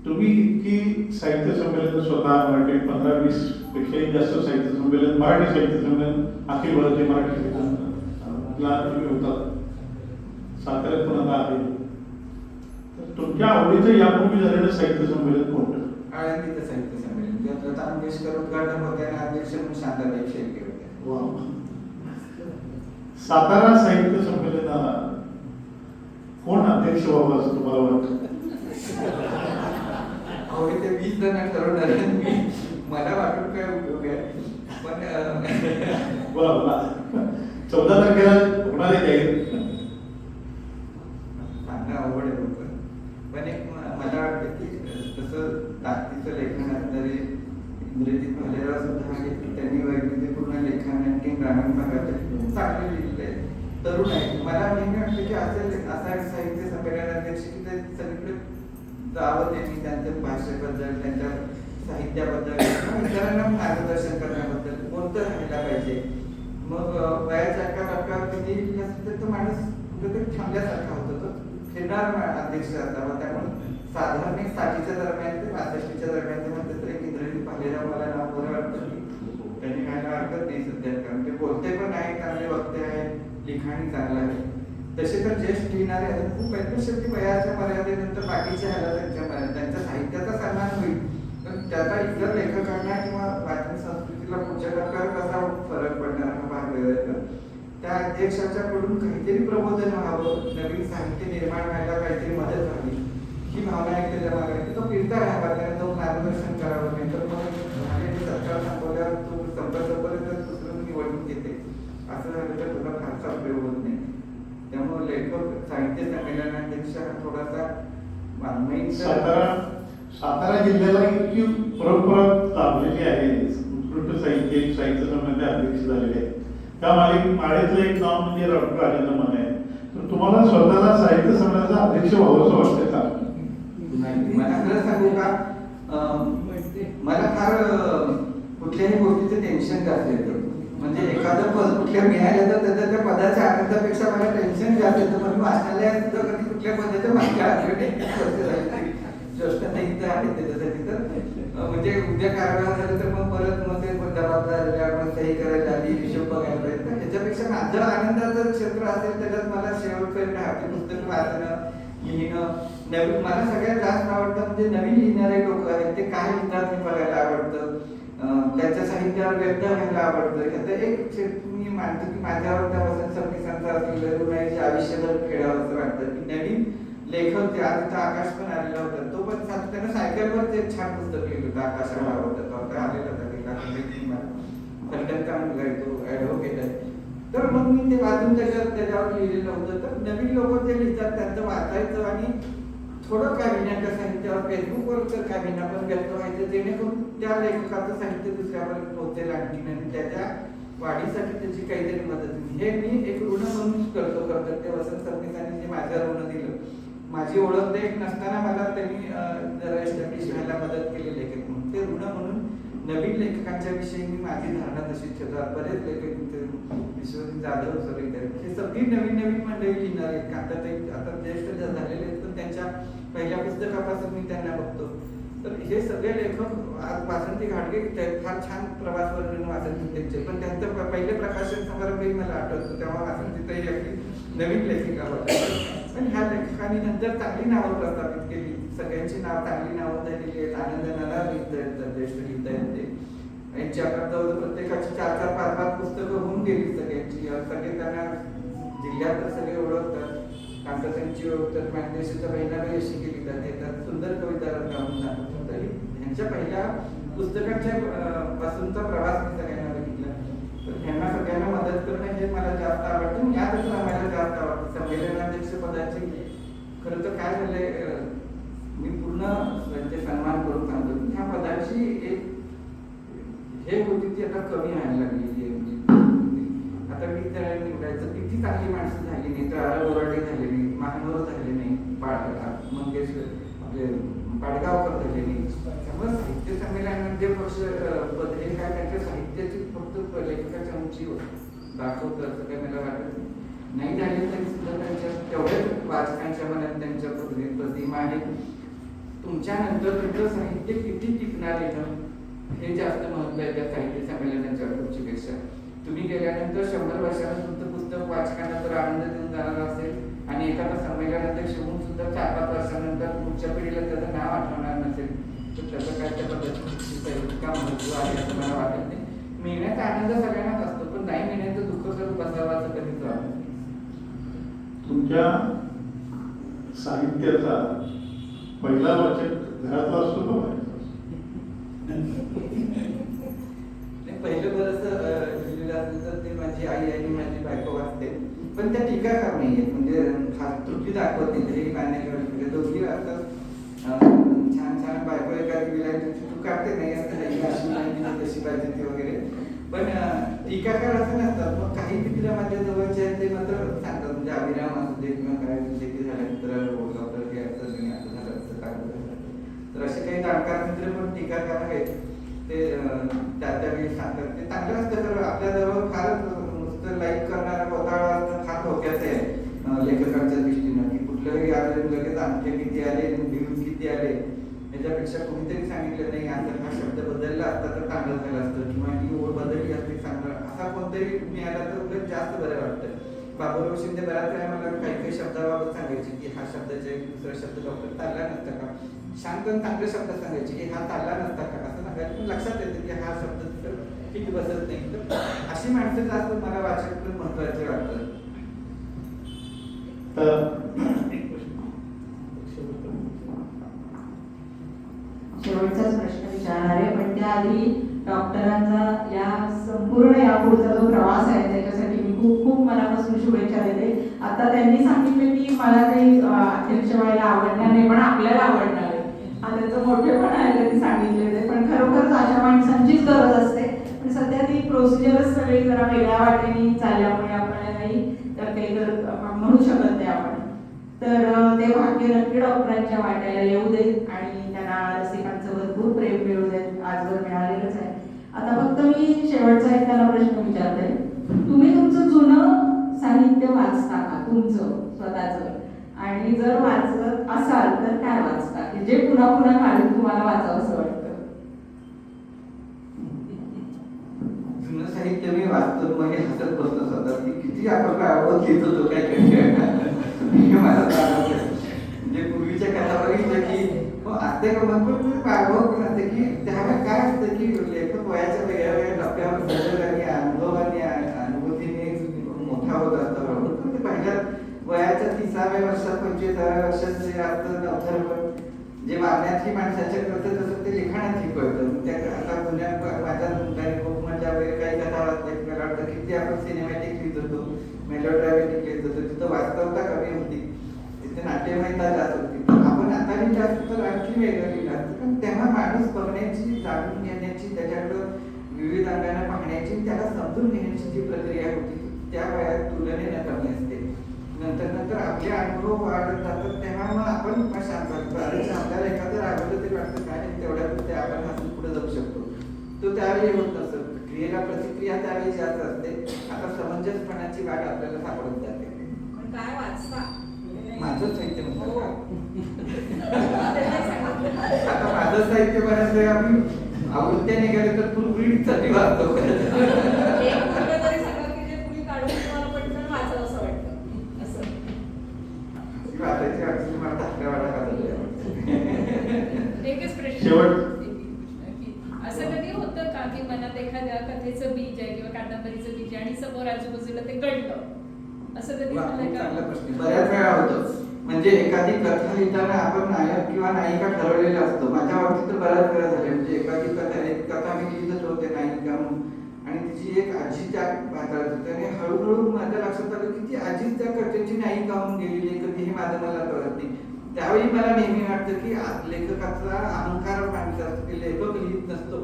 तुम्ही इतकी साहित्य संमेलन स्वतः मराठी 15-20 पेक्षाही जास्त साहित्य संमेलन, मराठी साहित्य संमेलन, अखिल भारतीय मराठी साहित्य लहानपणी होतात, साताऱ्यात पण आता आहे. तर तुमच्या आवडीचं यापूर्वी झालेलं साहित्य संमेलन कोणतं? आळंदीचं साहित्य संमेलन त्यात लता मंगेशकर उद्घाटक होते आणि अध्यक्ष म्हणून शांताबाई शेळके होते. वा. सातारा साहित्य संमेलनाला कोण अध्यक्ष व्हावं असं तुम्हाला वाटतं? आवडी ते 20 जण ठरवणार आहेत. मला वाटून काय उपयोग आहे, पण बोला बोला. 14 तारखेला होणार आहे जाहीर. सांगणं अवघड आहे होतं, पण एक मला वाटतं की तसं ताकदीचं लेखन असणारे इंद्रजित भालेराव सुद्धा आहेत की त्यांनी वैविध्यपूर्ण लेखन आणखी ग्रामीण भागात चांगले लिहिलेलं आहे. तरुण आहे. मला नेहमी वाटतं की असा एक साहित्य संमेलन अध्यक्ष की ते सगळीकडे जावं, त्यांनी त्यांच्या भाषेबद्दल त्यांच्या साहित्याबद्दल इतरांना मार्गदर्शन करण्याबद्दल कोणतं राहायला पाहिजे. मग वयाच्या एका टप्प्यावर किती असेल तर तो माणूस कुठेतरी थांबल्यासारखा होतो, तो फिरणारा अध्यक्ष असावा. त्यामुळे साधारण एक 60च्या दरम्यान ते 65च्या दरम्यान ते म्हणतात तर एक इंद्रजित भालेराव मला नाव बरं वाटतं की त्यांनी खायला हरकत नाही सध्या, कारण ते बोलते पण आहे, चांगले वक्ते आहेत, लिखाणी चांगलं आहे. तसे तर ज्येष्ठ लिहिणारे आहेत खूप आहेत, शेवटी वयाच्या मर्यादेनंतर बाकीच्या ह्याला त्यांच्या साहित्याचा सन्मान होईल, पण त्याचा इतर लेखकांना किंवा वाचन संस्कृतीला पुढच्या टप्प्यावर कसा फरक पडणार हा भाग वेगळा. त्या अध्यक्षाच्याकडून काहीतरी प्रबोधन व्हावं, नवीन साहित्य निर्माण व्हायला काहीतरी मदत व्हावी ही भावना आहे त्याच्या मागे. तो फिरता राहावा, त्याने तो मार्गदर्शन करावं, नाहीतर मग सरकार थांबवल्यावर तो संपर्क दुसरं निवडणूक येते असं झालं तर तुला फारसा उपयोग होत नाही. त्यामुळे लेखक साहित्य संमेलनाध्यक्ष थोडासा वाङ्मयीन सातारा जिल्ह्याला इतकी परंपरा लाभलेली आहे, उत्कृष्ट साहित्य संमेलन अध्यक्ष झालेले आहेत. त्या माळेतलं एक नाव म्हणजे डॉक्टर राजेंद्र माने आहे. तर तुम्हाला स्वतःला साहित्य संमेलनाचा अध्यक्ष व्हावं असं वाटतं का? मला खरं सांगू का, मला फार कुठल्याही गोष्टीचं टेन्शन जास्त येतं. म्हणजे एखादं पद कुठल्या मिळालं तर त्याच्या त्या पदाच्या आनंदापेक्षा मला टेन्शन जास्त येतं. पण वाचनालयात सुद्धा कधी कुठल्या पदाच्या मागच्या ज्येष्ठ साहित्य आहे त्याच्यासाठी. तर म्हणजे उद्या कारवाई झालं तर मग परत मग ते जबाबदार आपण सही करायला आली, हिशोब बघायला पाहिजे. तर ह्याच्यापेक्षा माझं आनंदाचं क्षेत्र असेल त्याच्यात मला शेवटपर्यंत आपली पुस्तकं वाचणं, लिहिणं, नवीन मला सगळ्यात जास्त आवडतं म्हणजे नवीन लिहिणारे लोक आहेत ते काय लिहितात हे बघायला आवडतं, त्यांच्या साहित्यावर व्यक्त व्हायला आवडतं. आता एक मी मानतो की माझ्यावर त्या वसंत सबनीसांचा असलेलं रुणाईचे आयुष्यभर खेळावं असं वाटतं की नवीन लेखक ते आज आकाश पण आलेला होता, तो पण त्यानं सायकलवर ते छान पुस्तक लिहिलं होतं, आकाशाला आवडतं तो आलेला होता फलटण काम तो ऍडव्होकेट आहे. तर मग मी ते वाचून त्याच्यावर लिहिलेलं होतं. तर नवीन लोक जे लिहितात त्यांचं वाचायचं आणि थोडं काय विना साहित्यावर फेसबुकवर तर काय विना पण व्यक्त व्हायचं, जेणेकरून त्या लेखकाचं साहित्य दुसऱ्यापर्यंत पोहोचेल आणखीन आणि त्याच्या वाढीसाठी त्याची काहीतरी मदत होईल. हे मी एक ऋण म्हणून करतो. ते वसंत सबनीसांनी जे माझ्या ऋण दिलं, माझी ओळख देख नसताना मला त्यांनी जरा एस्टॅब्लिश व्हायला मदत केली लेखक म्हणून, ते ऋण म्हणून नवीन लेखकांच्या विषयी मी माझी धारणा तशीच ठेवतात. बरेच लेखक विश्वजित जाधव सर हे सगळी नवीन मंडळी लिहिणार आहेत. आता ज्येष्ठ झालेले आहेत पण त्यांच्या पहिल्या पुस्तकापासून मी त्यांना बघतो. तर हे सगळे लेखक आज वासंती घाटगे फार छान प्रवास वर्णन वाचन त्यांचे, पण त्यांचं पहिले प्रकाशन समारंभही मला आठवतो तेव्हा वासंतीताई अगदी नवीन लेखिका होत्या. पण ह्या लेखकांनी नंतर चांगली नावं प्रस्थापित केली, सगळ्यांची नावं झालेली आहेत. आनंद नाना लिहित आहेत, ज्येष्ठ लिहित आहेत ते. यांच्याकरता प्रत्येकाची 4-5 पुस्तकं होऊन गेली सगळ्यांची. सगळे त्यांना जिल्ह्यात सगळे ओळखतात. कांतासांची ओळखतात, ज्ञानेश्वरच्या बहिणाबाई अशी केली जाते, त्यात सुंदर कविता गाऊन जातात. तरी ह्यांच्या पहिल्या पुस्तकांच्या पासूनचा प्रवास मी सगळ्यांना बघितला. तर ह्यांना सगळ्यांना मदत करणं हे मला जास्त आवडतं. यातच आम्हाला जास्त आवडतं संमेलनाध्यक्ष पदाची. खरं तर काय झालंय, मी पूर्ण त्यांचे सन्मान करून सांगतो की ह्या पदाची एक हे होती ती आता कमी व्हायला लागलेली आहे. आता मी त्याला निवडायचं, किती चांगली माणसं झाली नाही, तर बोराडे झाले नाही, महानोर झाले नाही, मंगेशकर आपले पाडगावकर झाले नाही. त्यामुळे साहित्य संमेलनामध्ये पक्ष पद हे काय त्यांच्या साहित्याची फक्त लेखकाच्या उंची दाखवतं असं काही मला वाटत नाही झाले तरी सुद्धा त्यांच्या तेवढ्याच वाचकांच्या मनात त्यांच्या प्रतिमा आहे. तुमच्या नंतर तुमचं साहित्य किती टिकणार येणं हे जास्त महत्व आहे त्या साहित्य संमेलनाच्या गोष्टीपेक्षा. तुम्ही गेल्यानंतर 100 वर्षानं तुमचं पुस्तक वाचकांना तर आनंद देऊन जाणार असेल आणि एखादा संमेलनाध्यक्ष होऊन सुद्धा 4-5 वर्षानंतर पुढच्या पिढीला त्याचं नाव आठवणार नसेल तर त्याचं काय त्या पद्धतीचं का महत्व आहे असं मला वाटत नाही. मिळण्याचा आनंद सगळ्यांनाच असतो, पण नाही मिळण्याचं दुःख करत बसावं असं कधीच वाटत नाही. तुमच्या साहित्याचा पहिला वाचक घरातला असतो का बाहेरचा असतो? नाही, पहिलं बरंच लिहिलेलं असेल तर ते माझी आई आणि माझी बायको वाचते, पण त्या टीकाकार नाही आहेत, म्हणजे त्रुटी दाखवत नाही, तरी मान्य केलं दोघी वाचतात. छान छान बायको एखादी विलायची तू काढते नाही असं नाही, अशी माहिती कशी पाहिजे ती वगैरे, पण टीकाकार असं नसतात. मग काही मित्र माझ्या जवळचे आहेत ते मात्र सांगतात, म्हणजे अभिराम असू दे किंवा काय जे की झालं तर डॉक्टर हे असं नाही असं झालं असं काय झालं. तर असे काही जाणकार मित्र पण टीकाकार आहेत, ते त्यावेळी सांगतात. ते चांगलं असतं, तर आपल्याजवळ फारच नुसतं लाईक करणारा गोताळा असणं फार धोक्याचं आहे लेखकांच्या दृष्टीनं, की कुठलंही आले लगेच आमचे किती आले व्ह्यूज किती आले, याच्यापेक्षा कोणीतरी सांगितलं नाही आता हा शब्द बदलला असता तर चांगलं झालं असतं किंवा ही ओळ बदलली असती चांगलं, असा कोणतरी मिळाला तर उलट जास्त बरं वाटतं. बाबूराव शिंदे बऱ्याच वेळा मला काही काही शब्दाबाबत सांगायचे की हा शब्दाच्या दुसरा शब्द डॉक्टर चालला नसता का, शांत चांगले शब्द सांगायचे की हा चालला नसता का असं सांगायचं, पण लक्षात येतं की हा शब्द तर ठीक बसत नाही. तर अशी माणसं जास्त मला वाचक महत्वाचे वाटतं. शेवटचाच प्रश्न विचारणार आहे, पण त्याआधी डॉक्टरांचा या संपूर्ण या पुढचा जो प्रवास आहे त्याच्यासाठी मी खूप खूप मनापासून शुभेच्छा देते. आता त्यांनी सांगितलं की मला काही अध्यक्ष व्हायला आवडणार नाही, पण आपल्याला आवडणार आहे. हा त्याचं मोठेपण आहे त्यांनी सांगितले, पण खरोखरच अशा माणसांचीच गरज असते. पण सध्या ती प्रोसिजरच सगळी जरा वेगळ्या वाटेने चालल्यामुळे आपल्यालाही तर काही म्हणू शकत नाही आपण. तर ते भाग्य नक्की डॉक्टरांच्या वाट्याला येऊ देत आणि त्यांना रसिकांचं भरपूर प्रेम मिळू देत. आजवर मिळालेलंच आहे. आता फक्त मी शेवटचा एक त्याला प्रश्न विचारते, तुम्ही तुमचं जुनं साहित्य वाचता का, तुमचं स्वतःचं, आणि जर वाचत असाल तर काय वाचता की जे पुन्हा पुन्हा काढून तुम्हाला वाचावं असं वाटतं? जुनं साहित्य मी वाचतो, मग हे हसत बसतो स्वतः की किती आपण काय घेत होतो काय काय मला म्हणजे पूर्वीच्या कथा बघितल्या की आता अनुभव पण असते की त्यावेळेस काय असतं की लेखक वयाच्या वेगळ्या वेगळ्या टप्प्यावर बदल आणि अनुभवाने अनुभूतीने मोठा होत असतो. ते पहिल्या वयाच्या 30व्या वर्षात 25व्या वर्षात जे असतं अवतरण जे वागण्यातही माणसाच्या कळतं तसं ते लिखाणातही कळतं. त्या आता जुन्या माझ्या कोकमाच्या वगैरे काही कथा वाचल्या मला वाटतं की ते आपण सिनेमॅटिक लिहित होतो, मेलोड्रामॅटिक लिहित होतो, तिथं वास्तवता कमी होती, तिथे नाट्यमयता जास्त होती. आपण आता लिहिलं असतं तर आणखी वेगळं लिहिलं असतं, पण तेव्हा माणूस बघण्याची, जाणून घेण्याची, त्याच्याकडं विविध अंगाने पाहण्याची, त्याला समजून घेण्याची जी प्रक्रिया होती त्या वयात तुलनेने कमी असते. नंतर नंतर आपले अनुभव वाढत जातात, तेव्हा मग आपण शांत वाटतो. आपल्याला एखादं रागवलं ते वाटतं काय नाही, तेवढ्यात ते आपण हसून पुढे जाऊ शकतो. तो त्यावेळी होत नसतं, क्रियेला प्रतिक्रिया त्यावेळी जास्त असते. आता समंजसपणाची वाट आपल्याला सापडत जाते. पण काय वाचता? माझं साहित्य म्हणतो का? आता माझं साहित्य बऱ्याच वेळा आम्ही आवृत्त्या निघाले तर पूर्वीसाठी वाचतो. एकच प्रश्न, शेवट. असं कधी होतं का की मनात एखाद्या कथेचं बीज आहे किंवा कादंबरीचं बीज आहे आणि समोर आजूबाजूला ते घडलं, असं कधी झालंय का? चांगला प्रश्न. बऱ्याच वेळा होतं, म्हणजे एखादी कथा लिहिताना आपण नायक किंवा नायिका ठरवलेला असतो. माझ्या बाबतीत तर बऱ्याच वेळा झाले, म्हणजे एखादी कथा मी लिहित होते नायिका म्हणून, आणि तिची एक आजी त्या पात्रात होती आणि हळूहळू माझ्या लक्षात आलं की ती आजीच त्या कथेची नायिका होऊन गेलेली, कधी हे माझं मला कळत नाही. त्यावेळी मला नेहमी वाटतं की लेखकाचा अहंकार मानला असतो की लेखक लिहित नसतो,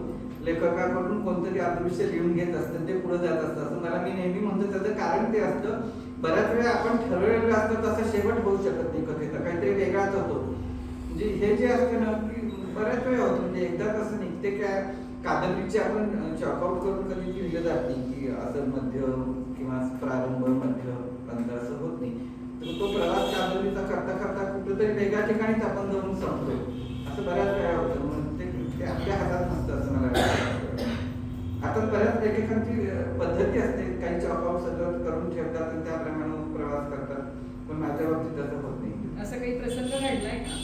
लेखकाकडून कोणतरी अदृश्य लिहून घेत असतं, ते पुढे जात असतं, असं मला मी नेहमी म्हणतो. त्याचं कारण ते असतं, बऱ्याच वेळा आपण ठरवलेलं असतं तसं शेवट होऊ शकत नाही कथेचा, काहीतरी वेगळाच होतो. म्हणजे हे जे असतं ना की बऱ्याच वेळा होतं, म्हणजे एकदा कसं निघते काय कादंबरीची आपण चॉकआउट करून कधी लिहिलं जात नाही की असं मध्य किंवा प्रारंभ मध्य अंत असं होत नाही. तर तो प्रवास कादंबरीचा करता करता कुठेतरी वेगळ्या ठिकाणीच आपण जाऊन संपतोय, असं बऱ्याच वेळा होतं. मग ते आपल्या हातात नसतं असं मला वाटतं. आता बऱ्याच लेखकांची पद्धती असते, काही चॉकआउट सगळं करून ठेवतात आणि त्याप्रमाणे प्रवास करतात, पण माझ्या बाबतीत तसं होत नाही. असं काही प्रसंग घडलाय का?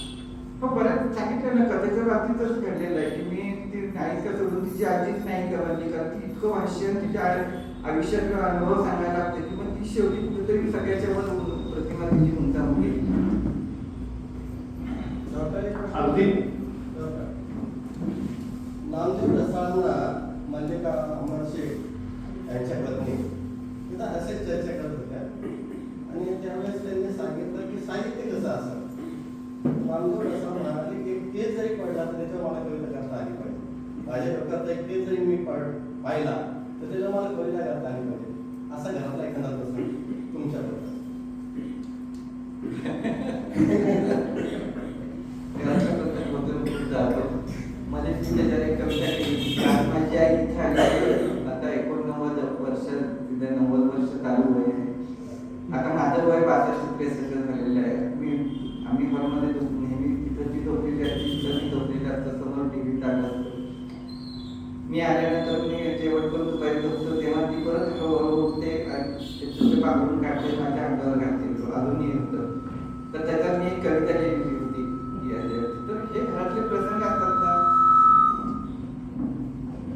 हो, बऱ्याच सांगितलं ना, कथेच्या बाबतीतच घडलेलं आहे की मी ती नायिका सोडून तिची आजीच नायिका बनली, कारण ती इतकं भाष्य तिच्या आयुष्यातला अनुभव सांगायला लागते की पण ती शेवटी कुठेतरी सगळ्याच्या वर प्रतिमा तिची उंचावून गेली. अगदी नामदेव ढसाळांना मल्लिका अमर शेठ यांच्या पत्नी तिथं असेच चर्चा करत होत्या आणि त्यावेळेस त्यांनी सांगितलं की साहित्य कसं असावं. नामदेव ढसाळ म्हणाले की तेच जरी पडला तर त्याच्यावर मला कविता करता आली पाहिजे, माझ्या डोक्यात एक तेच जरी मी पाहिला तर त्याच्यावर मला कविता करता आली पाहिजे. असा घरातला एखादा प्रसंग तुमच्याबद्दल. मध्ये त्याच्याने कविता केली, माझी आई इथे आली, आता 89 वर्ष, तिथे 90 वर्ष चालू वय आहे. आता माझं वय 62-63 झालेलं आहे. आम्ही हॉलमध्ये नेहमी तिथं जी झोपलेली असते तिथं ती झोपलेली असतं, समोर टीव्ही चालू असतो. मी आल्यानंतर मी जेवण करून दुपारी झोपतो तेव्हा ती परत उठते आणि छोटे पाकडून काढते, माझ्या अंगावर घालते, अजूनही होतं. तर त्याच्यात मी एक कविता लिहिली होती. तर हे घरातले प्रसंग असतात ना,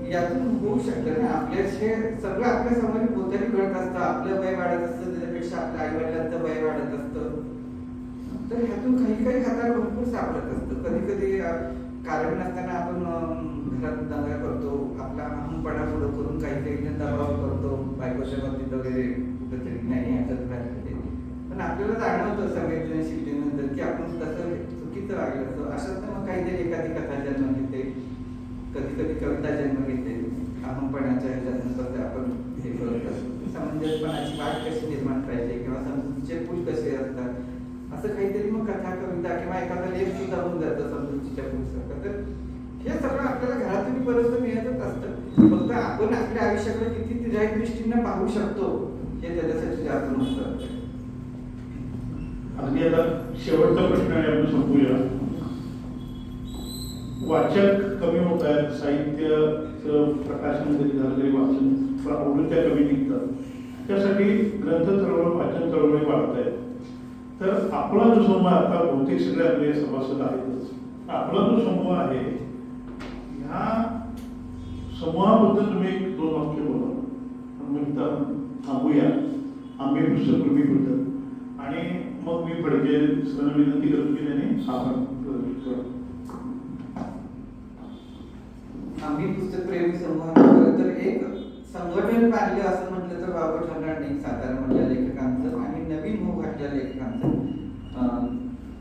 यातून होऊ शकतं ना. आपल्या हे सगळं आपल्या समोर भोवताली घडत असतं, आपलं वय वाढत असतं, त्याच्यापेक्षा आपल्या आई वडिलांचं वय वाढत असतं. तर ह्यातून काही हाताला भरपूर सापडत असतं. कधी कधी कारण नसताना आपण घरात दंगा करतो, आपला अहमपणा पुढं करून काही दबाव करतो बायकोच्या बाबतीत वगैरे कुठंतरी नाही ह्याच्यात राहिलं. पण आपल्याला जाणवतं संवेदनशीलतेनंतर की आपण तसं चुकीचं वागलं. अशात मग काहीतरी एखादी कथा जन्म घेते, कधी कधी कविता जन्म घेते. अहमपणाच्या ह्याच्यातून कसं आपण हे करत असतो, समंजसपणाची वाट कशी निर्माण पाहिजे किंवा समजुतीचे पूल कसे असतात, असं काहीतरी मग कथा कविता किंवा एखादा लेख सुद्धा होऊन जातं समजुतीच्या पूलसारखं. तर हे सगळं आपल्याला घरातून बरंचसं मिळतच असतं. फक्त आपण आपल्या आयुष्याकडे किती तिर्याही दृष्टीनं पाहू शकतो हे त्याच्यासाठी जास्त महत्त्वाचं आहे. अगदी आता शेवटचा प्रश्न आहे, आपण संपूया. वाचक कमी होत आहेत, साहित्याचं प्रकाशन जरी झालं तरी वाचन आवृत्त्या कमी निघतात, त्यासाठी ग्रंथ चळवळ वाचन चळवळी वाढत आहेत. तर आपला जो समूह, आता बहुतेक सगळे आपले सभासद आहेतच, आपला जो समूह आहे ह्या समूहाबद्दल तुम्ही 1-2 वाक्य बोला. मग इथं थांबूया आम्ही पुस्तकप्रेमीबद्दल, आणि मग मी फडके सरांना विनंती करतो की त्यांनी आपण आम्ही पुस्तकप्रेमी समूहात तर एक संघटन बांधलं असं म्हटलं तर बाबा ठरणार नाही. सातारामधल्या लेखकांचं आणि नवीन होऊ घातल्या लेखकांचं,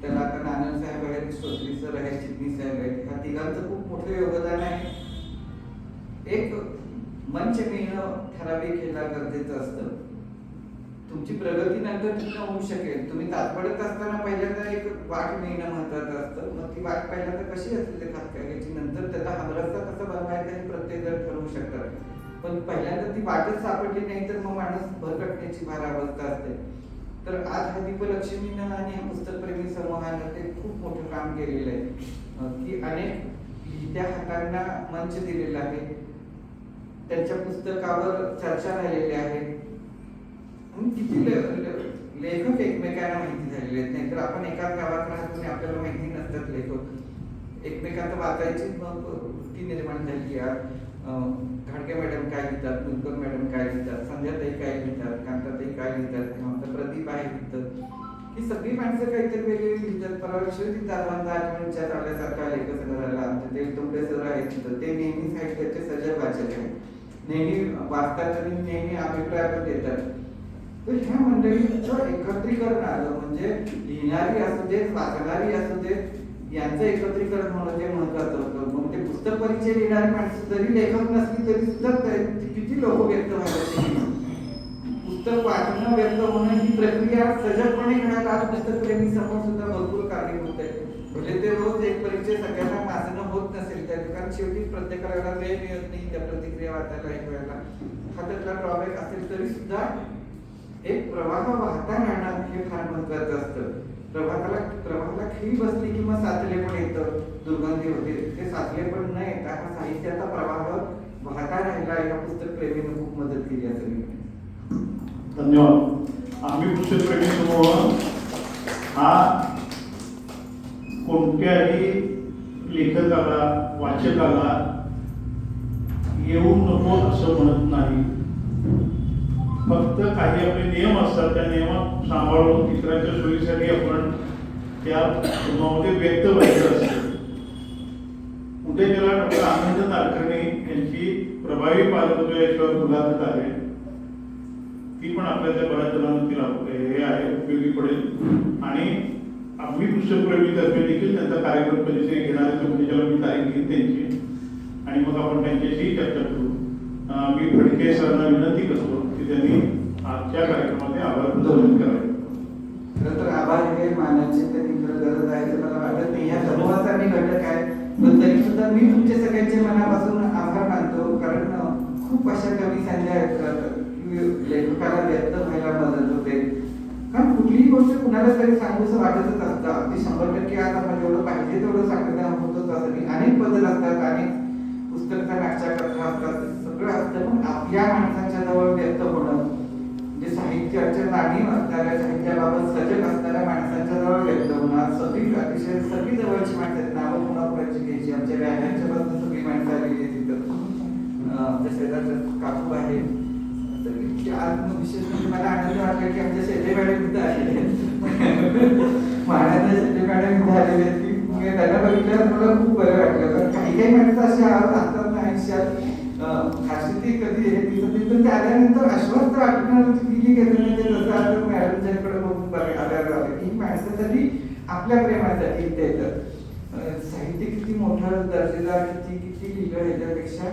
त्याला आता नानन साहेब आहेत, श्रोत्री सर आहेत, चिटणीस साहेब आहेत, ह्या तिघांचं खूप मोठं योगदान आहे. एक मंच मिळणं ठराविक केला गरजेचं असतं. तुमची प्रगती नंतर तिथं होऊ शकेल. तुम्ही तात्पडत असताना पहिल्यांदा एक वाट मिळणं महत्वाचं असतं. मग ती वाट पहिल्यांदा कशी असते ते तात्काळाची, नंतर त्याला हमरस्ता कसं बनवायचं हे प्रत्येक जण ठरवू शकतात. पण पहिल्यांदा ती वाटच सापडली नाही तर मग माणूस भरकटण्याची फार अवस्था असते. तर आज हा दीपलक्ष्मीनं आणि ह्या पुस्तकप्रेमी समूहानं ते खूप मोठं काम केलेलं आहे की अनेक लिहित्या हातांना मंच दिलेला आहे, त्यांच्या पुस्तकावर चर्चा झालेली आहे. किती लेखक एकमेकांना माहिती झालेले आहेत. नाहीतर आपण एकाच गावात राहतो आणि आपल्याला माहिती नसतात लेखक. एकमेकांचं वाचायची मग वृत्ती निर्माण झाली. घाडगे मॅडम काय लिहितात, मुलकर मॅडम काय लिहितात, संध्याताई काय लिहितात, कांताताई काय लिहितात, किंवा प्रदीप आहे लिहितात. ही सगळी माणसं काहीतरी वेगवेगळी लिहितात. परवा दादांचा आठवणीच्या चालल्यासारखा लेखक झाला. आमचे ते तुमचे सर आहेत तिथं, ते नेहमी साहित्याचे सजग वाचक आहेत, नेहमी वाचतात आणि नेहमी अभिप्राय पण देतात. तर ह्या मंडळींचं एकत्रीकरण आलं म्हणजे लिहिणारी असू देत, वाचणारी असू देत, यांचं एकत्रीकरण होणं जे महत्वाचं होतं. मग ते पुस्तक परिचय लिहिणारी माणसं जरी लेखक नसली तरी सुद्धा किती लोक व्यक्त व्हायला, पुस्तक वाचणं व्यक्त होणं ही प्रक्रिया सजगपणे घडत आज पुस्तकप्रेमी समूह सुद्धा भरपूर कारणीभूत आहे. म्हणजे ते रोज एक परिचय सगळ्यांना वाचणं होत नसेल त्या, कारण शेवटी प्रत्येकाला वेळ मिळत नाही त्या प्रतिक्रिया वाचायला एक वेळेला. हा त्यातला ड्रॉबॅक असेल तरी सुद्धा एक प्रवाह वाहता राहणं हे फार महत्वाचं असतं. प्रवाहाला खीळ बसली किंवा साचले पण येतं, दुर्गंधी होते. ते साचले पण न येता हा साहित्याचा प्रवाह वाहता राहिला एका पुस्तक प्रेमीने खूप मदत केली असं मी म्हणेन. धन्यवाद. आम्ही पुस्तकप्रेमी समूह हा कोणत्याही लेखकाला वाचकाला येऊ नको असं म्हणत नाही. फक्त काही आपले नियम असतात, त्या नियम सांभाळून इतरांच्या सोयीसाठी आपण त्या समूहामध्ये व्यक्त व्हायचं असतं. उद्या त्याला डॉक्टर आनंद नारकर्णी यांची प्रभावी पालकत्व याशिवाय मुलाखत आहे, ती पण आपल्याला बऱ्याच जणांना तिला हे आहे उपयोगी पडेल. आणि आम्ही पुस्तकप्रेमी तर्फे देखील त्यांचा कार्यक्रम कधीतरी घेणार आहे, म्हणजे ज्याला मी तारीख घेईन त्यांची, आणि मग आपण त्यांच्याशी चर्चा करू. मी फडके सरांना विनंती करतो की त्यांनी आजच्या कार्यक्रमामध्ये आभार प्रदर्शन करावे. खरं तर आभार हे मानाचे त्यांनी खरं गरज आहे असं मला वाटत नाही. या समूहाचा मी घटक आहे, पण तरी सुद्धा मी तुमच्या सगळ्यांचे मनापासून आभार मानतो. कारण खूप अशा कमी संध्या आहेत लेखकाला व्यक्त व्हायला मदत होते. कारण कुठलीही गोष्ट कुणाला तरी सांगूसं वाटतच असतं. अगदी 100% आज आपण जेवढं पाहिजे तेवढं सांगणं होतच असं नाही. अनेक बदल असतात, अनेक पुस्तकाच्या मागच्या कथा असतात, सगळं असतं. पण आपल्या माणसांच्या जवळ व्यक्त होणं, जे साहित्याच्या जाणीव असणाऱ्या, साहित्याबाबत सजग असणाऱ्या माणसांच्या जवळ व्यक्त होणं, अतिशय सगळी जवळची माणसं आहेत. नावं कोणाकोणाची घ्यायची, आमच्या व्यायामाच्या पासून सगळी माणसं आलेली आहेत तिथं. शेजारचं काकू आहे. आज विशेष म्हणजे मला आनंद वाटला की आमच्या शेते मॅडम इथं आलेले आहेत. महाराष्ट्र शेते मॅडम इथं आलेले आहेत की त्यांना बघितल्यावर मला खूप बरं वाटलं. कारण काही माणसं अशी असतात ना आयुष्यात, खाशी ती कधी हे तिथं ते आल्यानंतर अस्वस्थ वाटणार किती घेतलं जसं आता मॅडमच्याकडे बघून आल्यावर ही माणसं तरी आपल्या प्रेमासाठी इथे येतात. साहित्य किती मोठं दर्जेदार, किती लिहिलं ह्याच्यापेक्षा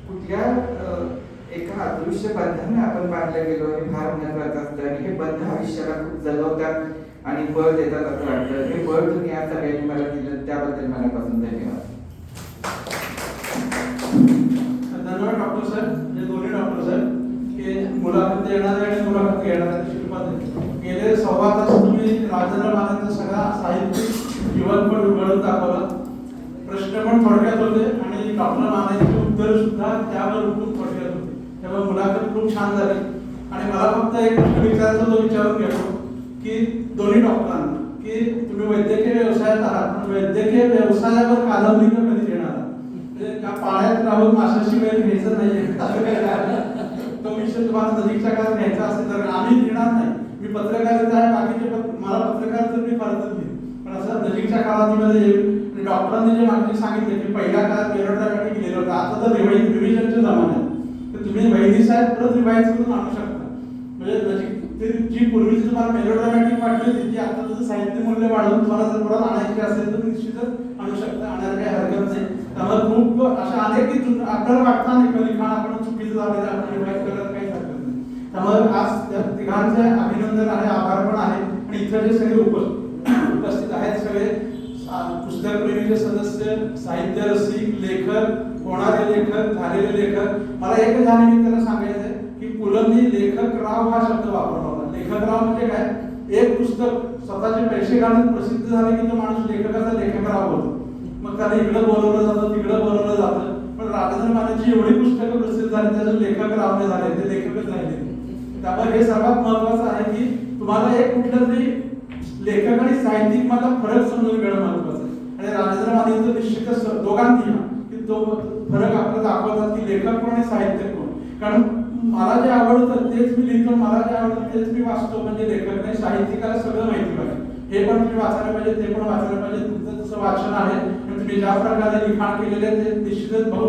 कुठल्या एका अदृश्य बंधाने आपण बांधले गेलो हे फार महत्वाचं असतं. आणि हे बंध आयुष्याला खूप जगवतात आणि बळ देतात असं वाटतं. हे बळ तुम्ही आज सगळ्यांनी मला दिलं, त्याबद्दल मनापासून धन्यवाद. धन्यवाद डॉक्टर साहेब, म्हणजे दोन्ही डॉक्टर साहेब की मुलाखत देणारे आणि मुलाखत घेणारे शिल्पात गेले 1.25 तास तुम्ही राजेंद्र मानेंचं सगळा साहित्यिक जीवन पण उघडून दाखवलं. प्रश्न पण थोडक्यात होते आणि डॉक्टर मानेंची उत्तर सुद्धा त्यावर खूप थोडक्यात होते. तेव्हा मुलाखत खूप छान झाली. आणि मला फक्त एक प्रश्न विचारायचा तो विचारून घेतो की दोन्ही डॉक्टरांना की तुम्ही वैद्यकीय व्यवसायात आहात, पण वैद्यकीय व्यवसायावर कालावधी कधी देणार आहात? म्हणजे त्या पाण्यात राहून माशाशी वेळ घ्यायचं नाहीये तो विषय तुम्हाला नजीकच्या काळात घ्यायचा असेल तर आम्ही घेणार नाही. मी पत्रकारिता आहे, बाकीचे मला पत्रकार तर मी फारच घेईन, पण असं नजीकच्या कालावधीमध्ये येईल. डॉक्टरांनी जे मागणी सांगितले की पहिल्या काळात मेलोड्रामॅटिक लिहिलं होतं, आता तर रिव्हिजनच्या जमान्यात तर तुम्ही वैदिक साहेब परत रिवाइज करून आणू शकता. म्हणजे जी पूर्वीची तुम्हाला मेलोड्रामॅटिक वाटली होती ती आता तुझं साहित्य मूल्य वाढवून तुम्हाला जर परत आणायची असेल तर निश्चितच आणू शकता, आणायला काही हरकत नाही. त्यामुळे खूप अशा अनेक की आपल्याला वाटतं नाही की लिखाण आपण चुकीचं झालं तर आपण रिवाइज करायला काही हरकत नाही. त्यामुळे आज त्या तिघांचे अभिनंदन आहे, आभार पण आहे. आणि इथं जे सगळे उपस्थित आहेत सगळे पुस्तकप्रेमीचे सदस्य, साहित्य रसिक, लेखक, होणारे लेखक, झालेले लेखक, मला एकच या निमित्तानं सांगायचं आहे की पुलंनी लेखकराव हा शब्द वापरला होता. लेखकराव म्हणजे काय, एक पुस्तक स्वतःचे पैसे घालून प्रसिद्ध झाले की तो माणूस लेखकाचा लेखकराव होतो. मग त्याला इकडं बोलवलं जातं, तिकडं बोलवलं जातं. पण राजेंद्र मानेंची एवढी पुस्तकं प्रसिद्ध झाली त्याचे लेखकराव नाही झाले, ते लेखकच राहिले. त्यामुळे हे सर्वात महत्वाचं आहे की तुम्हाला एक कुठलं तरी लेखक आणि साहित्यिक मला फरक समजून घेणं महत्वाचं आहे. आणि राजेंद्र मानेंचं निश्चितच दोघांनी की तो फरक आपल्याला दाखवतात की लेखक कोण आणि साहित्यिक कोण. कारण मला जे आवडतं तेच मी लिहितो, मला जे आवडतं तेच मी वाचतो, म्हणजे लेखक नाही. साहित्यिकाला सगळं माहिती पाहिजे, हे पण तुम्ही वाचायला पाहिजे, ते पण वाचायला पाहिजे. तुमचं तसं वाचन आहे, तुम्ही ज्या प्रकारे लिखाण केलेले आहे ते निश्चितच बहु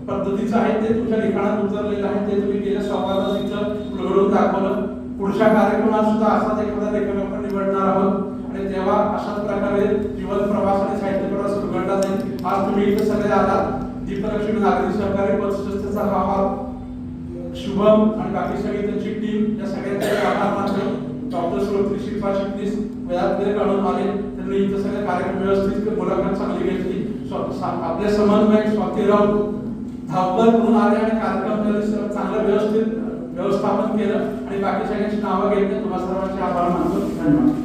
पद्धतीचं आहे, ते तुमच्या लिखाणात उतरलेलं आहे, ते तुम्ही गेल्या 1.25 तास इथं उलगडून दाखवलं. पुढच्या कार्यक्रमात सुद्धा असाच एखादा लेखक आपण निवडणार आहोत आणि तेव्हा अशाच प्रकारे जीवन प्रवास आणि साहित्य प्रवास उघडला जाईल. आज तुम्ही इथं सगळे आलात. दीपलक्ष्मी नागरी सहकारी पतसंस्थेचा हा शुभम आणि बाकी सगळी त्यांची टीम, या सगळ्यांचे आभार मानतो. डॉक्टर श्रोत्री शिल्पा चिटणीस वेळात वेळ काढून आले, त्यांनी इथं सगळे कार्यक्रम व्यवस्थित मुलाखत चांगली घेतली. आपले समन्वयक स्वाती राऊत धावपळ करून आले आणि कार्यक्रम चांगलं व्यवस्थित व्यवस्थापन केलं आणि बाकी सगळ्यांची नावं घेतली. तुम्हाला सर्वांचे आभार मानतो. धन्यवाद.